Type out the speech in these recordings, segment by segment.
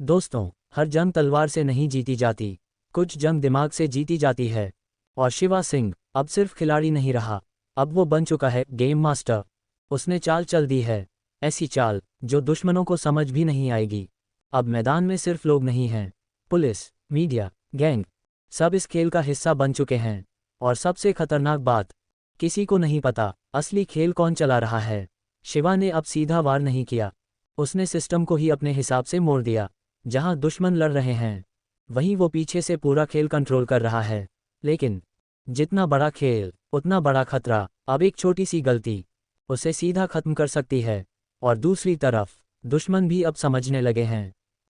दोस्तों, हर जंग तलवार से नहीं जीती जाती, कुछ जंग दिमाग से जीती जाती है। और शिवा सिंह अब सिर्फ खिलाड़ी नहीं रहा, अब वो बन चुका है गेम मास्टर। उसने चाल चल दी है, ऐसी चाल जो दुश्मनों को समझ भी नहीं आएगी। अब मैदान में सिर्फ लोग नहीं हैं, पुलिस, मीडिया, गैंग, सब इस खेल का हिस्सा बन चुके हैं। और सबसे खतरनाक बात, किसी को नहीं पता असली खेल कौन चला रहा है। शिवा ने अब सीधा वार नहीं किया, उसने सिस्टम को ही अपने हिसाब से मोड़ दिया। जहां दुश्मन लड़ रहे हैं, वहीं वो पीछे से पूरा खेल कंट्रोल कर रहा है। लेकिन जितना बड़ा खेल उतना बड़ा खतरा। अब एक छोटी सी गलती उसे सीधा खत्म कर सकती है। और दूसरी तरफ दुश्मन भी अब समझने लगे हैं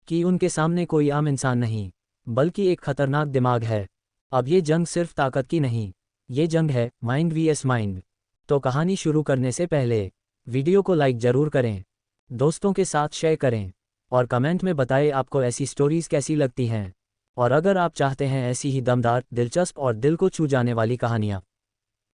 कि उनके सामने कोई आम इंसान नहीं, बल्कि एक खतरनाक दिमाग है। अब ये जंग सिर्फ ताकत की नहीं, ये जंग है माइंड वीएस माइंड। तो कहानी शुरू करने से पहले वीडियो को लाइक ज़रूर करें, दोस्तों के साथ शेयर करें और कमेंट में बताएं आपको ऐसी स्टोरीज़ कैसी लगती हैं। और अगर आप चाहते हैं ऐसी ही दमदार, दिलचस्प और दिल को छू जाने वाली कहानियाँ,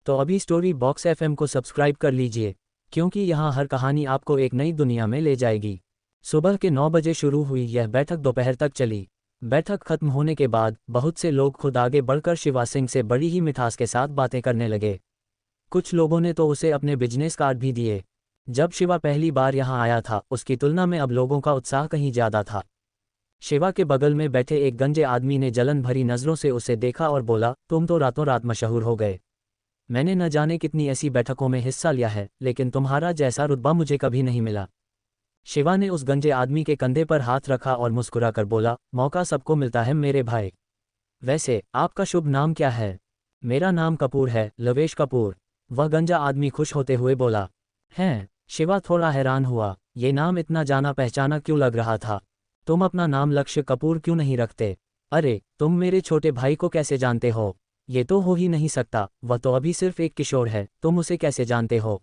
तो अभी स्टोरी बॉक्स एफएम को सब्सक्राइब कर लीजिए, क्योंकि यहाँ हर कहानी आपको एक नई दुनिया में ले जाएगी। सुबह के 9 बजे शुरू हुई यह बैठक दोपहर तक चली। बैठक खत्म होने के बाद बहुत से लोग खुद आगे बढ़कर शिवा सिंह से बड़ी ही मिठास के साथ बातें करने लगे। कुछ लोगों ने तो उसे अपने बिजनेस कार्ड भी दिए। जब शिवा पहली बार यहाँ आया था, उसकी तुलना में अब लोगों का उत्साह कहीं ज़्यादा था। शिवा के बगल में बैठे एक गंजे आदमी ने जलन भरी नज़रों से उसे देखा और बोला, तुम तो रातों रात मशहूर हो गए। मैंने न जाने कितनी ऐसी बैठकों में हिस्सा लिया है, लेकिन तुम्हारा जैसा रुतबा मुझे कभी नहीं मिला। शिवा ने उस गंजे आदमी के कंधे पर हाथ रखा और मुस्कुराकर बोला, मौका सबको मिलता है मेरे भाई। वैसे आपका शुभ नाम क्या है? मेरा नाम कपूर है, लवेश कपूर। वह गंजा आदमी खुश होते हुए बोला। हैं? शिवा थोड़ा हैरान हुआ, ये नाम इतना जाना पहचाना क्यों लग रहा था। तुम अपना नाम लक्ष्य कपूर क्यों नहीं रखते? अरे, तुम मेरे छोटे भाई को कैसे जानते हो? ये तो हो ही नहीं सकता, वह तो अभी सिर्फ एक किशोर है, तुम उसे कैसे जानते हो?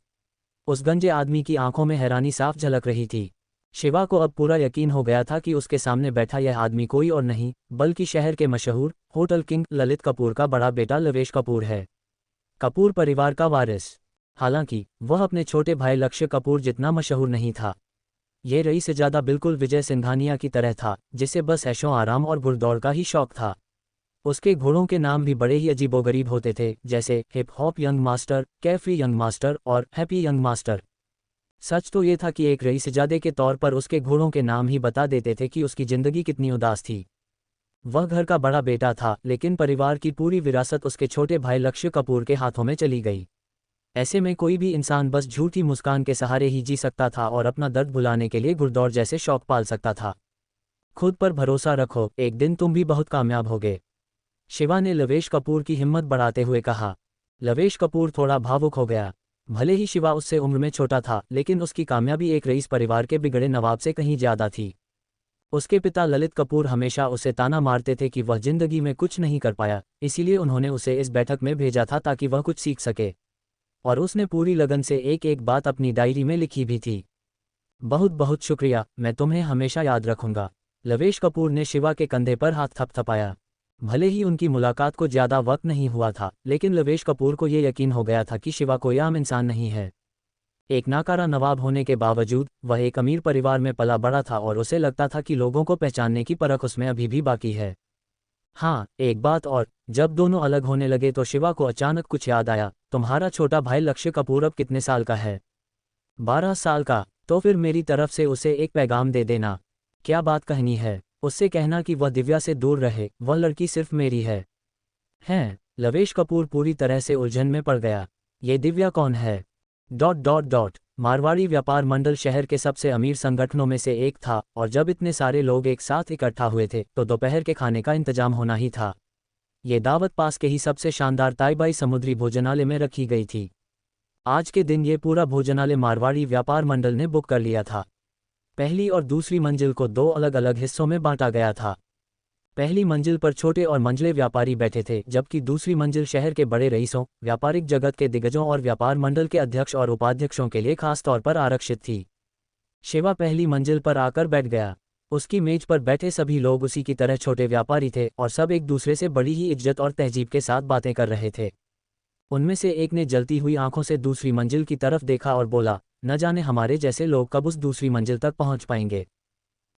उस गंजे आदमी की आंखों में हैरानी साफ झलक रही थी। शिवा को अब पूरा यकीन हो गया था कि उसके सामने बैठा यह आदमी कोई और नहीं, बल्कि शहर के मशहूर होटल किंग ललित कपूर का बड़ा बेटा लवेश कपूर है, कपूर परिवार का वारिस। हालांकि वह अपने छोटे भाई लक्ष्य कपूर जितना मशहूर नहीं था। ये रईस से ज़्यादा बिल्कुल विजय सिंघानिया की तरह था, जिसे बस ऐशो आराम और घुड़दौड़ का ही शौक था। उसके घोड़ों के नाम भी बड़े ही अजीबोगरीब होते थे, जैसे हिप हॉप यंग मास्टर, कैफ्री यंग मास्टर और हैप्पी यंग मास्टर। सच तो ये था कि एक रईसजादे के तौर पर उसके घोड़ों के नाम ही बता देते थे कि उसकी ज़िंदगी कितनी उदास थी। वह घर का बड़ा बेटा था, लेकिन परिवार की पूरी विरासत उसके छोटे भाई लक्ष्य कपूर के हाथों में चली गई। ऐसे में कोई भी इंसान बस झूठी मुस्कान के सहारे ही जी सकता था और अपना दर्द भुलाने के लिए घुड़दौड़ जैसे शौक पाल सकता था। खुद पर भरोसा रखो, एक दिन तुम भी बहुत कामयाब होगे, शिवा ने लवेश कपूर की हिम्मत बढ़ाते हुए कहा। लवेश कपूर थोड़ा भावुक हो गया। भले ही शिवा उससे उम्र में छोटा था, लेकिन उसकी कामयाबी एक रईस परिवार के बिगड़े नवाब से कहीं ज़्यादा थी। उसके पिता ललित कपूर हमेशा उसे ताना मारते थे कि वह जिंदगी में कुछ नहीं कर पाया, इसीलिए उन्होंने उसे इस बैठक में भेजा था ताकि वह कुछ सीख सके। और उसने पूरी लगन से एक एक बात अपनी डायरी में लिखी भी थी। बहुत बहुत शुक्रिया, मैं तुम्हें हमेशा याद रखूंगा। लवेश कपूर ने शिवा के कंधे पर हाथ थपथपाया। भले ही उनकी मुलाकात को ज़्यादा वक्त नहीं हुआ था, लेकिन लवेश कपूर को ये यकीन हो गया था कि शिवा कोई आम इंसान नहीं है। एक नाकारा नवाब होने के बावजूद वह एक अमीर परिवार में पला बड़ा था और उसे लगता था कि लोगों को पहचानने की परख उसमें अभी भी बाकी है। हाँ, एक बात और, जब दोनों अलग होने लगे तो शिवा को अचानक कुछ याद आया। तुम्हारा छोटा भाई लक्ष्य कपूर अब कितने साल का है? 12 साल का। तो फिर मेरी तरफ से उसे एक पैगाम दे देना। क्या बात कहनी है? उससे कहना कि वह दिव्या से दूर रहे, वह लड़की सिर्फ मेरी है। हैं? लवेश कपूर पूरी तरह से उलझन में पड़ गया। ये दिव्या कौन है? मारवाड़ी व्यापार मंडल शहर के सबसे अमीर संगठनों में से एक था, और जब इतने सारे लोग एक साथ इकट्ठा हुए थे तो दोपहर के खाने का इंतजाम होना ही था। ये दावत पास के ही सबसे शानदार ताइबाई समुद्री भोजनालय में रखी गई थी। आज के दिन ये पूरा भोजनालय मारवाड़ी व्यापार मंडल ने बुक कर लिया था। पहली और दूसरी मंजिल को दो अलग अलग हिस्सों में बांटा गया था। पहली मंजिल पर छोटे और मंझले व्यापारी बैठे थे, जबकि दूसरी मंजिल शहर के बड़े रईसों, व्यापारिक जगत के दिग्गजों और व्यापार मंडल के अध्यक्ष और उपाध्यक्षों के लिए खास तौर पर आरक्षित थी। शिवा पहली मंजिल पर आकर बैठ गया। उसकी मेज पर बैठे सभी लोग उसी की तरह छोटे व्यापारी थे और सब एक दूसरे से बड़ी ही इज्जत और तहजीब के साथ बातें कर रहे थे। उनमें से एक ने जलती हुई आंखों से दूसरी मंजिल की तरफ देखा और बोला, न जाने हमारे जैसे लोग कब उस दूसरी मंजिल तक पहुंच पाएंगे।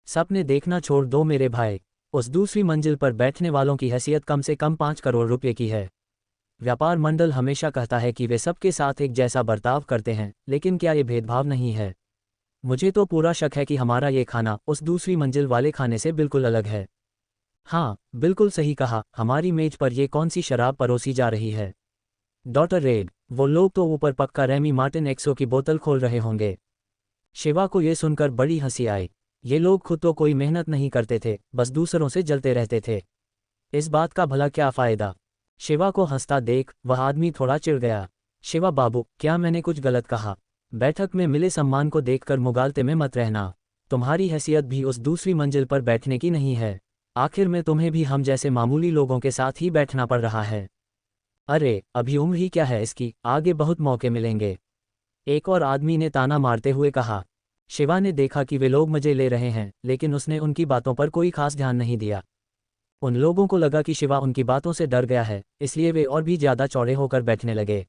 सपने देखना छोड़ दो मेरे भाई। उस दूसरी मंजिल पर बैठने वालों की हैसियत कम से कम 5 करोड़ रुपए की है। व्यापार मंडल हमेशा कहता है कि वे सबके साथ एक जैसा बर्ताव करते हैं, लेकिन क्या ये भेदभाव नहीं है? मुझे तो पूरा शक है कि हमारा ये खाना उस दूसरी मंजिल वाले खाने से बिल्कुल अलग है। हाँ, बिल्कुल सही कहा, हमारी मेज पर ये कौन सी शराब परोसी जा रही है? डॉक्टर रेड, वो लोग तो ऊपर पक्का रेमी मार्टिन एक्सो की बोतल खोल रहे होंगे। शिवा को ये सुनकर बड़ी हंसी आई। ये लोग खुद तो कोई मेहनत नहीं करते थे, बस दूसरों से जलते रहते थे। इस बात का भला क्या फायदा? शिवा को हंसता देख वह आदमी थोड़ा चिढ़ गया। शिवा बाबू, क्या मैंने कुछ गलत कहा? बैठक में मिले सम्मान को देखकर मुगालते में मत रहना। तुम्हारी हैसियत भी उस दूसरी मंजिल पर बैठने की नहीं है। आखिर में तुम्हें भी हम जैसे मामूली लोगों के साथ ही बैठना पड़ रहा है। अरे अभी उम्र ही क्या है इसकी, आगे बहुत मौके मिलेंगे। एक और आदमी ने ताना मारते हुए कहा। शिवा ने देखा कि वे लोग मजे ले रहे हैं, लेकिन उसने उनकी बातों पर कोई खास ध्यान नहीं दिया। उन लोगों को लगा कि शिवा उनकी बातों से डर गया है, इसलिए वे और भी ज्यादा चौड़े होकर बैठने लगे।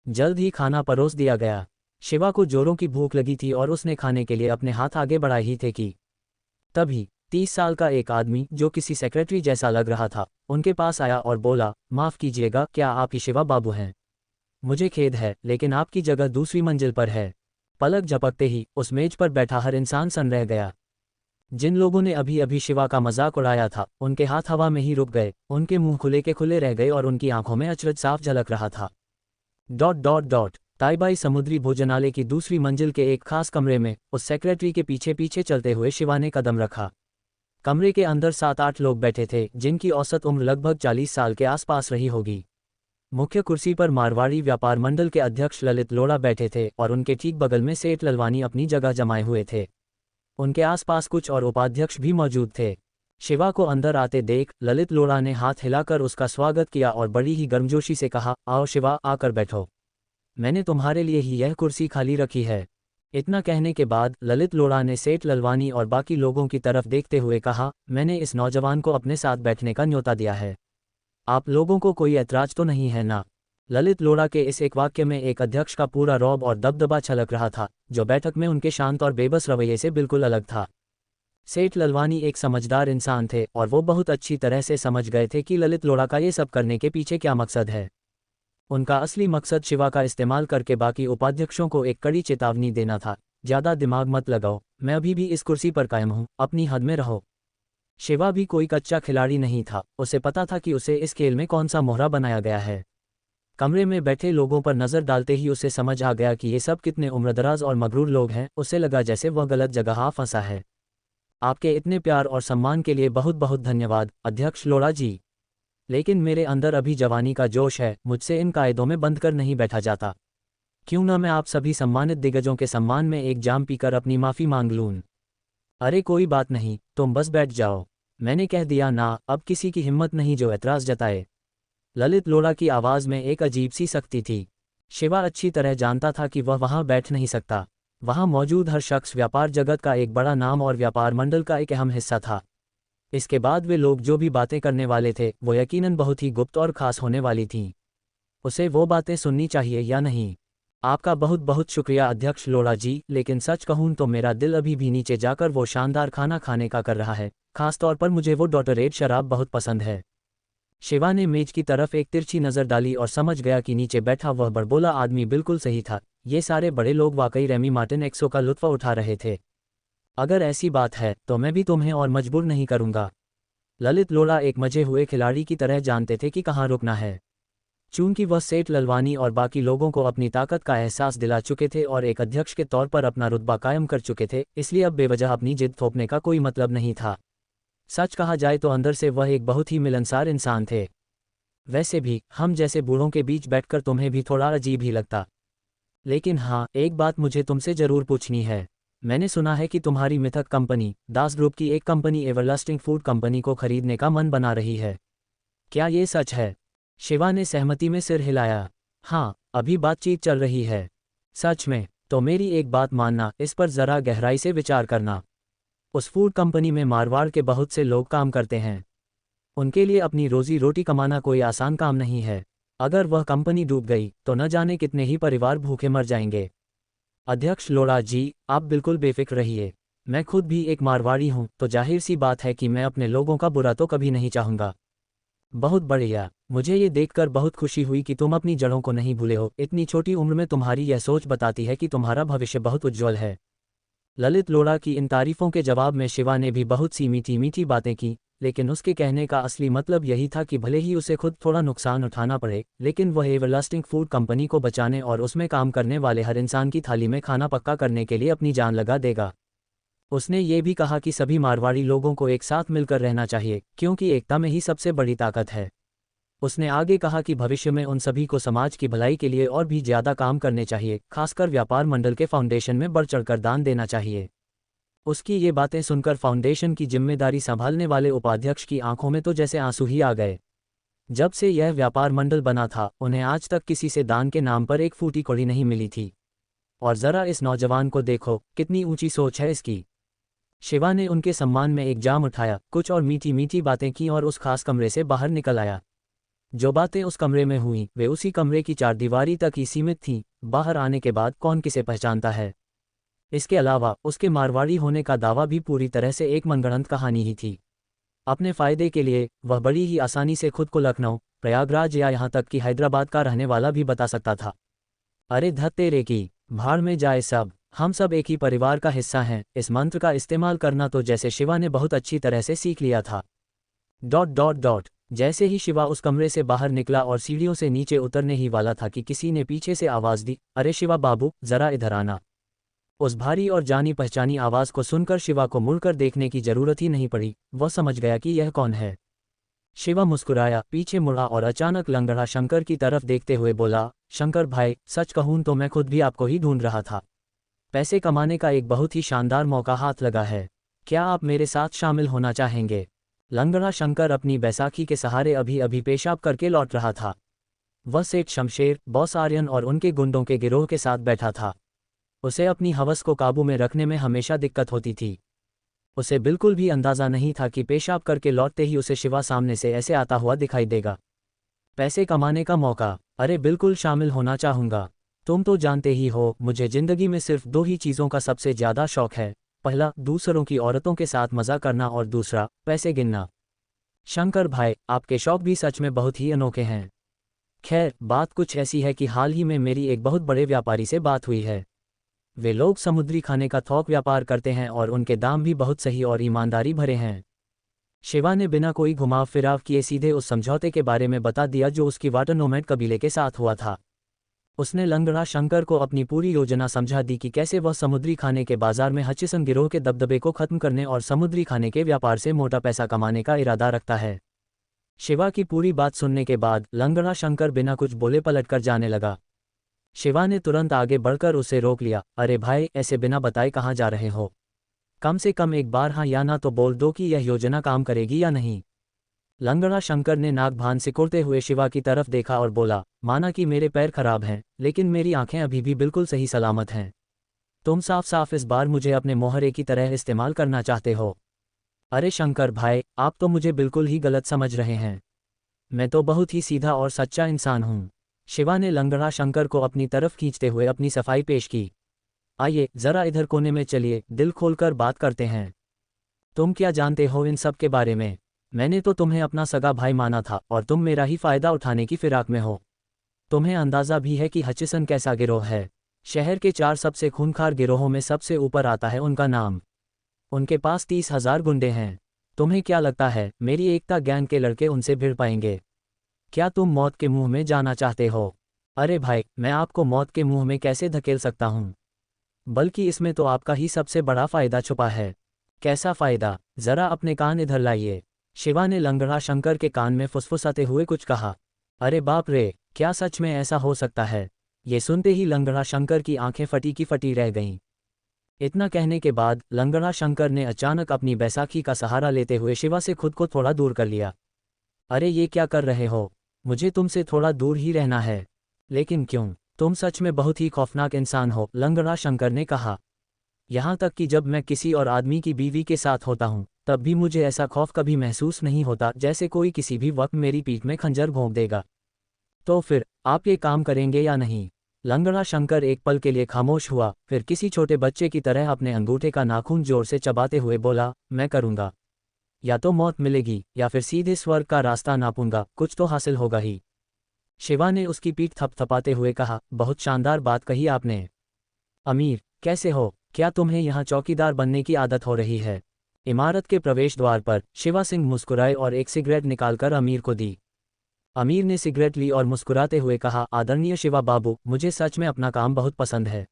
जल्द ही खाना परोस दिया गया। शिवा को जोरों की भूख लगी थी और उसने खाने के लिए अपने हाथ आगे बढ़ाए ही थे कि तभी 30 साल का एक आदमी, जो किसी सेक्रेटरी जैसा लग रहा था, उनके पास आया और बोला, माफ़ कीजिएगा, क्या आप ही शिवा बाबू हैं? मुझे खेद है, लेकिन आपकी जगह दूसरी मंजिल पर है। पलक झपकते ही उस मेज पर बैठा हर इंसान सन रह गया। जिन लोगों ने अभी अभी शिवा का मजाक उड़ाया था, उनके हाथ हवा में ही रुक गए, उनके मुंह खुले के खुले रह गए और उनकी आंखों में अचरज साफ झलक रहा था। डॉट डॉट डॉट ताइबाई समुद्री भोजनालय की दूसरी मंजिल के एक खास कमरे में उस सेक्रेटरी के पीछे पीछे चलते हुए शिवा ने कदम रखा। कमरे के अंदर 7-8 लोग बैठे थे, जिनकी औसत उम्र लगभग 40 साल के आसपास रही होगी। मुख्य कुर्सी पर मारवाड़ी व्यापार मंडल के अध्यक्ष ललित लोढ़ा बैठे थे और उनके ठीक बगल में सेठ ललवानी अपनी जगह जमाए हुए थे। उनके आसपास कुछ और उपाध्यक्ष भी मौजूद थे। शिवा को अंदर आते देख ललित लोढ़ा ने हाथ हिलाकर उसका स्वागत किया और बड़ी ही गर्मजोशी से कहा, आओ शिवा, आकर बैठो। मैंने तुम्हारे लिए ही यह कुर्सी खाली रखी है। इतना कहने के बाद ललित लोढ़ा ने सेठ ललवानी और बाकी लोगों की तरफ देखते हुए कहा, मैंने इस नौजवान को अपने साथ बैठने का न्योता दिया है। आप लोगों को कोई ऐतराज तो नहीं है ना? ललित लोढ़ा के इस एक वाक्य में एक अध्यक्ष का पूरा रौब और दबदबा छलक रहा था, जो बैठक में उनके शांत और बेबस रवैये से बिल्कुल अलग था। सेठ ललवानी एक समझदार इंसान थे और वो बहुत अच्छी तरह से समझ गए थे कि ललित लोढ़ा का ये सब करने के पीछे क्या मकसद है। उनका असली मकसद शिवा का इस्तेमाल करके बाकी उपाध्यक्षों को एक कड़ी चेतावनी देना था, ज्यादा दिमाग मत लगाओ, मैं अभी भी इस कुर्सी पर कायम हूँ, अपनी हद में रहो। शिवा भी कोई कच्चा खिलाड़ी नहीं था, उसे पता था कि उसे इस खेल में कौन सा मोहरा बनाया गया है। कमरे में बैठे लोगों पर नजर डालते ही उसे समझ आ गया कि ये सब कितने उम्रदराज और मगरूर लोग हैं। उसे लगा जैसे वह गलत जगह आ फंसा है। आपके इतने प्यार और सम्मान के लिए बहुत बहुत धन्यवाद, अध्यक्ष लोढ़ा जी। लेकिन मेरे अंदर अभी जवानी का जोश है, मुझसे इन कायदों में बंद कर नहीं बैठा जाता। क्यों ना मैं आप सभी सम्मानित दिग्गजों के सम्मान में एक जाम पीकर अपनी माफ़ी मांग लूँ? अरे कोई बात नहीं, तुम बस बैठ जाओ। मैंने कह दिया ना, अब किसी की हिम्मत नहीं जो ऐतराज़ जताए। ललित लोढ़ा की आवाज़ में एक अजीब सी सख्ती थी। शिवा अच्छी तरह जानता था कि वह वहां बैठ नहीं सकता। वहां मौजूद हर शख्स व्यापार जगत का एक बड़ा नाम और व्यापार मंडल का एक अहम हिस्सा था। इसके बाद वे लोग जो भी बातें करने वाले थे, वो यकीनन बहुत ही गुप्त और खास होने वाली थीं। उसे वो बातें सुननी चाहिए या नहीं? आपका बहुत बहुत शुक्रिया अध्यक्ष लोढ़ा जी, लेकिन सच कहूँ तो मेरा दिल अभी भी नीचे जाकर वो शानदार खाना खाने का कर रहा है। खासतौर पर मुझे वो डॉक्टरेट शराब बहुत पसंद है। शिवा ने मेज की तरफ एक तिरछी नज़र डाली और समझ गया कि नीचे बैठा वह बड़बोला आदमी बिल्कुल सही था। ये सारे बड़े लोग वाकई रेमी मार्टिन एक्सो का लुत्फ़ उठा रहे थे। अगर ऐसी बात है तो मैं भी तुम्हें और मजबूर नहीं करूंगा। ललित लोढ़ा एक मजे हुए खिलाड़ी की तरह जानते थे कि कहाँ रुकना है। चूंकि वह सेठ ललवानी और बाकी लोगों को अपनी ताकत का एहसास दिला चुके थे और एक अध्यक्ष के तौर पर अपना रुतबा कायम कर चुके थे, इसलिए अब बेवजह अपनी जिद थोपने का कोई मतलब नहीं था। सच कहा जाए तो अंदर से वह एक बहुत ही मिलनसार इंसान थे। वैसे भी हम जैसे बूढ़ों के बीच बैठकर तुम्हें भी थोड़ा अजीब ही लगता। लेकिन हाँ, एक बात मुझे तुमसे जरूर पूछनी है। मैंने सुना है कि तुम्हारी मिथक कंपनी दास ग्रुप की एक कंपनी एवरलास्टिंग फूड कंपनी को खरीदने का मन बना रही है। क्या ये सच है? शिवा ने सहमति में सिर हिलाया। हाँ, अभी बातचीत चल रही है। सच में? तो मेरी एक बात मानना, इस पर जरा गहराई से विचार करना। उस फूड कंपनी में मारवाड़ के बहुत से लोग काम करते हैं। उनके लिए अपनी रोजी रोटी कमाना कोई आसान काम नहीं है। अगर वह कंपनी डूब गई तो न जाने कितने ही परिवार भूखे मर जाएंगे। अध्यक्ष लोढ़ा जी, आप बिल्कुल बेफिक्र रहिए। मैं खुद भी एक मारवाड़ी हूँ, तो जाहिर सी बात है कि मैं अपने लोगों का बुरा तो कभी नहीं चाहूँगा। बहुत बढ़िया, मुझे ये देखकर बहुत खुशी हुई कि तुम अपनी जड़ों को नहीं भूले हो। इतनी छोटी उम्र में तुम्हारी यह सोच बताती है कि तुम्हारा भविष्य बहुत उज्ज्वल है। ललित लोढ़ा की इन तारीफों के जवाब में शिवा ने भी बहुत सी मीठी मीठी बातें की, लेकिन उसके कहने का असली मतलब यही था कि भले ही उसे खुद थोड़ा नुकसान उठाना पड़े, लेकिन वह एवरलास्टिंग फूड कंपनी को बचाने और उसमें काम करने वाले हर इंसान की थाली में खाना पक्का करने के लिए अपनी जान लगा देगा। उसने ये भी कहा कि सभी मारवाड़ी लोगों को एक साथ मिलकर रहना चाहिए, क्योंकि एकता में ही सबसे बड़ी ताकत है। उसने आगे कहा कि भविष्य में उन सभी को समाज की भलाई के लिए और भी ज़्यादा काम करने चाहिए, खासकर व्यापार मंडल के फाउंडेशन में बढ़ चढ़कर दान देना चाहिए। उसकी ये बातें सुनकर फाउंडेशन की जिम्मेदारी संभालने वाले उपाध्यक्ष की आंखों में तो जैसे आंसू ही आ गए। जब से यह व्यापार मंडल बना था, उन्हें आज तक किसी से दान के नाम पर एक फूटी कौड़ी नहीं मिली थी। और ज़रा इस नौजवान को देखो, कितनी ऊंची सोच है इसकी। शिवा ने उनके सम्मान में एक जाम उठाया, कुछ और मीठी मीठी बातें की और उस खास कमरे से बाहर निकल आया। जो बातें उस कमरे में हुईं, वे उसी कमरे की चारदीवारी तक ही सीमित थीं। बाहर आने के बाद कौन किसे पहचानता है। इसके अलावा उसके मारवाड़ी होने का दावा भी पूरी तरह से एक मनगढ़ंत कहानी ही थी। अपने फायदे के लिए वह बड़ी ही आसानी से खुद को लखनऊ, प्रयागराज या यहाँ तक कि हैदराबाद का रहने वाला भी बता सकता था। अरे धत तेरे की भाड़ में जाए सब, हम सब एक ही परिवार का हिस्सा हैं। इस मंत्र का इस्तेमाल करना तो जैसे शिवा ने बहुत अच्छी तरह से सीख लिया था। ... जैसे ही शिवा उस कमरे से बाहर निकला और सीढ़ियों से नीचे उतरने ही वाला था कि किसी ने पीछे से आवाज़ दी, अरे शिवा बाबू, ज़रा इधर आना। उस भारी और जानी पहचानी आवाज़ को सुनकर शिवा को मुड़कर देखने की जरूरत ही नहीं पड़ी। वह समझ गया कि यह कौन है। शिवा मुस्कुराया, पीछे मुड़ा और अचानक लंगड़ा शंकर की तरफ देखते हुए बोला, शंकर भाई, सच कहूँ तो मैं खुद भी आपको ही ढूंढ रहा था। पैसे कमाने का एक बहुत ही शानदार मौका हाथ लगा है। क्या आप मेरे साथ शामिल होना चाहेंगे? लंगड़ा शंकर अपनी बैसाखी के सहारे अभी अभी पेशाब करके लौट रहा था। वह सेठ शमशेर, बॉस आर्यन और उनके गुंडों के गिरोह के साथ बैठा था। उसे अपनी हवस को काबू में रखने में हमेशा दिक्कत होती थी। उसे बिल्कुल भी अंदाज़ा नहीं था कि पेशाब करके लौटते ही उसे शिवा सामने से ऐसे आता हुआ दिखाई देगा। पैसे कमाने का मौका? अरे बिल्कुल शामिल होना चाहूँगा। तुम तो जानते ही हो, मुझे ज़िंदगी में सिर्फ दो ही चीज़ों का सबसे ज़्यादा शौक है। पहला, दूसरों की औरतों के साथ मज़ा करना और दूसरा, पैसे गिनना। शंकर भाई, आपके शौक भी सच में बहुत ही अनोखे हैं। खैर, बात कुछ ऐसी है कि हाल ही में मेरी एक बहुत बड़े व्यापारी से बात हुई है। वे लोग समुद्री खाने का थोक व्यापार करते हैं और उनके दाम भी बहुत सही और ईमानदारी भरे हैं। शिवा ने बिना कोई घुमाव फिराव किए सीधे उस समझौते के बारे में बता दिया जो उसकी वाटरनोमैड कबीले के साथ हुआ था। उसने लंगड़ा शंकर को अपनी पूरी योजना समझा दी कि कैसे वह समुद्री खाने के बाजार में हचिसन गिरोह के दबदबे को खत्म करने और समुद्री खाने के व्यापार से मोटा पैसा कमाने का इरादा रखता है। शिवा की पूरी बात सुनने के बाद लंगड़ा शंकर बिना कुछ बोले पलटकर जाने लगा। शिवा ने तुरंत आगे बढ़कर उसे रोक लिया। अरे भाई, ऐसे बिना बताए कहाँ जा रहे हो? कम से कम एक बार हाँ या ना तो बोल दो कि यह योजना काम करेगी या नहीं। लंगड़ा शंकर ने नाक भान सिकोड़ते हुए शिवा की तरफ देखा और बोला, माना कि मेरे पैर खराब हैं, लेकिन मेरी आंखें अभी भी बिल्कुल सही सलामत हैं। तुम साफ साफ इस बार मुझे अपने मोहरे की तरह इस्तेमाल करना चाहते हो। अरे शंकर भाई, आप तो मुझे बिल्कुल ही गलत समझ रहे हैं। मैं तो बहुत ही सीधा और सच्चा इंसान हूँ। शिवा ने लंगड़ा शंकर को अपनी तरफ खींचते हुए अपनी सफाई पेश की। आइए ज़रा इधर कोने में चलिए, दिल खोलकर बात करते हैं। तुम क्या जानते हो इन सब के बारे में? मैंने तो तुम्हें अपना सगा भाई माना था और तुम मेरा ही फ़ायदा उठाने की फिराक में हो। तुम्हें अंदाज़ा भी है कि हचिसन कैसा गिरोह है? शहर के 4 सबसे खूंखार गिरोहों में सबसे ऊपर आता है उनका नाम। उनके पास 30,000 गुंडे हैं। तुम्हें क्या लगता है मेरी एकता गैंग के लड़के उनसे भिड़ पाएंगे? क्या तुम मौत के मुंह में जाना चाहते हो? अरे भाई, मैं आपको मौत के मुंह में कैसे धकेल सकता हूँ? बल्कि इसमें तो आपका ही सबसे बड़ा फ़ायदा छुपा है। कैसा फ़ायदा? ज़रा अपने कान इधर लाइए। शिवा ने लंगड़ा शंकर के कान में फुसफुसाते हुए कुछ कहा। अरे बाप रे, क्या सच में ऐसा हो सकता है? ये सुनते ही लंगड़ा शंकर की आंखें फटी की फटी रह गईं। इतना कहने के बाद लंगड़ा शंकर ने अचानक अपनी बैसाखी का सहारा लेते हुए शिवा से खुद को थोड़ा दूर कर लिया। अरे ये क्या कर रहे हो? मुझे तुमसे थोड़ा दूर ही रहना है। लेकिन क्यों? तुम सच में बहुत ही खौफनाक इंसान हो, लंगड़ा शंकर ने कहा। यहाँ तक कि जब मैं किसी और आदमी की बीवी के साथ होता हूँ, तब भी मुझे ऐसा खौफ कभी महसूस नहीं होता जैसे कोई किसी भी वक्त मेरी पीठ में खंजर भोंक देगा। तो फिर आप ये काम करेंगे या नहीं? लंगड़ा शंकर एक पल के लिए खामोश हुआ, फिर किसी छोटे बच्चे की तरह अपने अंगूठे का नाखून जोर से चबाते हुए बोला, मैं करूँगा। या तो मौत मिलेगी या फिर सीधे स्वर्ग का रास्ता नापूंगा, कुछ तो हासिल होगा ही। शिवा ने उसकी पीठ थपथपाते हुए कहा, बहुत शानदार बात कही आपने। अमीर, कैसे हो? क्या तुम्हें यहाँ चौकीदार बनने की आदत हो रही है? इमारत के प्रवेश द्वार पर शिवा सिंह मुस्कुराए और एक सिगरेट निकालकर अमीर को दी। अमीर ने सिगरेट ली और मुस्कुराते हुए कहा, आदरणीय शिवा बाबू, मुझे सच में अपना काम बहुत पसंद है।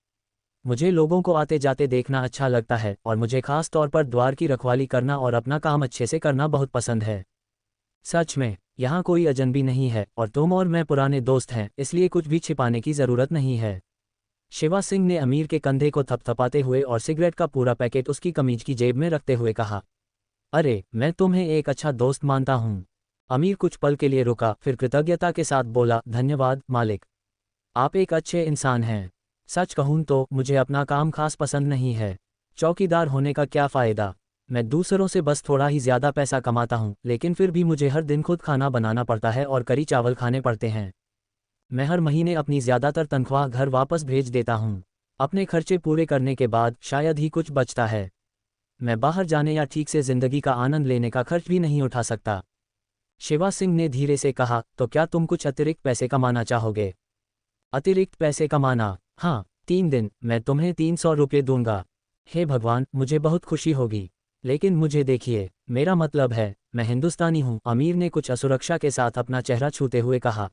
मुझे लोगों को आते जाते देखना अच्छा लगता है और मुझे खास तौर पर द्वार की रखवाली करना और अपना काम अच्छे से करना बहुत पसंद है। सच में, यहाँ कोई अजनबी नहीं है और तुम और मैं पुराने दोस्त हैं, इसलिए कुछ भी छिपाने की ज़रूरत नहीं है। शिवा सिंह ने अमीर के कंधे को थपथपाते हुए और सिगरेट का पूरा पैकेट उसकी कमीज की जेब में रखते हुए कहा, अरे, मैं तुम्हें एक अच्छा दोस्त मानता हूँ। अमीर कुछ पल के लिए रुका, फिर कृतज्ञता के साथ बोला, धन्यवाद मालिक, आप एक अच्छे इंसान हैं। सच कहूँ तो मुझे अपना काम खास पसंद नहीं है। चौकीदार होने का क्या फ़ायदा? मैं दूसरों से बस थोड़ा ही ज़्यादा पैसा कमाता हूँ, लेकिन फिर भी मुझे हर दिन खुद खाना बनाना पड़ता है और करी चावल खाने पड़ते हैं। मैं हर महीने अपनी ज़्यादातर तनख्वाह घर वापस भेज देता हूँ। अपने खर्चे पूरे करने के बाद शायद ही कुछ बचता है। मैं बाहर जाने या ठीक से ज़िंदगी का आनंद लेने का खर्च भी नहीं उठा सकता। शिवा सिंह ने धीरे से कहा, तो क्या तुम कुछ अतिरिक्त पैसे कमाना चाहोगे? अतिरिक्त पैसे कमाना? हाँ, 3 दिन मैं तुम्हें 300 रुपये दूंगा। हे भगवान, मुझे बहुत खुशी होगी। लेकिन मुझे देखिए, मेरा मतलब है, मैं हिंदुस्तानी हूँ। अमीर ने कुछ असुरक्षा के साथ अपना चेहरा छूते हुए कहा।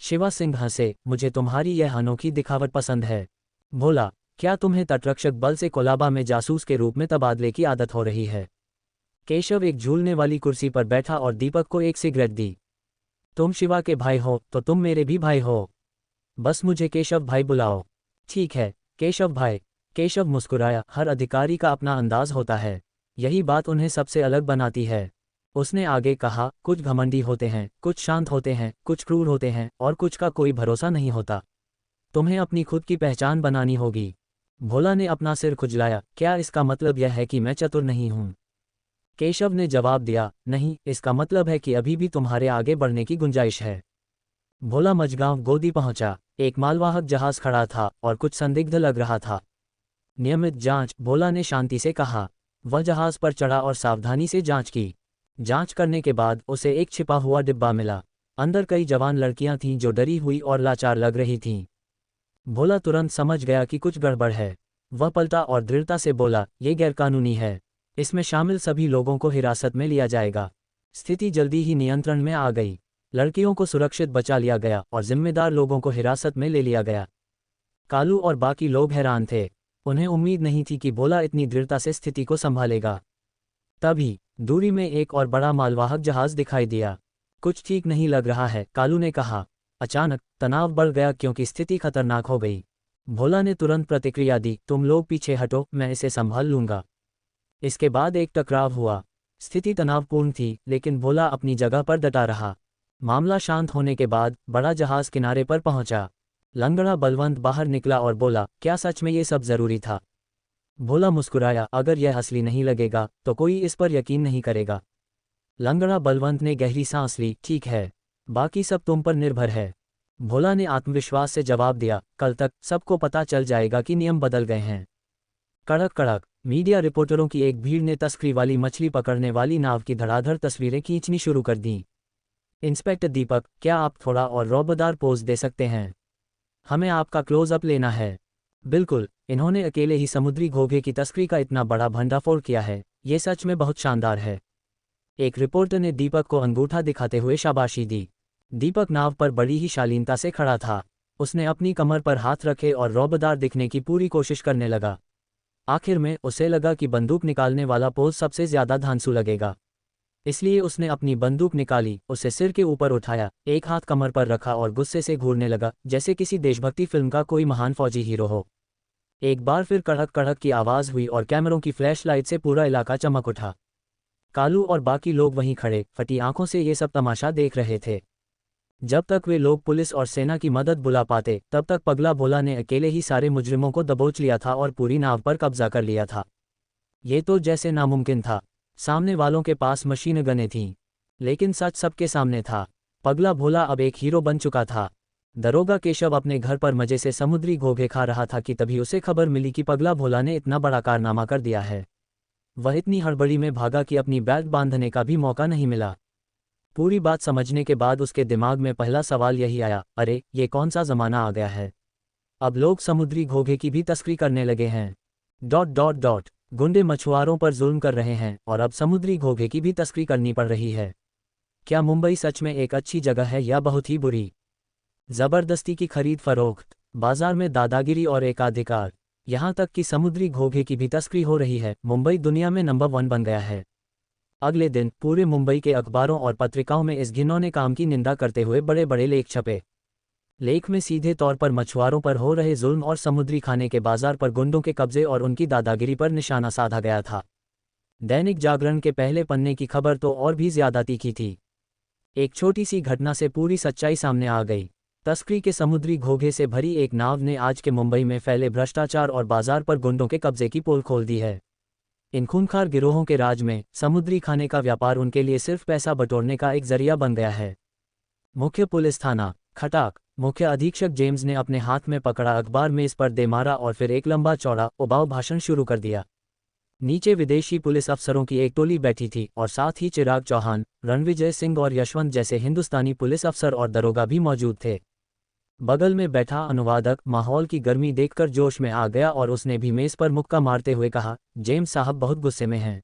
शिवा सिंह हंसे, मुझे तुम्हारी यह अनोखी दिखावट पसंद है। बोला, क्या तुम्हें तटरक्षक बल से कोलाबा में जासूस के रूप में तबादले की आदत हो रही है? केशव एक झूलने वाली कुर्सी पर बैठा और दीपक को एक सिगरेट दी। तुम शिवा के भाई हो तो तुम मेरे भी भाई हो। बस मुझे केशव भाई बुलाओ। ठीक है, केशव भाई। केशव मुस्कुराया, हर अधिकारी का अपना अंदाज होता है। यही बात उन्हें सबसे अलग बनाती है। उसने आगे कहा, कुछ घमंडी होते हैं, कुछ शांत होते हैं, कुछ क्रूर होते हैं और कुछ का कोई भरोसा नहीं होता। तुम्हें अपनी खुद की पहचान बनानी होगी। भोला ने अपना सिर खुजलाया, क्या इसका मतलब यह है कि मैं चतुर नहीं हूँ? केशव ने जवाब दिया, नहीं, इसका मतलब है कि अभी भी तुम्हारे आगे बढ़ने की गुंजाइश है। भोला मझगांव गोदी पहुंचा। एक मालवाहक जहाज खड़ा था और कुछ संदिग्ध लग रहा था। नियमित जांच, भोला ने शांति से कहा। वह जहाज पर चढ़ा और सावधानी से जांच की। जांच करने के बाद उसे एक छिपा हुआ डिब्बा मिला। अंदर कई जवान लड़कियां थीं जो डरी हुई और लाचार लग रही थीं। भोला तुरंत समझ गया कि कुछ गड़बड़ है। वह पलटा और दृढ़ता से बोला, ये गैरकानूनी है। इसमें शामिल सभी लोगों को हिरासत में लिया जाएगा। स्थिति जल्दी ही नियंत्रण में आ गई। लड़कियों को सुरक्षित बचा लिया गया और जिम्मेदार लोगों को हिरासत में ले लिया गया। कालू और बाकी लोग हैरान थे। उन्हें उम्मीद नहीं थी कि भोला इतनी दृढ़ता से स्थिति को संभालेगा। तभी दूरी में एक और बड़ा मालवाहक जहाज दिखाई दिया। कुछ ठीक नहीं लग रहा है, कालू ने कहा। अचानक तनाव बढ़ गया क्योंकि स्थिति खतरनाक हो गई। भोला ने तुरंत प्रतिक्रिया दी, तुम लोग पीछे हटो, मैं इसे संभाल लूंगा। इसके बाद एक टकराव हुआ। स्थिति तनावपूर्ण थी, लेकिन भोला अपनी जगह पर डटा रहा। मामला शांत होने के बाद बड़ा जहाज किनारे पर पहुंचा। लंगड़ा बलवंत बाहर निकला और बोला, क्या सच में ये सब जरूरी था? भोला मुस्कुराया, अगर यह असली नहीं लगेगा तो कोई इस पर यकीन नहीं करेगा। लंगड़ा बलवंत ने गहरी सांस ली, ठीक है, बाकी सब तुम पर निर्भर है। भोला ने आत्मविश्वास से जवाब दिया, कल तक सबको पता चल जाएगा कि नियम बदल गए हैं। कड़क कड़क मीडिया रिपोर्टरों की एक भीड़ ने तस्करी वाली मछली पकड़ने वाली नाव की धड़ाधड़ तस्वीरें खींचनी शुरू कर दी। इंस्पेक्टर दीपक, क्या आप थोड़ा और रौबदार पोज दे सकते हैं? हमें आपका क्लोजअप लेना है। बिल्कुल, इन्होंने अकेले ही समुद्री घोंघे की तस्करी का इतना बड़ा भंडाफोड़ किया है, ये सच में बहुत शानदार है। एक रिपोर्टर ने दीपक को अंगूठा दिखाते हुए शाबाशी दी। दीपक नाव पर बड़ी ही शालीनता से खड़ा था। उसने अपनी कमर पर हाथ रखे और रौबदार दिखने की पूरी कोशिश करने लगा। आखिर में उसे लगा कि बंदूक निकालने वाला पोज सबसे ज्यादा धांसू लगेगा। इसलिए उसने अपनी बंदूक निकाली, उसे सिर के ऊपर उठाया, एक हाथ कमर पर रखा और गुस्से से घूरने लगा, जैसे किसी देशभक्ति फिल्म का कोई महान फौजी हीरो हो। एक बार फिर कड़क कड़क की आवाज़ हुई और कैमरों की फ्लैशलाइट से पूरा इलाका चमक उठा। कालू और बाकी लोग वहीं खड़े फटी आंखों से ये सब तमाशा देख रहे थे। जब तक वे लोग पुलिस और सेना की मदद बुला पाते, तब तक पगला भोला ने अकेले ही सारे मुजरिमों को दबोच लिया था और पूरी नाव पर कब्जा कर लिया था। ये तो जैसे नामुमकिन था। सामने वालों के पास मशीन गनें थीं, लेकिन सच सबके सामने था। पगला भोला अब एक हीरो बन चुका था। दरोगा केशव अपने घर पर मजे से समुद्री घोघे खा रहा था कि तभी उसे खबर मिली कि पगला भोला ने इतना बड़ा कारनामा कर दिया है। वह इतनी हड़बड़ी में भागा कि अपनी बेल्ट बांधने का भी मौका नहीं मिला। पूरी बात समझने के बाद उसके दिमाग में पहला सवाल यही आया, अरे ये कौन सा ज़माना आ गया है, अब लोग समुद्री घोघे की भी तस्करी करने लगे हैं। ... गुंडे मछुआरों पर जुल्म कर रहे हैं और अब समुद्री घोघे की भी तस्करी करनी पड़ रही है। क्या मुंबई सच में एक अच्छी जगह है या बहुत ही बुरी? जबरदस्ती की खरीद फरोख्त, बाजार में दादागिरी और एकाधिकार, यहाँ तक कि समुद्री घोघे की भी तस्करी हो रही है। मुंबई दुनिया में नंबर 1 बन गया है। अगले दिन पूरे मुंबई के अखबारों और पत्रिकाओं में इस घिनौने काम की निंदा करते हुए बड़े बड़े लेख छपे। लेख में सीधे तौर पर मछुआरों पर हो रहे जुल्म और समुद्री खाने के बाजार पर गुंडों के कब्जे और उनकी दादागिरी पर निशाना साधा गया था। दैनिक जागरण के पहले पन्ने की खबर तो और भी ज्यादा तीखी थी। एक छोटी सी घटना से पूरी सच्चाई सामने आ गई। तस्करी के समुद्री घोघे से भरी एक नाव ने आज के मुंबई में फैले भ्रष्टाचार और बाजार पर गुंडों के कब्जे की पोल खोल दी है। इन खूंखार गिरोहों के राज में समुद्री खाने का व्यापार उनके लिए सिर्फ पैसा बटोरने का एक जरिया बन गया है। मुख्य पुलिस थाना खटाक मुख्य अधीक्षक जेम्स ने अपने हाथ में पकड़ा अखबार में इस पर दे मारा और फिर एक लंबा चौड़ा उबाऊ भाषण शुरू कर दिया। नीचे विदेशी पुलिस अफसरों की एक टोली बैठी थी और साथ ही चिराग चौहान, रणविजय सिंह और यशवंत जैसे हिंदुस्तानी पुलिस अफसर और दरोगा भी मौजूद थे। बगल में बैठा अनुवादक माहौल की गर्मी देखकर जोश में आ गया और उसने भी मेज पर मुक्का मारते हुए कहा, जेम्स साहब बहुत गुस्से में हैं।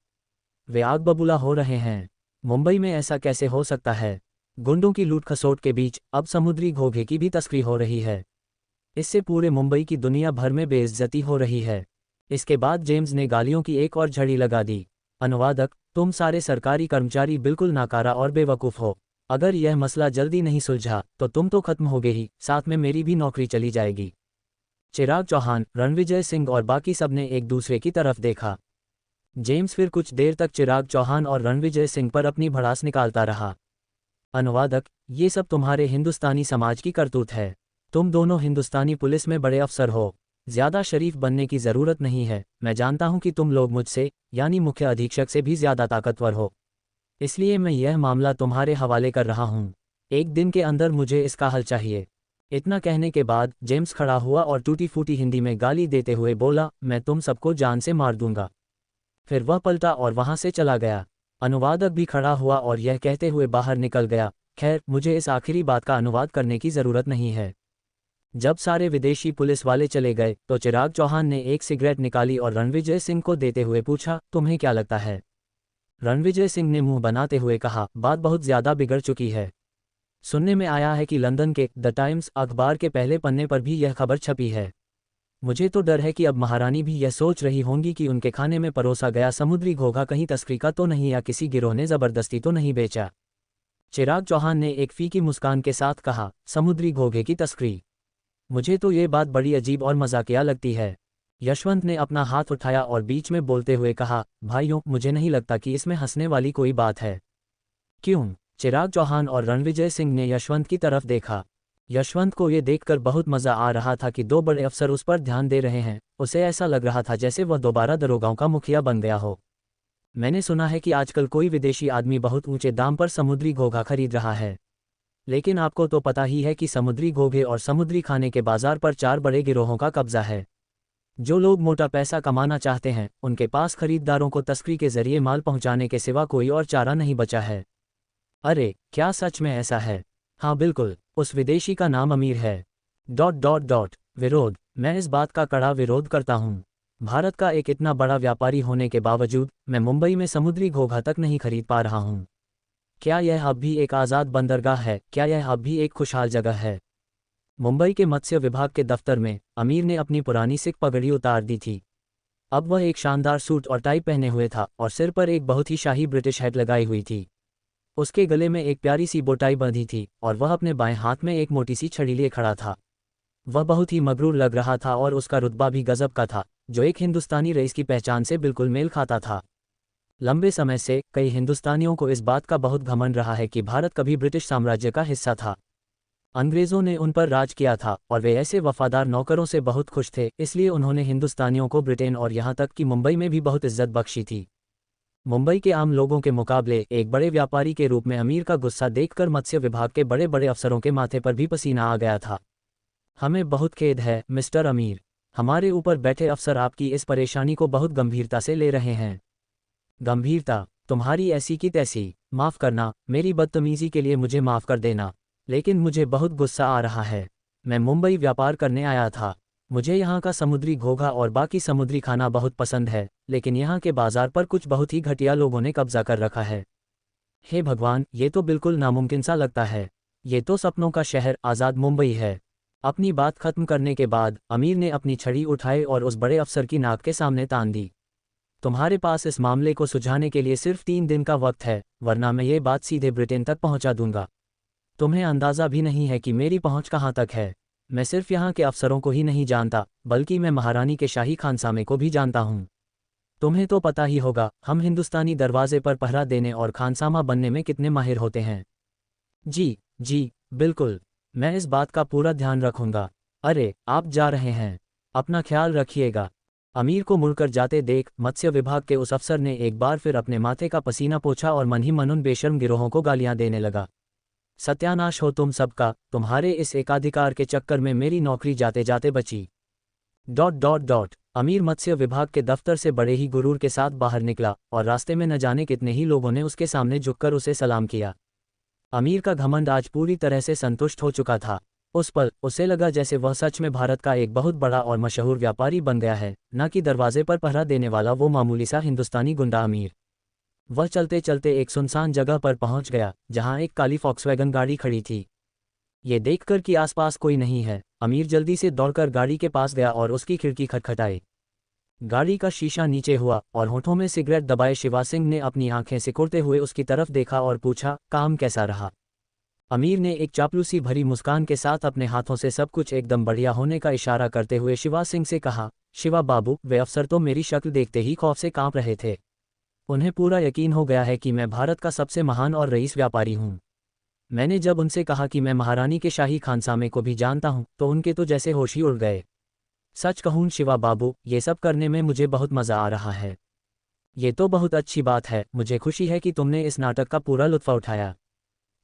वे आग बबूला हो रहे हैं। मुंबई में ऐसा कैसे हो सकता है? गुंडों की लूट खसोट के बीच अब समुद्री घोघे की भी तस्करी हो रही है। इससे पूरे मुंबई की दुनिया भर में बेइज्जती हो रही है। इसके बाद जेम्स ने गालियों की एक और झड़ी लगा दी। अनुवादक, तुम सारे सरकारी कर्मचारी बिल्कुल नाकारा और बेवकूफ़ हो। अगर यह मसला जल्दी नहीं सुलझा तो तुम तो खत्म होगे ही, साथ में मेरी भी नौकरी चली जाएगी। चिराग चौहान, रणविजय सिंह और बाकी सब ने एक दूसरे की तरफ देखा। जेम्स फिर कुछ देर तक चिराग चौहान और रणविजय सिंह पर अपनी भड़ास निकालता रहा। अनुवादक, ये सब तुम्हारे हिंदुस्तानी समाज की करतूत है। तुम दोनों हिंदुस्तानी पुलिस में बड़े अफसर हो, ज्यादा शरीफ बनने की जरूरत नहीं है। मैं जानता हूं कि तुम लोग मुझसे यानी मुख्य अधीक्षक से भी ज्यादा ताकतवर हो, इसलिए मैं यह मामला तुम्हारे हवाले कर रहा हूं। एक दिन के अंदर मुझे इसका हल चाहिए। इतना कहने के बाद जेम्स खड़ा हुआ और टूटी फूटी हिंदी में गाली देते हुए बोला, मैं तुम सबको जान से मार दूंगा। फिर वह पलटा और वहां से चला गया। अनुवादक भी खड़ा हुआ और यह कहते हुए बाहर निकल गया, खैर मुझे इस आखिरी बात का अनुवाद करने की ज़रूरत नहीं है। जब सारे विदेशी पुलिस वाले चले गए तो चिराग चौहान ने एक सिगरेट निकाली और रणविजय सिंह को देते हुए पूछा, तुम्हें क्या लगता है? रणविजय सिंह ने मुंह बनाते हुए कहा, बात बहुत ज़्यादा बिगड़ चुकी है। सुनने में आया है कि लंदन के द टाइम्स अखबार के पहले पन्ने पर भी यह खबर छपी है। मुझे तो डर है कि अब महारानी भी यह सोच रही होंगी कि उनके खाने में परोसा गया समुद्री घोघा कहीं तस्करी का तो नहीं या किसी गिरोह ने ज़बरदस्ती तो नहीं बेचा। चिराग चौहान ने एक फीकी मुस्कान के साथ कहा, समुद्री घोघे की तस्करी? मुझे तो ये बात बड़ी अजीब और मजाकिया लगती है। यशवंत ने अपना हाथ उठाया और बीच में बोलते हुए कहा, भाइयों, मुझे नहीं लगता कि इसमें हंसने वाली कोई बात है। क्यों? चिराग चौहान और रणविजय सिंह ने यशवंत की तरफ देखा। यशवंत को ये देखकर बहुत मजा आ रहा था कि दो बड़े अफसर उस पर ध्यान दे रहे हैं। उसे ऐसा लग रहा था जैसे वह दोबारा दरोगाओं का मुखिया बन गया हो। मैंने सुना है कि आजकल कोई विदेशी आदमी बहुत ऊंचे दाम पर समुद्री घोघा खरीद रहा है, लेकिन आपको तो पता ही है कि समुद्री घोघे और समुद्री खाने के बाजार पर 4 बड़े गिरोहों का कब्जा है। जो लोग मोटा पैसा कमाना चाहते हैं उनके पास खरीदारों को तस्करी के जरिए माल पहुंचाने के सिवा कोई और चारा नहीं बचा है। अरे क्या सच में ऐसा है? हाँ बिल्कुल, उस विदेशी का नाम अमीर है। ... विरोध, मैं इस बात का कड़ा विरोध करता हूँ। भारत का एक इतना बड़ा व्यापारी होने के बावजूद मैं मुंबई में समुद्री घोघा तक नहीं खरीद पा रहा हूँ। क्या यह अब भी एक आज़ाद बंदरगाह है? क्या यह अब भी एक खुशहाल जगह है? मुंबई के मत्स्य विभाग के दफ्तर में अमीर ने अपनी पुरानी सिख पगड़ी उतार दी थी। अब वह एक शानदार सूट और टाई पहने हुए था और सिर पर एक बहुत ही शाही ब्रिटिश हैट लगाई हुई थी। उसके गले में एक प्यारी सी बोटाई बंधी थी और वह अपने बाएं हाथ में एक मोटी सी छड़ी लिए खड़ा था। वह बहुत ही मगरूर लग रहा था और उसका रुतबा भी गजब का था, जो एक हिंदुस्तानी रईस की पहचान से बिल्कुल मेल खाता था। लंबे समय से कई हिंदुस्तानियों को इस बात का बहुत घमंड रहा है कि भारत कभी ब्रिटिश साम्राज्य का हिस्सा था। अंग्रेज़ों ने उन पर राज किया था और वे ऐसे वफादार नौकरों से बहुत खुश थे, इसलिए उन्होंने हिंदुस्तानियों को ब्रिटेन और यहाँ तक कि मुंबई में भी बहुत इज्जत बख्शी थी। मुंबई के आम लोगों के मुकाबले एक बड़े व्यापारी के रूप में अमीर का गुस्सा देखकर मत्स्य विभाग के बड़े बड़े अफसरों के माथे पर भी पसीना आ गया था। हमें बहुत खेद है मिस्टर अमीर, हमारे ऊपर बैठे अफसर आपकी इस परेशानी को बहुत गंभीरता से ले रहे हैं। गंभीरता? तुम्हारी ऐसी की तैसी। माफ़ करना, मेरी बदतमीजी के लिए मुझे माफ़ कर देना, लेकिन मुझे बहुत गुस्सा आ रहा है। मैं मुंबई व्यापार करने आया था। मुझे यहाँ का समुद्री घोंघा और बाकी समुद्री खाना बहुत पसंद है, लेकिन यहाँ के बाजार पर कुछ बहुत ही घटिया लोगों ने कब्जा कर रखा है। हे भगवान, ये तो बिल्कुल नामुमकिन सा लगता है। ये तो सपनों का शहर आज़ाद मुंबई है। अपनी बात खत्म करने के बाद अमीर ने अपनी छड़ी उठाई और उस बड़े अफसर की नाक के सामने तान दी। तुम्हारे पास इस मामले को सुलझाने के लिए सिर्फ 3 दिन का वक्त है, वरना मैं ये बात सीधे ब्रिटेन तक पहुंचा दूंगा। तुम्हें अंदाज़ा भी नहीं है कि मेरी पहुंच कहां तक है। मैं सिर्फ यहाँ के अफसरों को ही नहीं जानता, बल्कि मैं महारानी के शाही खानसामे को भी जानता हूँ। तुम्हें तो पता ही होगा हम हिंदुस्तानी दरवाजे पर पहरा देने और खानसामा बनने में कितने माहिर होते हैं। जी जी बिल्कुल, मैं इस बात का पूरा ध्यान रखूंगा। अरे आप जा रहे हैं, अपना ख्याल रखिएगा। अमीर को मुड़कर जाते देख मत्स्य विभाग के उस अफसर ने एक बार फिर अपने माथे का पसीना पोंछा और मन ही मन उन बेशर्म गिरोहों को गालियां देने लगा। सत्यानाश हो तुम सबका, तुम्हारे इस एकाधिकार के चक्कर में मेरी नौकरी जाते जाते बची। ... अमीर मत्स्य विभाग के दफ्तर से बड़े ही गुरूर के साथ बाहर निकला और रास्ते में न जाने कितने ही लोगों ने उसके सामने झुककर उसे सलाम किया। अमीर का घमंड आज पूरी तरह से संतुष्ट हो चुका था। उस पल उसे लगा जैसे वह सच में भारत का एक बहुत बड़ा और मशहूर व्यापारी बन गया है, न कि दरवाजे पर पहरा देने वाला वो मामूली सा हिंदुस्तानी गुंडा अमीर। वह चलते चलते एक सुनसान जगह पर पहुंच गया, जहां एक काली फॉक्सवैगन गाड़ी खड़ी थी। ये देखकर कि आसपास कोई नहीं है, अमीर जल्दी से दौड़कर गाड़ी के पास गया और उसकी खिड़की खटखटाई। गाड़ी का शीशा नीचे हुआ और होठों में सिगरेट दबाए शिवा सिंह ने अपनी आंखें सिकुड़ते हुए उसकी तरफ देखा और पूछा, काम कैसा रहा? अमीर ने एक चापलूसी भरी मुस्कान के साथ अपने हाथों से सब कुछ एकदम बढ़िया होने का इशारा करते हुए शिवा सिंह से कहा, शिवा बाबू, वे अफसर तो मेरी शक्ल देखते ही खौफ से कांप रहे थे। उन्हें पूरा यकीन हो गया है कि मैं भारत का सबसे महान और रईस व्यापारी हूँ। मैंने जब उनसे कहा कि मैं महारानी के शाही खानसामे को भी जानता हूँ, तो उनके तो जैसे होश ही उड़ गए। सच कहूँ शिवा बाबू, ये सब करने में मुझे बहुत मज़ा आ रहा है। ये तो बहुत अच्छी बात है, मुझे खुशी है कि तुमने इस नाटक का पूरा लुत्फ़ उठाया।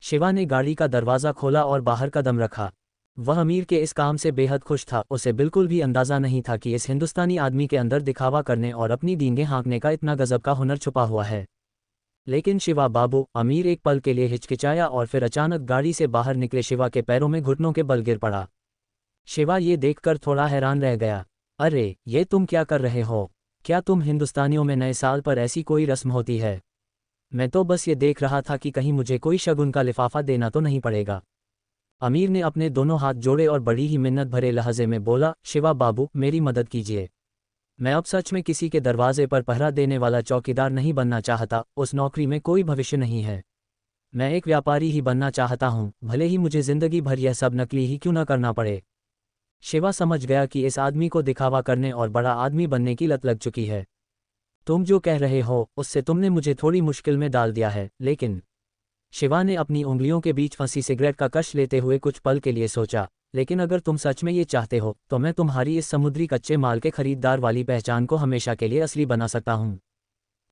शिवा ने गाड़ी का दरवाज़ा खोला और बाहर कदम रखा। वह अमीर के इस काम से बेहद खुश था। उसे बिल्कुल भी अंदाज़ा नहीं था कि इस हिंदुस्तानी आदमी के अंदर दिखावा करने और अपनी डींगें हाँकने का इतना गजब का हुनर छुपा हुआ है। लेकिन शिवा बाबू, अमीर एक पल के लिए हिचकिचाया और फिर अचानक गाड़ी से बाहर निकले शिवा के पैरों में घुटनों के बल गिर पड़ा। शिवा ये देखकर थोड़ा हैरान रह गया। अरे ये तुम क्या कर रहे हो? क्या तुम हिंदुस्तानियों में नए साल पर ऐसी कोई रस्म होती है? मैं तो बस ये देख रहा था कि कहीं मुझे कोई शगुन का लिफाफा देना तो नहीं पड़ेगा। अमीर ने अपने दोनों हाथ जोड़े और बड़ी ही मिन्नत भरे लहजे में बोला, शिवा बाबू, मेरी मदद कीजिए। मैं अब सच में किसी के दरवाजे पर पहरा देने वाला चौकीदार नहीं बनना चाहता, उस नौकरी में कोई भविष्य नहीं है। मैं एक व्यापारी ही बनना चाहता हूँ, भले ही मुझे जिंदगी भर यह सब नकली ही क्यों न करना पड़े। शिवा समझ गया कि इस आदमी को दिखावा करने और बड़ा आदमी बनने की लत लग चुकी है। तुम जो कह रहे हो उससे तुमने मुझे थोड़ी मुश्किल में डाल दिया है, लेकिन... शिवा ने अपनी उंगलियों के बीच फंसी सिगरेट का कश लेते हुए कुछ पल के लिए सोचा, लेकिन अगर तुम सच में ये चाहते हो तो मैं तुम्हारी इस समुद्री कच्चे माल के खरीदार वाली पहचान को हमेशा के लिए असली बना सकता हूँ।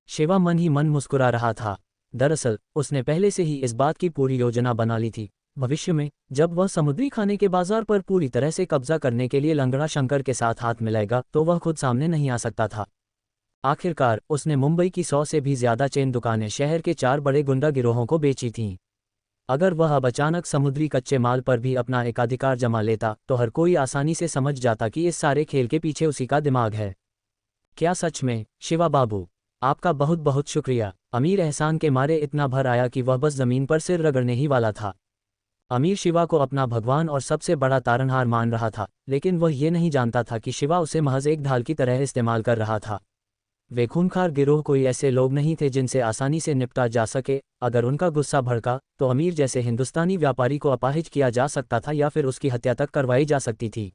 शिवा मन ही मन मुस्कुरा रहा था। दरअसल उसने पहले से ही इस बात की पूरी योजना बना ली थी। भविष्य में जब वह समुद्री खाने के बाजार पर पूरी तरह से कब्जा करने के लिए लंगड़ा शंकर के साथ हाथ मिलाएगा तो वह खुद सामने नहीं आ सकता था। आखिरकार उसने मुंबई की 100 से भी ज्यादा चेन दुकानें शहर के 4 बड़े गुंडा गिरोहों को बेची थीं। अगर वह अब अचानक समुद्री कच्चे माल पर भी अपना एकाधिकार जमा लेता तो हर कोई आसानी से समझ जाता कि इस सारे खेल के पीछे उसी का दिमाग है। क्या सच में? शिवा बाबू, आपका बहुत बहुत शुक्रिया। अमीर एहसान के मारे इतना भर आया कि वह बस जमीन पर सिर रगड़ने ही वाला था। अमीर शिवा को अपना भगवान और सबसे बड़ा तारनहार मान रहा था, लेकिन वह ये नहीं जानता था कि शिवा उसे महज एक ढाल की तरह इस्तेमाल कर रहा था। वे खूंखार गिरोह कोई ऐसे लोग नहीं थे जिनसे आसानी से निपटा जा सके। अगर उनका गुस्सा भड़का तो अमीर जैसे हिंदुस्तानी व्यापारी को अपाहिज किया जा सकता था या फिर उसकी हत्या तक करवाई जा सकती थी।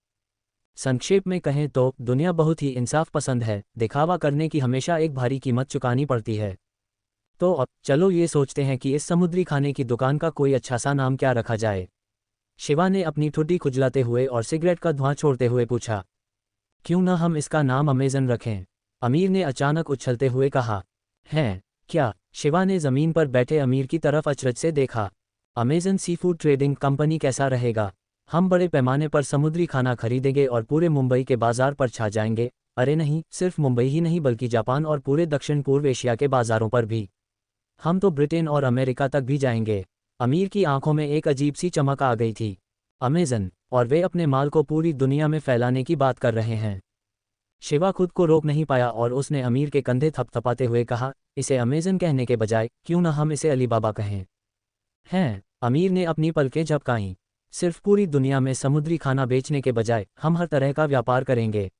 संक्षेप में कहें तो दुनिया बहुत ही इंसाफ पसंद है, दिखावा करने की हमेशा एक भारी कीमत चुकानी पड़ती है। तो अब चलो ये सोचते हैं कि इस समुद्री खाने की दुकान का कोई अच्छा सा नाम क्या रखा जाए। शिवा ने अपनी ठुड्डी खुजलाते हुए और सिगरेट का धुआं छोड़ते हुए पूछा। क्यों न हम इसका नाम अमेजन रखें? अमीर ने अचानक उछलते हुए कहा। हैं, क्या? शिवा ने जमीन पर बैठे अमीर की तरफ अचरज से देखा। Amazon sea food trading company कैसा रहेगा? हम बड़े पैमाने पर समुद्री खाना खरीदेंगे और पूरे मुंबई के बाजार पर छा जाएंगे। अरे नहीं, सिर्फ मुंबई ही नहीं बल्कि जापान और पूरे दक्षिण पूर्व एशिया के बाजारों पर भी। हम तो ब्रिटेन और अमेरिका तक भी जाएंगे। अमीर की आंखों में एक अजीब सी चमक आ गई थी। अमेजन, और वे अपने माल को पूरी दुनिया में फैलाने की बात कर रहे हैं। शिवा खुद को रोक नहीं पाया और उसने अमीर के कंधे थपथपाते हुए कहा, इसे अमेजन कहने के बजाय क्यों न हम इसे अलीबाबा कहें। हैं? अमीर ने अपनी पलकें झपकाईं। सिर्फ पूरी दुनिया में समुद्री खाना बेचने के बजाय हम हर तरह का व्यापार करेंगे।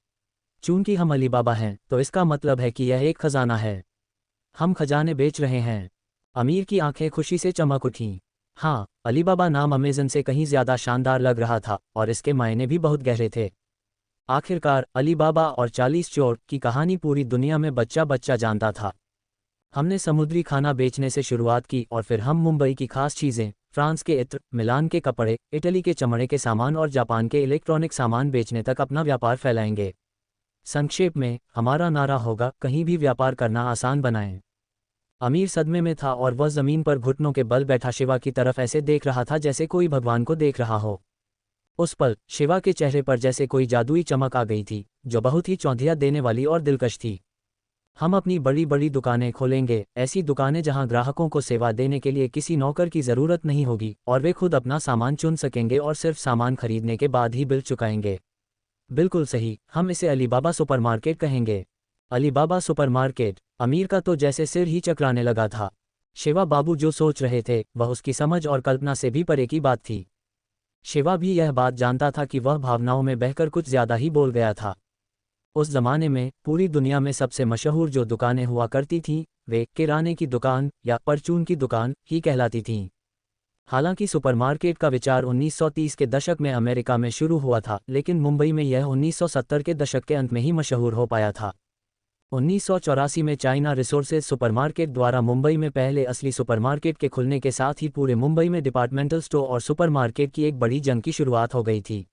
चूंकि हम अलीबाबा हैं तो इसका मतलब है कि यह एक खजाना है। हम खजाने बेच रहे हैं। अमीर की आंखें खुशी से चमक उठीं। हाँ, अलीबाबा नाम अमेजन से कहीं ज्यादा शानदार लग रहा था और इसके मायने भी बहुत गहरे थे। आखिरकार अलीबाबा और 40 चोर की कहानी पूरी दुनिया में बच्चा बच्चा जानता था। हमने समुद्री खाना बेचने से शुरुआत की और फिर हम मुंबई की खास चीज़ें, फ्रांस के इत्र, मिलान के कपड़े, इटली के चमड़े के सामान और जापान के इलेक्ट्रॉनिक सामान बेचने तक अपना व्यापार फैलाएंगे। संक्षेप में, हमारा नारा होगा, कहीं भी व्यापार करना आसान बनाएं। अमीर सदमे में था और वह जमीन पर घुटनों के बल बैठा शिवा की तरफ ऐसे देख रहा था जैसे कोई भगवान को देख रहा हो। उस पल शिवा के चेहरे पर जैसे कोई जादुई चमक आ गई थी, जो बहुत ही चौंधिया देने वाली और दिलकश थी। हम अपनी बड़ी बड़ी दुकानें खोलेंगे, ऐसी दुकानें जहां ग्राहकों को सेवा देने के लिए किसी नौकर की ज़रूरत नहीं होगी और वे खुद अपना सामान चुन सकेंगे और सिर्फ सामान खरीदने के बाद ही बिल चुकाएंगे। बिल्कुल सही, हम इसे अलीबाबा सुपरमार्केट कहेंगे। Alibaba supermarket. अमीर का तो जैसे सिर ही चकराने लगा था। शिवा बाबू जो सोच रहे थे वह उसकी समझ और कल्पना से भी परे की बात थी। शिवा भी यह बात जानता था कि वह भावनाओं में बहकर कुछ ज्यादा ही बोल गया था। उस जमाने में पूरी दुनिया में सबसे मशहूर जो दुकानें हुआ करती थीं, वे किराने की दुकान या परचून की दुकान ही कहलाती थीं। हालांकि सुपरमार्केट का विचार 1930 के दशक में अमेरिका में शुरू हुआ था, लेकिन मुंबई में यह 1970 के दशक के अंत में ही मशहूर हो पाया था। 1984 में चाइना रिसोर्सेज सुपरमार्केट द्वारा मुंबई में पहले असली सुपरमार्केट के खुलने के साथ ही पूरे मुंबई में डिपार्टमेंटल स्टोर और सुपरमार्केट की एक बड़ी जंग की शुरुआत हो गई थी।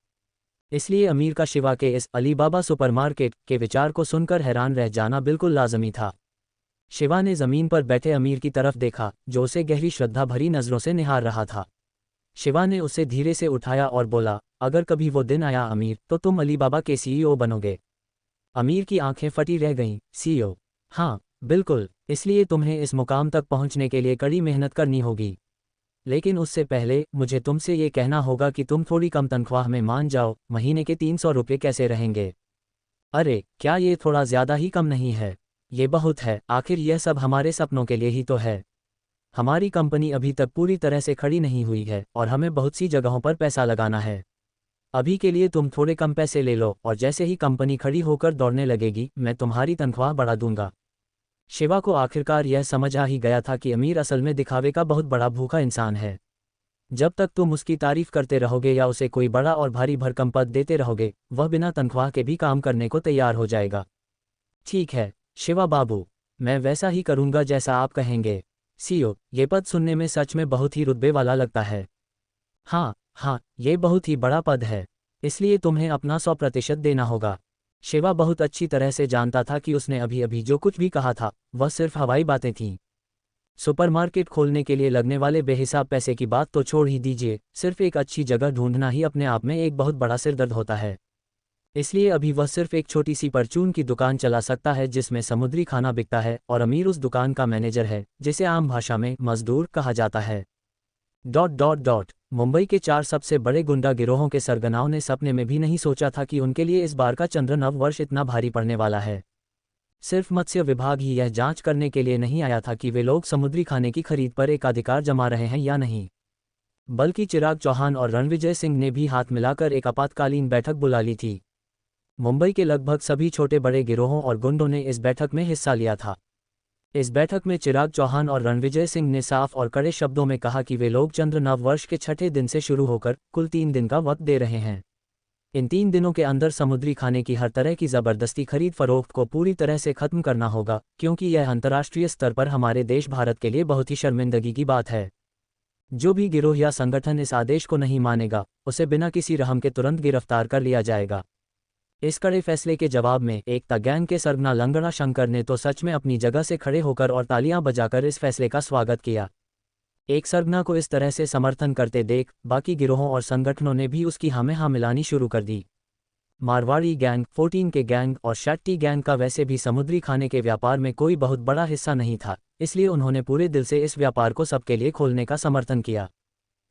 इसलिए अमीर का शिवा के इस अलीबाबा सुपरमार्केट के विचार को सुनकर हैरान रह जाना बिल्कुल लाजमी था। शिवा ने जमीन पर बैठे अमीर की तरफ देखा, जो उसे गहरी श्रद्धा भरी नज़रों से निहार रहा था। शिवा ने उसे धीरे से उठाया और बोला, अगर कभी वो दिन आया अमीर, तो तुम अलीबाबा के सीईओ बनोगे। अमीर की आंखें फटी रह गईं। सीईओ? हाँ, बिल्कुल, इसलिए तुम्हें इस मुकाम तक पहुंचने के लिए कड़ी मेहनत करनी होगी। लेकिन उससे पहले मुझे तुमसे ये कहना होगा कि तुम थोड़ी कम तनख्वाह में मान जाओ। महीने के 300 रुपये कैसे रहेंगे? अरे, क्या ये थोड़ा ज़्यादा ही कम नहीं है? ये बहुत है, आखिर यह सब हमारे सपनों के लिए ही तो है। हमारी कंपनी अभी तक पूरी तरह से खड़ी नहीं हुई है और हमें बहुत सी जगहों पर पैसा लगाना है। अभी के लिए तुम थोड़े कम पैसे ले लो और जैसे ही कंपनी खड़ी होकर दौड़ने लगेगी, मैं तुम्हारी तनख्वाह बढ़ा दूंगा। शिवा को आखिरकार यह समझ आ ही गया था कि अमीर असल में दिखावे का बहुत बड़ा भूखा इंसान है। जब तक तुम उसकी तारीफ करते रहोगे या उसे कोई बड़ा और भारी भरकम पद देते रहोगे, वह बिना तनख्वाह के भी काम करने को तैयार हो जाएगा। ठीक है शिवा बाबू, मैं वैसा ही करूंगा जैसा आप कहेंगे। सीईओ, ये पद सुनने में सच में बहुत ही रुतबे वाला लगता है। हाँ, ये बहुत ही बड़ा पद है, इसलिए तुम्हें अपना 100% देना होगा। शिवा बहुत अच्छी तरह से जानता था कि उसने अभी अभी जो कुछ भी कहा था वह सिर्फ हवाई बातें थीं। सुपरमार्केट खोलने के लिए लगने वाले बेहिसाब पैसे की बात तो छोड़ ही दीजिए, सिर्फ एक अच्छी जगह ढूंढना ही अपने आप में एक बहुत बड़ा सिरदर्द होता है। इसलिए अभी वह सिर्फ एक छोटी सी परचून की दुकान चला सकता है जिसमें समुद्री खाना बिकता है और अमीर उस दुकान का मैनेजर है, जिसे आम भाषा में मजदूर कहा जाता है। मुंबई के 4 सबसे बड़े गुंडा गिरोहों के सरगनाओं ने सपने में भी नहीं सोचा था कि उनके लिए इस बार का चंद्र नव वर्ष इतना भारी पड़ने वाला है। सिर्फ मत्स्य विभाग ही यह जांच करने के लिए नहीं आया था कि वे लोग समुद्री खाने की खरीद पर एकाधिकार जमा रहे हैं या नहीं, बल्कि चिराग चौहान और रणविजय सिंह ने भी हाथ मिलाकर एक आपातकालीन बैठक बुला ली थी। मुंबई के लगभग सभी छोटे बड़े गिरोहों और गुंडों ने इस बैठक में हिस्सा लिया था। इस बैठक में चिराग चौहान और रणविजय सिंह ने साफ और कड़े शब्दों में कहा कि वे लोग चंद्र नव वर्ष के छठे दिन से शुरू होकर कुल 3 दिन का वक्त दे रहे हैं। इन 3 दिनों के अंदर समुद्री खाने की हर तरह की ज़बरदस्ती खरीद फरोख्त को पूरी तरह से खत्म करना होगा, क्योंकि यह अंतर्राष्ट्रीय स्तर पर हमारे देश भारत के लिए बहुत ही शर्मिंदगी की बात है। जो भी गिरोह या संगठन इस आदेश को नहीं मानेगा, उसे बिना किसी रहम के तुरंत गिरफ्तार कर लिया जाएगा। इस कड़े फैसले के जवाब में एकता गैंग के सरगना लंगड़ा शंकर ने तो सच में अपनी जगह से खड़े होकर और तालियां बजाकर इस फैसले का स्वागत किया। एक सरगना को इस तरह से समर्थन करते देख बाकी गिरोहों और संगठनों ने भी उसकी हाँ में हाँ मिलानी शुरू कर दी। मारवाड़ी गैंग, 14 के गैंग और शेट्टी गैंग का वैसे भी समुद्री खाने के व्यापार में कोई बहुत बड़ा हिस्सा नहीं था, इसलिए उन्होंने पूरे दिल से इस व्यापार को सबके लिए खोलने का समर्थन किया।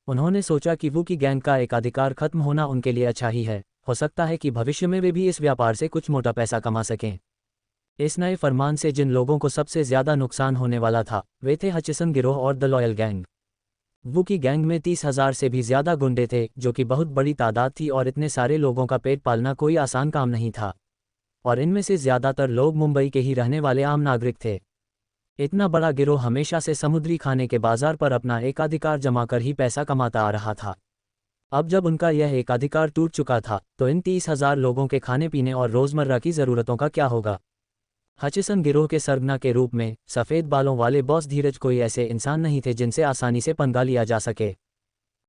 उन्होंने सोचा कि वो की गैंग का एकाधिकार खत्म होना उनके लिए अच्छा ही है, हो सकता है कि भविष्य में वे भी इस व्यापार से कुछ मोटा पैसा कमा सकें। इस नए फरमान से जिन लोगों को सबसे ज्यादा नुकसान होने वाला था वे थे हचिसन गिरोह और द लॉयल गैंग। वो की गैंग में 30,000 से भी ज्यादा गुंडे थे, जो कि बहुत बड़ी तादाद थी और इतने सारे लोगों का पेट पालना कोई आसान काम नहीं था। और इनमें से ज्यादातर लोग मुंबई के ही रहने वाले आम नागरिक थे। इतना बड़ा गिरोह हमेशा से समुद्री खाने के बाजार पर अपना एकाधिकार जमा कर ही पैसा कमाता आ रहा था। अब जब उनका यह एकाधिकार टूट चुका था तो इन 30,000 लोगों के खाने पीने और रोजमर्रा की जरूरतों का क्या होगा। हचिसन गिरोह के सरगना के रूप में सफ़ेद बालों वाले बॉस धीरज कोई ऐसे इंसान नहीं थे जिनसे आसानी से पंगा लिया जा सके।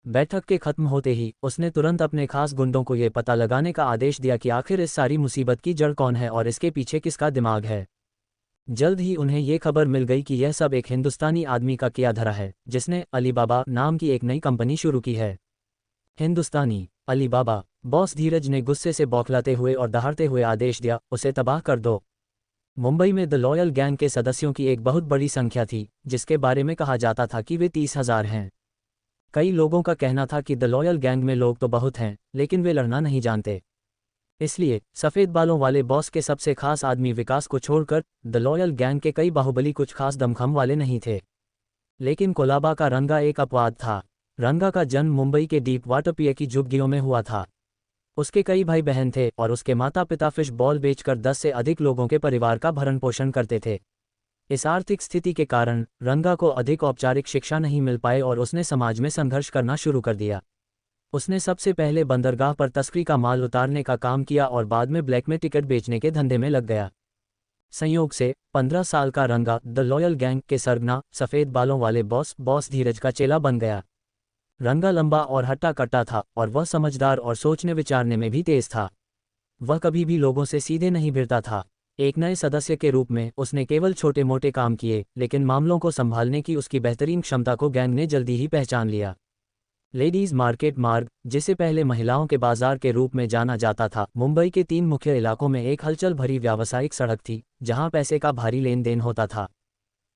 बैठक के खत्म होते ही उसने तुरंत अपने खास गुंडों को ये पता लगाने का आदेश दिया कि आखिर इस सारी मुसीबत की जड़ कौन है और इसके पीछे किसका दिमाग है। जल्द ही उन्हें ये खबर मिल गई कि यह सब एक हिंदुस्तानी आदमी का किया धरा है, जिसने अलीबाबा नाम की एक नई कंपनी शुरू की है। हिंदुस्तानी अलीबाबा। बॉस धीरज ने गुस्से से बौखलाते हुए और दहाड़ते हुए आदेश दिया, उसे तबाह कर दो। मुंबई में द लॉयल गैंग के सदस्यों की एक बहुत बड़ी संख्या थी, जिसके बारे में कहा जाता था कि वे 30,000 हैं। कई लोगों का कहना था कि द लॉयल गैंग में लोग तो बहुत हैं, लेकिन वे लड़ना नहीं जानते। इसलिए सफ़ेद बालों वाले बॉस के सबसे खास आदमी विकास को छोड़कर द लॉयल गैंग के कई बाहुबली कुछ खास दमखम वाले नहीं थे। लेकिन कोलाबा का रंगा एक अपवाद था। रंगा का जन्म मुंबई के डीप वाटर पिए की झुग्गियों में हुआ था। उसके कई भाई बहन थे और उसके माता पिता फिश बॉल बेचकर 10 से अधिक लोगों के परिवार का भरण पोषण करते थे। इस आर्थिक स्थिति के कारण रंगा को अधिक औपचारिक शिक्षा नहीं मिल पाए और उसने समाज में संघर्ष करना शुरू कर दिया। उसने सबसे पहले बंदरगाह पर तस्करी का माल उतारने का काम किया और बाद में ब्लैक में टिकट बेचने के धंधे में लग गया। संयोग से 15 साल का रंगा द लॉयल गैंग के सरगना सफ़ेद बालों वाले बॉस धीरज का चेला बन गया। रंगा लंबा और हट्टा कट्टा था और वह समझदार और सोचने विचारने में भी तेज था। वह कभी भी लोगों से सीधे नहीं भिड़ता था। एक नए सदस्य के रूप में उसने केवल छोटे मोटे काम किए, लेकिन मामलों को संभालने की उसकी बेहतरीन क्षमता को गैंग ने जल्दी ही पहचान लिया। लेडीज मार्केट मार्ग, जिसे पहले महिलाओं के बाजार के रूप में जाना जाता था, मुंबई के 3 मुख्य इलाकों में एक हलचल भरी व्यावसायिक सड़क थी, जहां पैसे का भारी लेन देन होता था।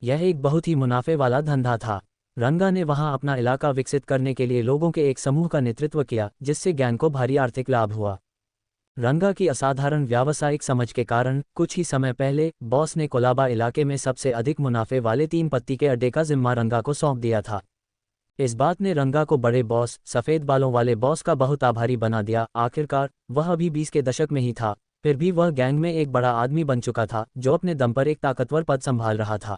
यह एक बहुत ही मुनाफे वाला धंधा था। रंगा ने वहां अपना इलाका विकसित करने के लिए लोगों के एक समूह का नेतृत्व किया, जिससे गैंग को भारी आर्थिक लाभ हुआ। रंगा की असाधारण व्यावसायिक समझ के कारण कुछ ही समय पहले बॉस ने कोलाबा इलाके में सबसे अधिक मुनाफे वाले 3 पत्ती के अड्डे का जिम्मा रंगा को सौंप दिया था। इस बात ने रंगा को बड़े बॉस सफ़ेद बालों वाले बॉस का बहुत आभारी बना दिया। आखिरकार वह अभी 20 के दशक में ही था, फिर भी वह गैंग में एक बड़ा आदमी बन चुका था, जो अपने दम पर एक ताकतवर पद संभाल रहा था।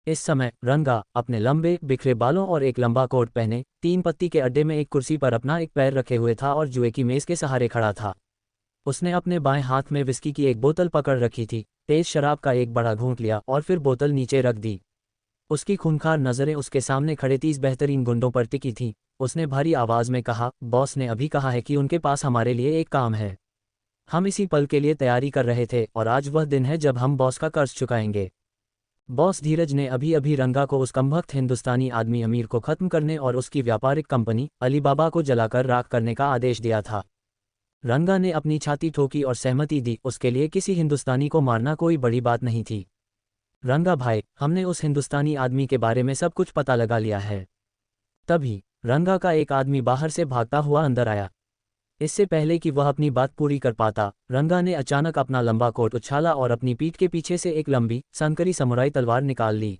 इस समय रंगा अपने लंबे बिखरे बालों और एक लंबा कोट पहने 3 पत्ती के अड्डे में एक कुर्सी पर अपना एक पैर रखे हुए था और जुए की मेज के सहारे खड़ा था। उसने अपने बाएं हाथ में विस्की की एक बोतल पकड़ रखी थी, तेज शराब का एक बड़ा घूंट लिया और फिर बोतल नीचे रख दी। उसकी खूंखार नज़रें उसके सामने खड़े 30 बेहतरीन गुंडों पर टिकी थीं। उसने भारी आवाज़ में कहा, बॉस ने अभी कहा है कि उनके पास हमारे लिए एक काम है। हम इसी पल के लिए तैयारी कर रहे थे और आज वह दिन है जब हम बॉस का कर्ज चुकाएंगे। बॉस धीरज ने अभी अभी रंगा को उस कमबख्त हिंदुस्तानी आदमी अमीर को खत्म करने और उसकी व्यापारिक कंपनी अलीबाबा को जलाकर राख करने का आदेश दिया था। रंगा ने अपनी छाती ठोकी और सहमति दी। उसके लिए किसी हिंदुस्तानी को मारना कोई बड़ी बात नहीं थी। रंगा भाई, हमने उस हिंदुस्तानी आदमी के बारे में सब कुछ पता लगा लिया है। तभी रंगा का एक आदमी बाहर से भागता हुआ अंदर आया। इससे पहले कि वह अपनी बात पूरी कर पाता, रंगा ने अचानक अपना लंबा कोट उछाला और अपनी पीठ के पीछे से एक लंबी सनकरी समुराई तलवार निकाल ली।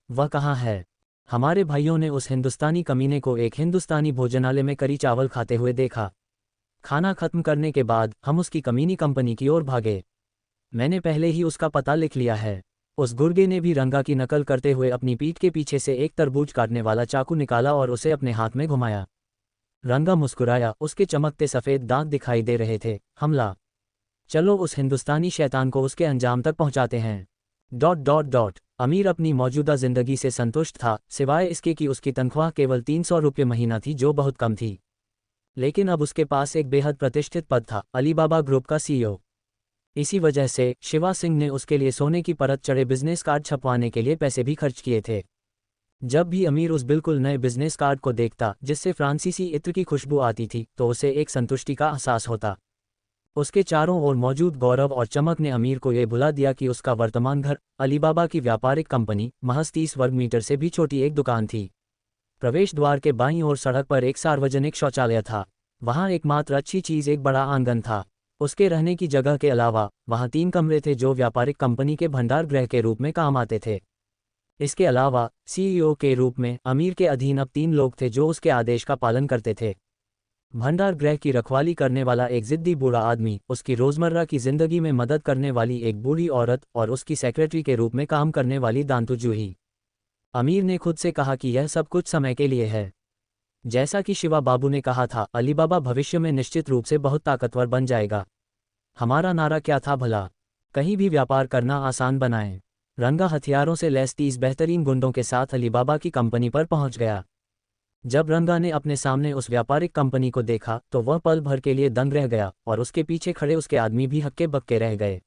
वह कहाँ है? हमारे भाइयों ने उस हिंदुस्तानी कमीने को एक हिंदुस्तानी भोजनालय में करी चावल खाते हुए देखा। खाना खत्म करने के बाद हम उसकी कमीनी कंपनी की ओर भागे। मैंने पहले ही उसका पता लिख लिया है। उस गुर्गे ने भी रंगा की नकल करते हुए अपनी पीठ के पीछे से एक तरबूज काटने वाला चाकू निकाला और उसे अपने हाथ में घुमाया। रंगा मुस्कुराया, उसके चमकते सफ़ेद दांत दिखाई दे रहे थे। हमला! चलो उस हिंदुस्तानी शैतान को उसके अंजाम तक पहुंचाते हैं। अमीर अपनी मौजूदा जिंदगी से संतुष्ट था, सिवाय इसके कि उसकी तनख्वाह केवल 300 रुपये महीना थी, जो बहुत कम थी। लेकिन अब उसके पास एक बेहद प्रतिष्ठित पद था, अलीबाबा ग्रुप का सीईओ। इसी वजह से शिवा सिंह ने उसके लिए सोने की परत चढ़े बिजनेस कार्ड छपवाने के लिए पैसे भी खर्च किए थे। जब भी अमीर उस बिल्कुल नए बिजनेस कार्ड को देखता जिससे फ्रांसीसी इत्र की खुशबू आती थी, तो उसे एक संतुष्टि का एहसास होता। उसके चारों ओर मौजूद गौरव और चमक ने अमीर को यह भुला दिया कि उसका वर्तमान घर, अलीबाबा की व्यापारिक कंपनी, महज 30 वर्ग मीटर से भी छोटी एक दुकान थी। प्रवेश द्वार के बाईं ओर सड़क पर एक सार्वजनिक शौचालय था। वहां एकमात्र अच्छी चीज एक बड़ा आंगन था। उसके रहने की जगह के अलावा वहां 3 कमरे थे जो व्यापारिक कंपनी के भंडार गृह के रूप में काम आते थे। इसके अलावा सीईओ के रूप में अमीर के अधीन अब 3 लोग थे जो उसके आदेश का पालन करते थे। भंडार गृह की रखवाली करने वाला एक जिद्दी बूढ़ा आदमी, उसकी रोजमर्रा की जिंदगी में मदद करने वाली एक बूढ़ी औरत और उसकी सेक्रेटरी के रूप में काम करने वाली दांतु जूही। अमीर ने खुद से कहा कि यह सब कुछ समय के लिए है। जैसा कि शिवा बाबू ने कहा था, अलीबाबा भविष्य में निश्चित रूप से बहुत ताकतवर बन जाएगा। हमारा नारा क्या था भला? कहीं भी व्यापार करना आसान बनाएं। रंगा हथियारों से लैस 30 बेहतरीन गुंडों के साथ अलीबाबा की कंपनी पर पहुंच गया। जब रंगा ने अपने सामने उस व्यापारिक कंपनी को देखा तो वह पल भर के लिए दंग रह गया और उसके पीछे खड़े उसके आदमी भी हक्के बक्के रह गए।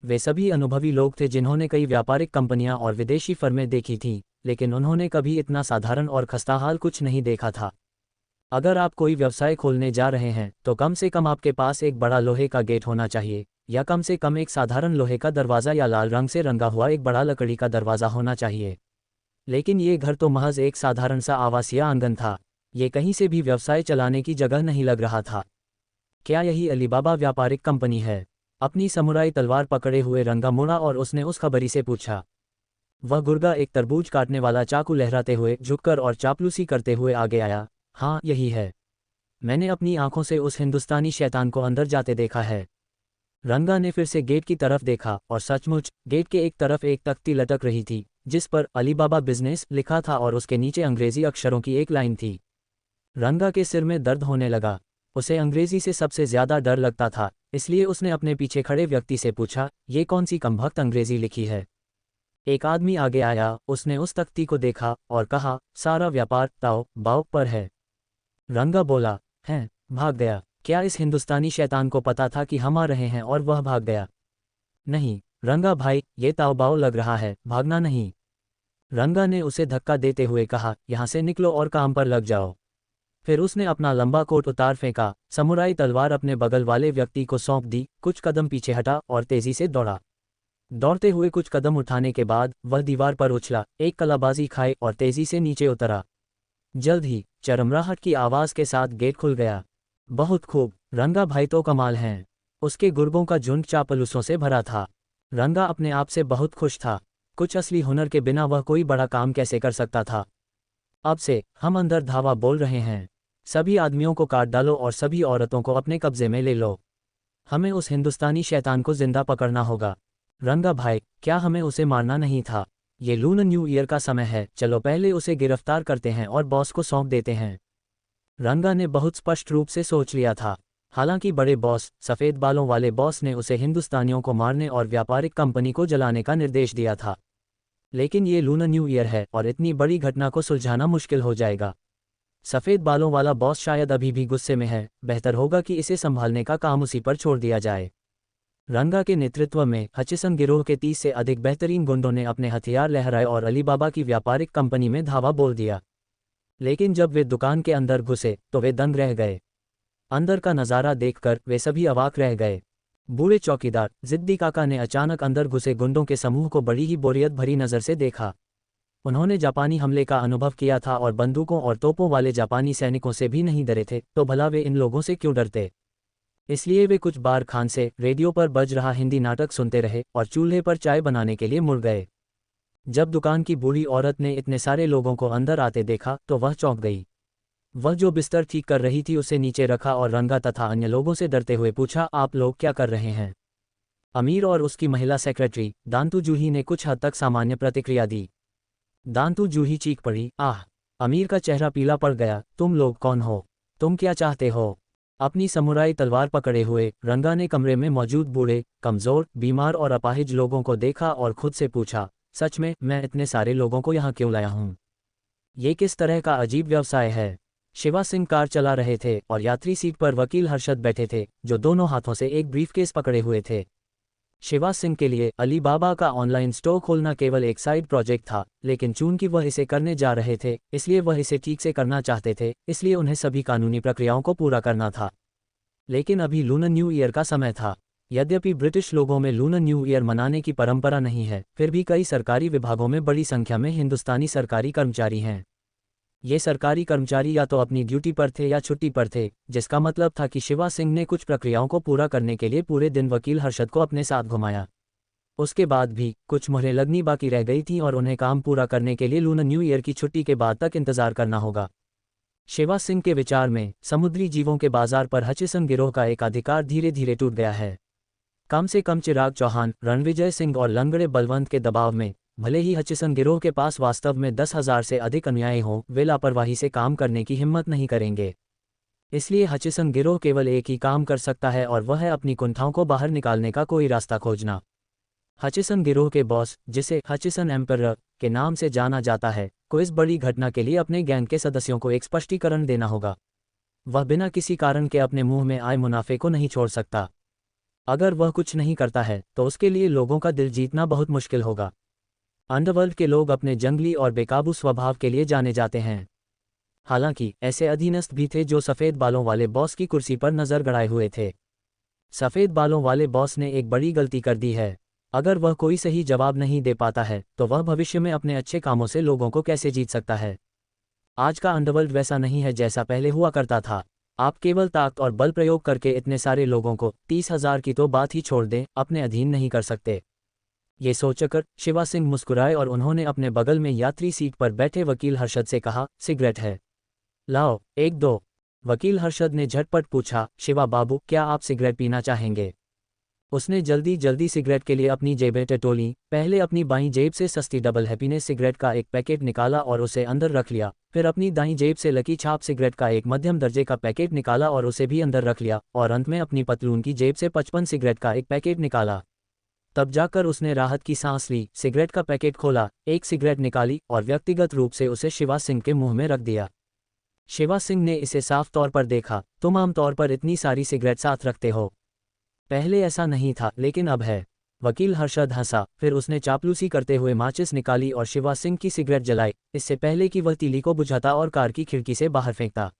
वे सभी अनुभवी लोग थे जिन्होंने कई व्यापारिक कंपनियां और विदेशी फर्में देखी थीं, लेकिन उन्होंने कभी इतना साधारण और खस्ताहाल कुछ नहीं देखा था। अगर आप कोई व्यवसाय खोलने जा रहे हैं तो कम से कम आपके पास एक बड़ा लोहे का गेट होना चाहिए, या कम से कम एक साधारण लोहे का दरवाज़ा या लाल रंग से रंगा हुआ एक बड़ा लकड़ी का दरवाज़ा होना चाहिए। लेकिन ये घर तो महज एक साधारण सा आवासीय आंगन था। ये कहीं से भी व्यवसाय चलाने की जगह नहीं लग रहा था। क्या यही अलीबाबा व्यापारिक कंपनी है? अपनी समुराई तलवार पकड़े हुए रंगा मुड़ा और उसने उस खबरी से पूछा। वह गुर्गा एक तरबूज काटने वाला चाकू लहराते हुए झुककर और चापलूसी करते हुए आगे आया। हाँ, यही है। मैंने अपनी आंखों से उस हिंदुस्तानी शैतान को अंदर जाते देखा है। रंगा ने फिर से गेट की तरफ देखा और सचमुच गेट के एक तरफ एक तख्ती लटक रही थी जिस पर अलीबाबा बिजनेस लिखा था और उसके नीचे अंग्रेजी अक्षरों की एक लाइन थी। रंगा के सिर में दर्द होने लगा। उसे अंग्रेजी से सबसे ज्यादा डर लगता था, इसलिए उसने अपने पीछे खड़े व्यक्ति से पूछा, ये कौन सी कमबख्त अंग्रेजी लिखी है? एक आदमी आगे आया, उसने उस तख्ती को देखा और कहा, सारा व्यापार ताओ बाओ पर है। रंगा बोला, हैं? भाग गया? क्या इस हिंदुस्तानी शैतान को पता था कि हम आ रहे हैं और वह भाग गया? नहीं रंगा भाई, ये ताओ बाओ लग रहा है, भागना नहीं। रंगा ने उसे धक्का देते हुए कहा, यहाँ से निकलो और काम पर लग जाओ। फिर उसने अपना लंबा कोट उतार फेंका, समुराई तलवार अपने बगल वाले व्यक्ति को सौंप दी, कुछ कदम पीछे हटा और तेजी से दौड़ा। दौड़ते हुए कुछ कदम उठाने के बाद वह दीवार पर उछला, एक कलाबाजी खाए और तेजी से नीचे उतरा। जल्द ही चरमराहट की आवाज के साथ गेट खुल गया। बहुत खूब, रंगा भाई तो कमाल हैं। उसके गुर्गों का झुंड चापलूसों से भरा था। रंगा अपने आप से बहुत खुश था। कुछ असली हुनर के बिना वह कोई बड़ा काम कैसे कर सकता था। अब से हम अंदर धावा बोल रहे हैं। सभी आदमियों को काट डालो और सभी औरतों को अपने कब्जे में ले लो। हमें उस हिंदुस्तानी शैतान को जिंदा पकड़ना होगा। रंगा भाई, क्या हमें उसे मारना नहीं था? ये लूनर न्यू ईयर का समय है, चलो पहले उसे गिरफ्तार करते हैं और बॉस को सौंप देते हैं। रंगा ने बहुत स्पष्ट रूप से सोच लिया था। हालांकि बड़े बॉस, सफ़ेद बालों वाले बॉस ने उसे हिंदुस्तानियों को मारने और व्यापारिक कंपनी को जलाने का निर्देश दिया था, लेकिन ये लूनर न्यू ईयर है और इतनी बड़ी घटना को सुलझाना मुश्किल हो जाएगा। सफ़ेद बालों वाला बॉस शायद अभी भी गुस्से में है, बेहतर होगा कि इसे संभालने का काम उसी पर छोड़ दिया जाए। रंगा के नेतृत्व में हचिसन गिरोह के 30 से अधिक बेहतरीन गुंडों ने अपने हथियार लहराए और अलीबाबा की व्यापारिक कंपनी में धावा बोल दिया। लेकिन जब वे दुकान के अंदर घुसे तो वे दंग रह गए। अंदर का नज़ारा देखकर वे सभी अवाक रह गए। बूढ़े चौकीदार जिद्दी काका ने अचानक अंदर घुसे गुंडों के समूह को बड़ी ही बोरियत भरी नज़र से देखा। उन्होंने जापानी हमले का अनुभव किया था और बंदूकों और तोपों वाले जापानी सैनिकों से भी नहीं डरे थे, तो भला वे इन लोगों से क्यों डरते? इसलिए वे कुछ बार खान से रेडियो पर बज रहा हिंदी नाटक सुनते रहे और चूल्हे पर चाय बनाने के लिए मुड़ गए। जब दुकान की बूढ़ी औरत ने इतने सारे लोगों को अंदर आते देखा तो वह चौंक गई। वह जो बिस्तर ठीक कर रही थी उसे नीचे रखा और रंगा तथा अन्य लोगों से डरते हुए पूछा, आप लोग क्या कर रहे हैं? अमीर और उसकी महिला सेक्रेटरी दांतु जूही ने कुछ हद तक सामान्य प्रतिक्रिया दी। दांतु जूही चीख पड़ी, आह! अमीर का चेहरा पीला पड़ गया। तुम लोग कौन हो? तुम क्या चाहते हो? अपनी समुराई तलवार पकड़े हुए रंगा ने कमरे में मौजूद बूढ़े, कमजोर, बीमार और अपाहिज लोगों को देखा और खुद से पूछा, सच में मैं इतने सारे लोगों को यहाँ क्यों लाया हूँ? ये किस तरह का अजीब व्यवसाय है? शिवा सिंह कार चला रहे थे और यात्री सीट पर वकील हर्षद बैठे थे, जो दोनों हाथों से एक ब्रीफकेस पकड़े हुए थे। शिवा सिंह के लिए अलीबाबा का ऑनलाइन स्टोर खोलना केवल एक साइड प्रोजेक्ट था, लेकिन चूंकि वह इसे करने जा रहे थे, इसलिए वह इसे ठीक से करना चाहते थे, इसलिए उन्हें सभी कानूनी प्रक्रियाओं को पूरा करना था। लेकिन अभी लूनर न्यू ईयर का समय था। यद्यपि ब्रिटिश लोगों में लूनर न्यू ईयर मनाने की परंपरा नहीं है, फिर भी कई सरकारी विभागों में बड़ी संख्या में हिंदुस्तानी सरकारी कर्मचारी हैं। ये सरकारी कर्मचारी या तो अपनी ड्यूटी पर थे या छुट्टी पर थे, जिसका मतलब था कि शिवा सिंह ने कुछ प्रक्रियाओं को पूरा करने के लिए पूरे दिन वकील हर्षद को अपने साथ घुमाया। उसके बाद भी कुछ मुहरें लगनी बाकी रह गई थीं और उन्हें काम पूरा करने के लिए लूनर न्यू ईयर की छुट्टी के बाद तक इंतजार करना होगा। शिवा सिंह के विचार में समुद्री जीवों के बाजार पर हचिसन गिरोह का एक अधिकार धीरे धीरे टूट गया है। कम से कम चिराग चौहान, रणविजय सिंह और लंगड़े बलवंत के दबाव में, भले ही हचिसन गिरोह के पास वास्तव में 10,000 से अधिक अनुयायी हों, वे लापरवाही से काम करने की हिम्मत नहीं करेंगे। इसलिए हचिसन गिरोह केवल एक ही काम कर सकता है और वह है अपनी कुंठाओं को बाहर निकालने का कोई रास्ता खोजना। हचिसन गिरोह के बॉस, जिसे हचिसन एम्परर के नाम से जाना जाता है, को इस बड़ी घटना के लिए अपने गैंग के सदस्यों को एक स्पष्टीकरण देना होगा। वह बिना किसी कारण के अपने मुंह में आए मुनाफे को नहीं छोड़ सकता। अगर वह कुछ नहीं करता है तो उसके लिए लोगों का दिल जीतना बहुत मुश्किल होगा। अंडरवर्ल्ड के लोग अपने जंगली और बेकाबू स्वभाव के लिए जाने जाते हैं। हालांकि ऐसे अधीनस्थ भी थे जो सफ़ेद बालों वाले बॉस की कुर्सी पर नजर गड़ाए हुए थे। सफ़ेद बालों वाले बॉस ने एक बड़ी गलती कर दी है। अगर वह कोई सही जवाब नहीं दे पाता है तो वह भविष्य में अपने अच्छे कामों से लोगों को कैसे जीत सकता है। आज का अंडरवर्ल्ड वैसा नहीं है जैसा पहले हुआ करता था। आप केवल ताकत और बल प्रयोग करके इतने सारे लोगों को, 30,000 की तो बात ही छोड़ दें, अपने अधीन नहीं कर सकते। ये सोचकर शिवा सिंह मुस्कुराए और उन्होंने अपने बगल में यात्री सीट पर बैठे वकील हर्षद से कहा, सिगरेट है? लाओ, एक दो। वकील हर्षद ने झटपट पूछा, शिवा बाबू, क्या आप सिगरेट पीना चाहेंगे? उसने जल्दी जल्दी सिगरेट के लिए अपनी जेबें टटोलीं। पहले अपनी बाईं जेब से सस्ती डबल हैप्पीनेस सिगरेट का एक पैकेट निकाला और उसे अंदर रख लिया। फिर अपनी दाईं जेब से लकी छाप सिगरेट का एक मध्यम दर्जे का पैकेट निकाला और उसे भी अंदर रख लिया, और अंत में अपनी पतलून की जेब से 55 सिगरेट का एक पैकेट निकाला। तब जाकर उसने राहत की सांस ली, सिगरेट का पैकेट खोला, एक सिगरेट निकाली और व्यक्तिगत रूप से उसे शिवा सिंह के मुंह में रख दिया। शिवा सिंह ने इसे साफ तौर पर देखा। तुम आमतौर पर इतनी सारी सिगरेट साथ रखते हो? पहले ऐसा नहीं था, लेकिन अब है। वकील हर्षद हंसा, फिर उसने चापलूसी करते हुए माचिस निकाली और शिवा सिंह की सिगरेट जलाई, इससे पहले कि वह तीली को बुझाता और कार की खिड़की से बाहर फेंकता।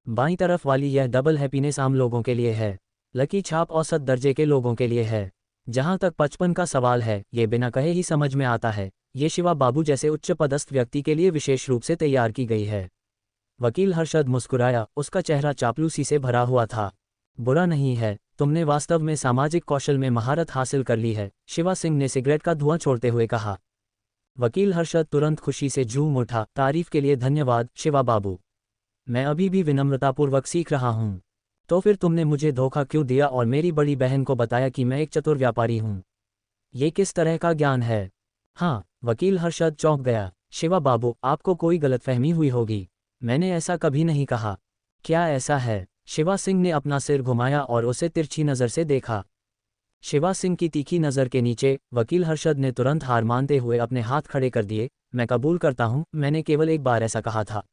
बाईं तरफ वाली यह डबल हैप्पीनेस आम लोगों के लिए है। लकी छाप औसत दर्जे के लोगों के लिए है। जहां तक 55 का सवाल है, ये बिना कहे ही समझ में आता है, ये शिवा बाबू जैसे उच्च पदस्थ व्यक्ति के लिए विशेष रूप से तैयार की गई है। वकील हर्षद मुस्कुराया, उसका चेहरा चापलूसी से भरा हुआ था। बुरा नहीं है, तुमने वास्तव में सामाजिक कौशल में महारत हासिल कर ली है, शिवा सिंह ने सिगरेट का धुआं छोड़ते हुए कहा। वकील हर्षद तुरंत खुशी से झूम उठा, तारीफ के लिए धन्यवाद शिवा बाबू। मैं अभी भी विनम्रतापूर्वक सीख रहा हूँ। तो फिर तुमने मुझे धोखा क्यों दिया और मेरी बड़ी बहन को बताया कि मैं एक चतुर व्यापारी हूँ? ये किस तरह का ज्ञान है? हाँ, वकील हर्षद चौंक गया। शिवा बाबू, आपको कोई गलतफहमी हुई होगी, मैंने ऐसा कभी नहीं कहा। क्या ऐसा है? शिवा सिंह ने अपना सिर घुमाया और उसे तिरछी नज़र से देखा। शिवा सिंह की तीखी नज़र के नीचे वकील हर्षद ने तुरंत हार मानते हुए अपने हाथ खड़े कर दिए। मैं कबूल करता हूँ, मैंने केवल एक बार ऐसा कहा था।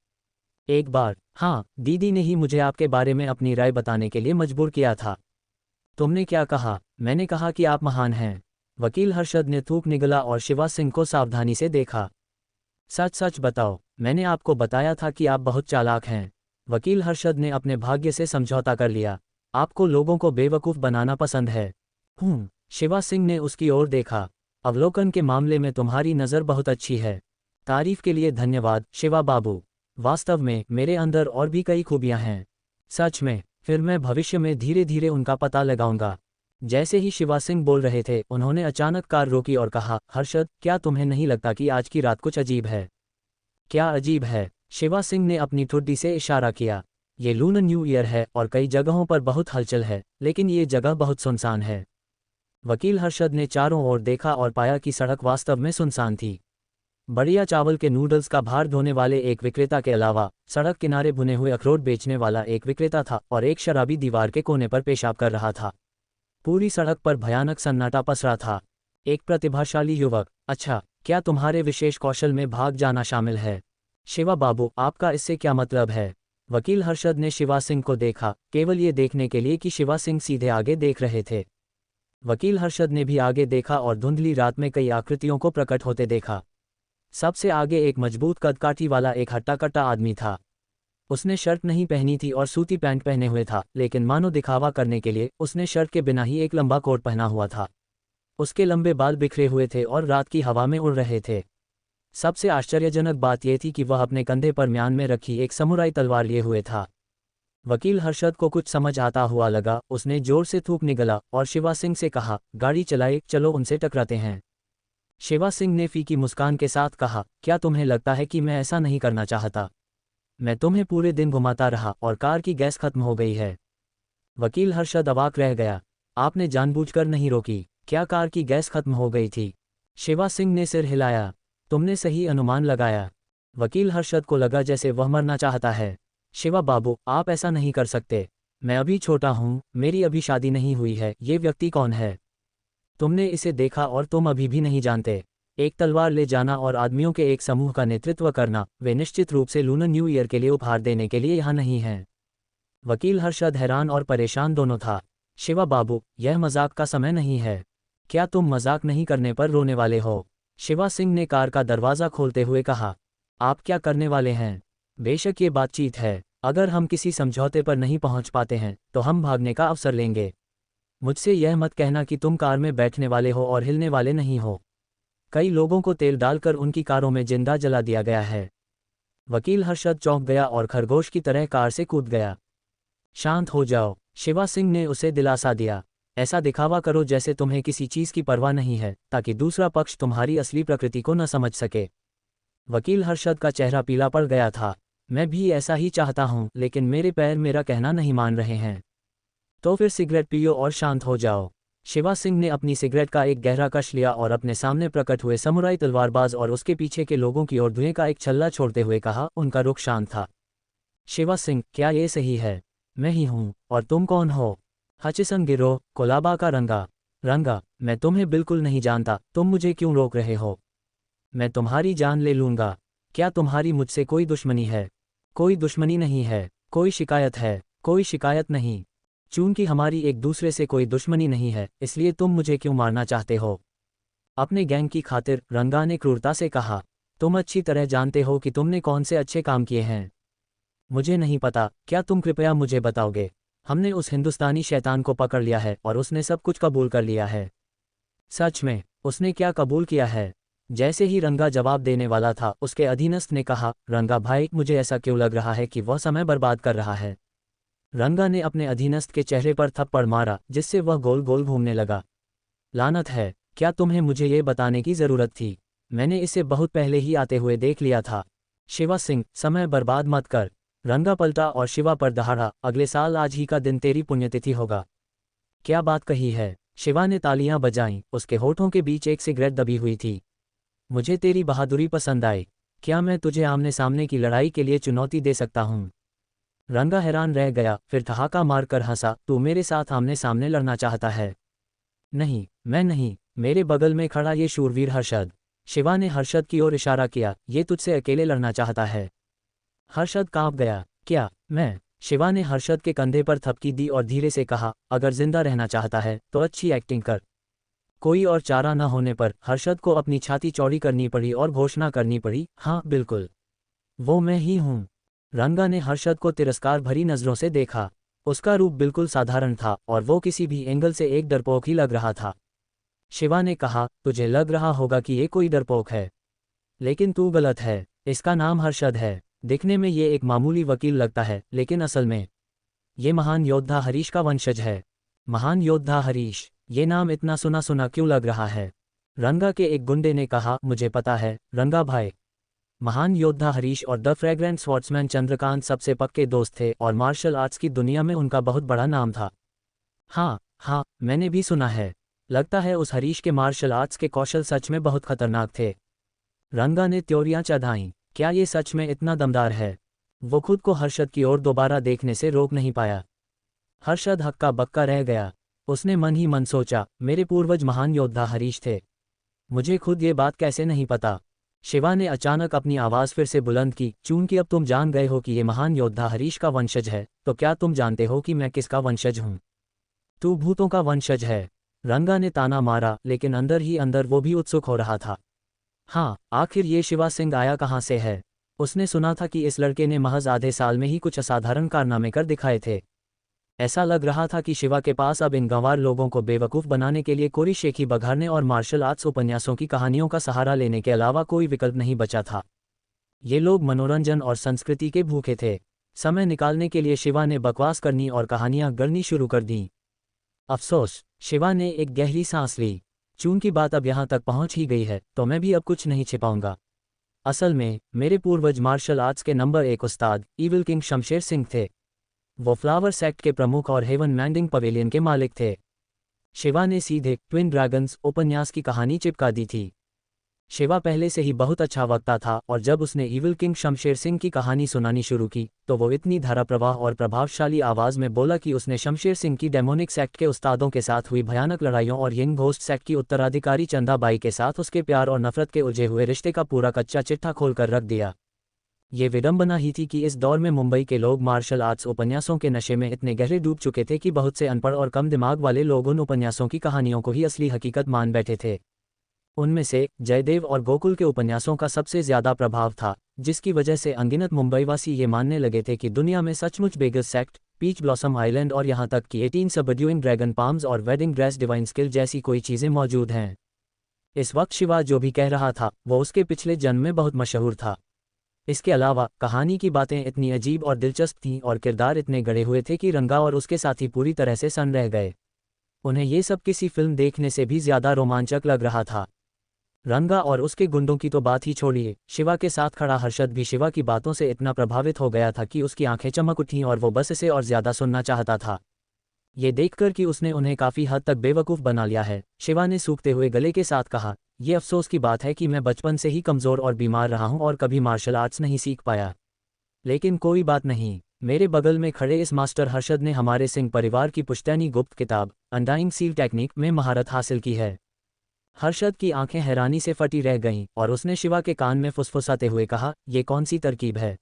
एक बार? हाँ, दीदी ने ही मुझे आपके बारे में अपनी राय बताने के लिए मजबूर किया था। तुमने क्या कहा? मैंने कहा कि आप महान हैं। वकील हर्षद ने थूक निगला और शिवा सिंह को सावधानी से देखा। सच सच बताओ, मैंने आपको बताया था कि आप बहुत चालाक हैं। वकील हर्षद ने अपने भाग्य से समझौता कर लिया। आपको लोगों को बेवकूफ़ बनाना पसंद है। शिवा सिंह ने उसकी ओर देखा। अवलोकन के मामले में तुम्हारी नज़र बहुत अच्छी है। तारीफ के लिए धन्यवाद शिवा बाबू। वास्तव में मेरे अंदर और भी कई खूबियां हैं। सच में? फिर मैं भविष्य में धीरे धीरे उनका पता लगाऊंगा। जैसे ही शिवा सिंह बोल रहे थे, उन्होंने अचानक कार रोकी और कहा, हर्षद, क्या तुम्हें नहीं लगता कि आज की रात कुछ अजीब है? क्या अजीब है? शिवा सिंह ने अपनी ठुड्डी से इशारा किया। ये लूनर न्यू ईयर है और कई जगहों पर बहुत हलचल है, लेकिन ये जगह बहुत सुनसान है। वकील हर्षद ने चारों ओर देखा और पाया कि सड़क वास्तव में सुनसान थी। बढ़िया चावल के नूडल्स का भार ढोने वाले एक विक्रेता के अलावा सड़क किनारे भुने हुए अखरोट बेचने वाला एक विक्रेता था और एक शराबी दीवार के कोने पर पेशाब कर रहा था। पूरी सड़क पर भयानक सन्नाटा पसरा था। एक प्रतिभाशाली युवक, अच्छा, क्या तुम्हारे विशेष कौशल में भाग जाना शामिल है? शिवा बाबू, आपका इससे क्या मतलब है? वकील हर्षद ने शिवा सिंह को देखा, केवल ये देखने के लिए कि शिवा सिंह सीधे आगे देख रहे थे। वकील हर्षद ने भी आगे देखा और धुंधली रात में कई आकृतियों को प्रकट होते देखा। सबसे आगे एक मजबूत कदकाठी वाला एक हट्टा-कट्टा आदमी था। उसने शर्ट नहीं पहनी थी और सूती पैंट पहने हुए था, लेकिन मानो दिखावा करने के लिए उसने शर्ट के बिना ही एक लंबा कोट पहना हुआ था। उसके लंबे बाल बिखरे हुए थे और रात की हवा में उड़ रहे थे। सबसे आश्चर्यजनक बात यह थी कि वह अपने कंधे पर म्यान में रखी एक समुराई तलवार लिए हुए था। वकील हर्षद को कुछ समझ आता हुआ लगा। उसने जोर से थूक निगला और शिवा सिंह से कहा, गाड़ी चलाए, चलो उनसे टकराते हैं। शिवा सिंह ने फीकी मुस्कान के साथ कहा, क्या तुम्हें लगता है कि मैं ऐसा नहीं करना चाहता? मैं तुम्हें पूरे दिन घुमाता रहा और कार की गैस खत्म हो गई है। वकील हर्षद अवाक रह गया। आपने जानबूझकर नहीं रोकी? क्या कार की गैस खत्म हो गई थी? शिवा सिंह ने सिर हिलाया। तुमने सही अनुमान लगाया। वकील हर्षद को लगा जैसे वह मरना चाहता है। शिवा बाबू, आप ऐसा नहीं कर सकते। मैं अभी छोटा हूँ, मेरी अभी शादी नहीं हुई है। ये व्यक्ति कौन है? तुमने इसे देखा और तुम अभी भी नहीं जानते। एक तलवार ले जाना और आदमियों के एक समूह का नेतृत्व करना, वे निश्चित रूप से लूनर न्यू ईयर के लिए उपहार देने के लिए यहाँ नहीं हैं। वकील हर्षद हैरान और परेशान दोनों था। शिवा बाबू, यह मजाक का समय नहीं है। क्या तुम मजाक नहीं करने पर रोने वाले हो? शिवा सिंह ने कार का दरवाज़ा खोलते हुए कहा। आप क्या करने वाले हैं? बेशक ये बातचीत है। अगर हम किसी समझौते पर नहीं पहुंच पाते हैं तो हम भागने का अवसर लेंगे। मुझसे यह मत कहना कि तुम कार में बैठने वाले हो और हिलने वाले नहीं हो। कई लोगों को तेल डालकर उनकी कारों में जिंदा जला दिया गया है। वकील हर्षद चौंक गया और खरगोश की तरह कार से कूद गया। शांत हो जाओ, शिवा सिंह ने उसे दिलासा दिया। ऐसा दिखावा करो जैसे तुम्हें किसी चीज़ की परवाह नहीं है, ताकि दूसरा पक्ष तुम्हारी असली प्रकृति को न समझ सके। वकील हर्षद का चेहरा पीला पड़ गया था। मैं भी ऐसा ही चाहता हूँ, लेकिन मेरे पैर मेरा कहना नहीं मान रहे हैं। तो फिर सिगरेट पियो और शांत हो जाओ। शिवा सिंह ने अपनी सिगरेट का एक गहरा कश लिया और अपने सामने प्रकट हुए समुराई तलवारबाज और उसके पीछे के लोगों की ओर धुएं का एक छल्ला छोड़ते हुए कहा। उनका रुख शांत था। शिवा सिंह, क्या ये सही है? मैं ही हूँ। और तुम कौन हो? हचिसन गिरोह, कोलाबा का रंगा। रंगा, मैं तुम्हें बिल्कुल नहीं जानता। तुम मुझे क्यों रोक रहे हो? मैं तुम्हारी जान ले लूँगा। क्या तुम्हारी मुझसे कोई दुश्मनी है? कोई दुश्मनी नहीं है। कोई शिकायत है? कोई शिकायत नहीं। चूंकि हमारी एक दूसरे से कोई दुश्मनी नहीं है, इसलिए तुम मुझे क्यों मारना चाहते हो? अपने गैंग की खातिर, रंगा ने क्रूरता से कहा। तुम अच्छी तरह जानते हो कि तुमने कौन से अच्छे काम किए हैं। मुझे नहीं पता। क्या तुम कृपया मुझे बताओगे? हमने उस हिंदुस्तानी शैतान को पकड़ लिया है और उसने सब कुछ कबूल कर लिया है। सच में? उसने क्या कबूल किया है? जैसे ही रंगा जवाब देने वाला था, उसके अधीनस्थ ने कहा, रंगा भाई, मुझे ऐसा क्यों लग रहा है कि वह समय बर्बाद कर रहा है? रंगा ने अपने अधीनस्थ के चेहरे पर थप्पड़ मारा, जिससे वह गोल गोल घूमने लगा। लानत है, क्या तुम्हें मुझे ये बताने की ज़रूरत थी? मैंने इसे बहुत पहले ही आते हुए देख लिया था। शिवा सिंह, समय बर्बाद मत कर। रंगा पलटा और शिवा पर दहाड़ा। अगले साल आज ही का दिन तेरी पुण्यतिथि होगा। क्या बात कही है? शिवा ने तालियां बजाईं। उसके होठों के बीच एक सिगरेट दबी हुई थी। मुझे तेरी बहादुरी पसंद आई। क्या मैं तुझे आमने सामने की लड़ाई के लिए चुनौती दे सकता हूँ? रंगा हैरान रह गया, फिर ठहाका मारकर हंसा। तू मेरे साथ आमने सामने लड़ना चाहता है? नहीं, मैं नहीं। मेरे बगल में खड़ा ये शूरवीर हर्षद। शिवा ने हर्षद की ओर इशारा किया। ये तुझसे अकेले लड़ना चाहता है। हर्षद कांप गया। क्या मैं? शिवा ने हर्षद के कंधे पर थपकी दी और धीरे से कहा, अगर जिंदा रहना चाहता है तो अच्छी एक्टिंग कर। कोई और चारा न होने पर हर्षद को अपनी छाती चौड़ी करनी पड़ी और घोषणा करनी पड़ी, हाँ बिल्कुल, वो मैं ही हूँ। रंगा ने हर्षद को तिरस्कार भरी नज़रों से देखा। उसका रूप बिल्कुल साधारण था और वो किसी भी एंगल से एक डरपोक ही लग रहा था। शिवा ने कहा, तुझे लग रहा होगा कि ये कोई डरपोक है, लेकिन तू गलत है। इसका नाम हर्षद है। दिखने में ये एक मामूली वकील लगता है, लेकिन असल में ये महान योद्धा हरीश का वंशज है। महान योद्धा हरीश, ये नाम इतना सुना सुना क्यों लग रहा है? रंगा के एक गुंडे ने कहा, मुझे पता है रंगा भाई। महान योद्धा हरीश और द फ्रेग्रेंट स्वॉर्ड्समैन चंद्रकांत सबसे पक्के दोस्त थे और मार्शल आर्ट्स की दुनिया में उनका बहुत बड़ा नाम था। हाँ हाँ, मैंने भी सुना है। लगता है उस हरीश के मार्शल आर्ट्स के कौशल सच में बहुत खतरनाक थे। रंगा ने त्योरियां चढ़ाईं। क्या ये सच में इतना दमदार है? वो खुद को हर्षद की ओर दोबारा देखने से रोक नहीं पाया। हर्षद हक्का बक्का रह गया। उसने मन ही मन सोचा, मेरे पूर्वज महान योद्धा हरीश थे। मुझे खुद ये बात कैसे नहीं पता? शिवा ने अचानक अपनी आवाज़ फिर से बुलंद की, चूंकि अब तुम जान गए हो कि ये महान योद्धा हरीश का वंशज है, तो क्या तुम जानते हो कि मैं किसका वंशज हूँ? तू भूतों का वंशज है। रंगा ने ताना मारा, लेकिन अंदर ही अंदर वो भी उत्सुक हो रहा था। हाँ, आखिर ये शिवा सिंह आया कहाँ से है? उसने सुना था कि इस लड़के ने महज आधे साल में ही कुछ असाधारण कारनामे कर दिखाए थे। ऐसा लग रहा था कि शिवा के पास अब इन गंवार लोगों को बेवकूफ़ बनाने के लिए कोरी शेखी बघारने और मार्शल आर्ट्स उपन्यासों की कहानियों का सहारा लेने के अलावा कोई विकल्प नहीं बचा था। ये लोग मनोरंजन और संस्कृति के भूखे थे। समय निकालने के लिए शिवा ने बकवास करनी और कहानियां गढ़नी शुरू कर दी। अफसोस, शिवा ने एक गहरी सांस ली। चूंकि बात अब यहाँ तक पहुँच ही गई है, तो मैं भी अब कुछ नहीं छिपाऊंगा। असल में मेरे पूर्वज मार्शल आर्ट्स के नंबर 1 उस्ताद ईविल किंग शमशेर सिंह थे। वो फ्लावर सेक्ट के प्रमुख और हेवन मैंडिंग पवेलियन के मालिक थे। शिवा ने सीधे ट्विन ड्रैगन्स उपन्यास की कहानी चिपका दी थी। शिवा पहले से ही बहुत अच्छा वक्ता था, और जब उसने ईविल किंग शमशेर सिंह की कहानी सुनानी शुरू की, तो वो इतनी धाराप्रवाह और प्रभावशाली आवाज़ में बोला कि उसने शमशेर सिंह की डेमोनिक सेक्ट के उस्तादों के साथ हुई भयानक लड़ाइयों और यंग घोस्ट सेक्ट की उत्तराधिकारी चंदाबाई के साथ उसके प्यार और नफरत के उलझे हुए रिश्ते का पूरा कच्चा चिट्ठा खोलकर रख दिया। ये विडंबना ही थी कि इस दौर में मुंबई के लोग मार्शल आर्ट्स उपन्यासों के नशे में इतने गहरे डूब चुके थे कि बहुत से अनपढ़ और कम दिमाग वाले लोग उन उपन्यासों की कहानियों को ही असली हकीकत मान बैठे थे। उनमें से जयदेव और गोकुल के उपन्यासों का सबसे ज्यादा प्रभाव था, जिसकी वजह से अनगिनत मुंबईवासी ये मानने लगे थे कि दुनिया में सचमुच beggars sect, peach blossom island और यहाँ तक कि 18 सबड्यूइंग ड्रैगन पाम्स और वेडिंग ड्रेस डिवाइन स्किल जैसी कोई चीज़ें मौजूद हैं। इस वक्त शिवा जो भी कह रहा था वो उसके पिछले जन्म में बहुत मशहूर था। इसके अलावा कहानी की बातें इतनी अजीब और दिलचस्प थीं और किरदार इतने गढ़े हुए थे कि रंगा और उसके साथी पूरी तरह से सन्न रह गए। उन्हें ये सब किसी फिल्म देखने से भी ज्यादा रोमांचक लग रहा था। रंगा और उसके गुंडों की तो बात ही छोड़िए, शिवा के साथ खड़ा हर्षद भी शिवा की बातों से इतना प्रभावित हो गया था कि उसकी आंखें चमक उठीं और वो बस इसे और ज्यादा सुनना चाहता था। ये देखकर कि उसने उन्हें काफ़ी हद तक बेवकूफ़ बना लिया है, शिवा ने सूखते हुए गले के साथ कहा, ये अफसोस की बात है कि मैं बचपन से ही कमज़ोर और बीमार रहा हूँ और कभी मार्शल आर्ट्स नहीं सीख पाया। लेकिन कोई बात नहीं, मेरे बगल में खड़े इस मास्टर हर्षद ने हमारे सिंह परिवार की पुश्तैनी गुप्त किताब अनडाइंग सील टेक्निक में महारत हासिल की है। हर्षद की आंखें हैरानी से फटी रह गईं और उसने शिवा के कान में फुसफुसाते हुए कहा, ये कौन सी तरकीब है?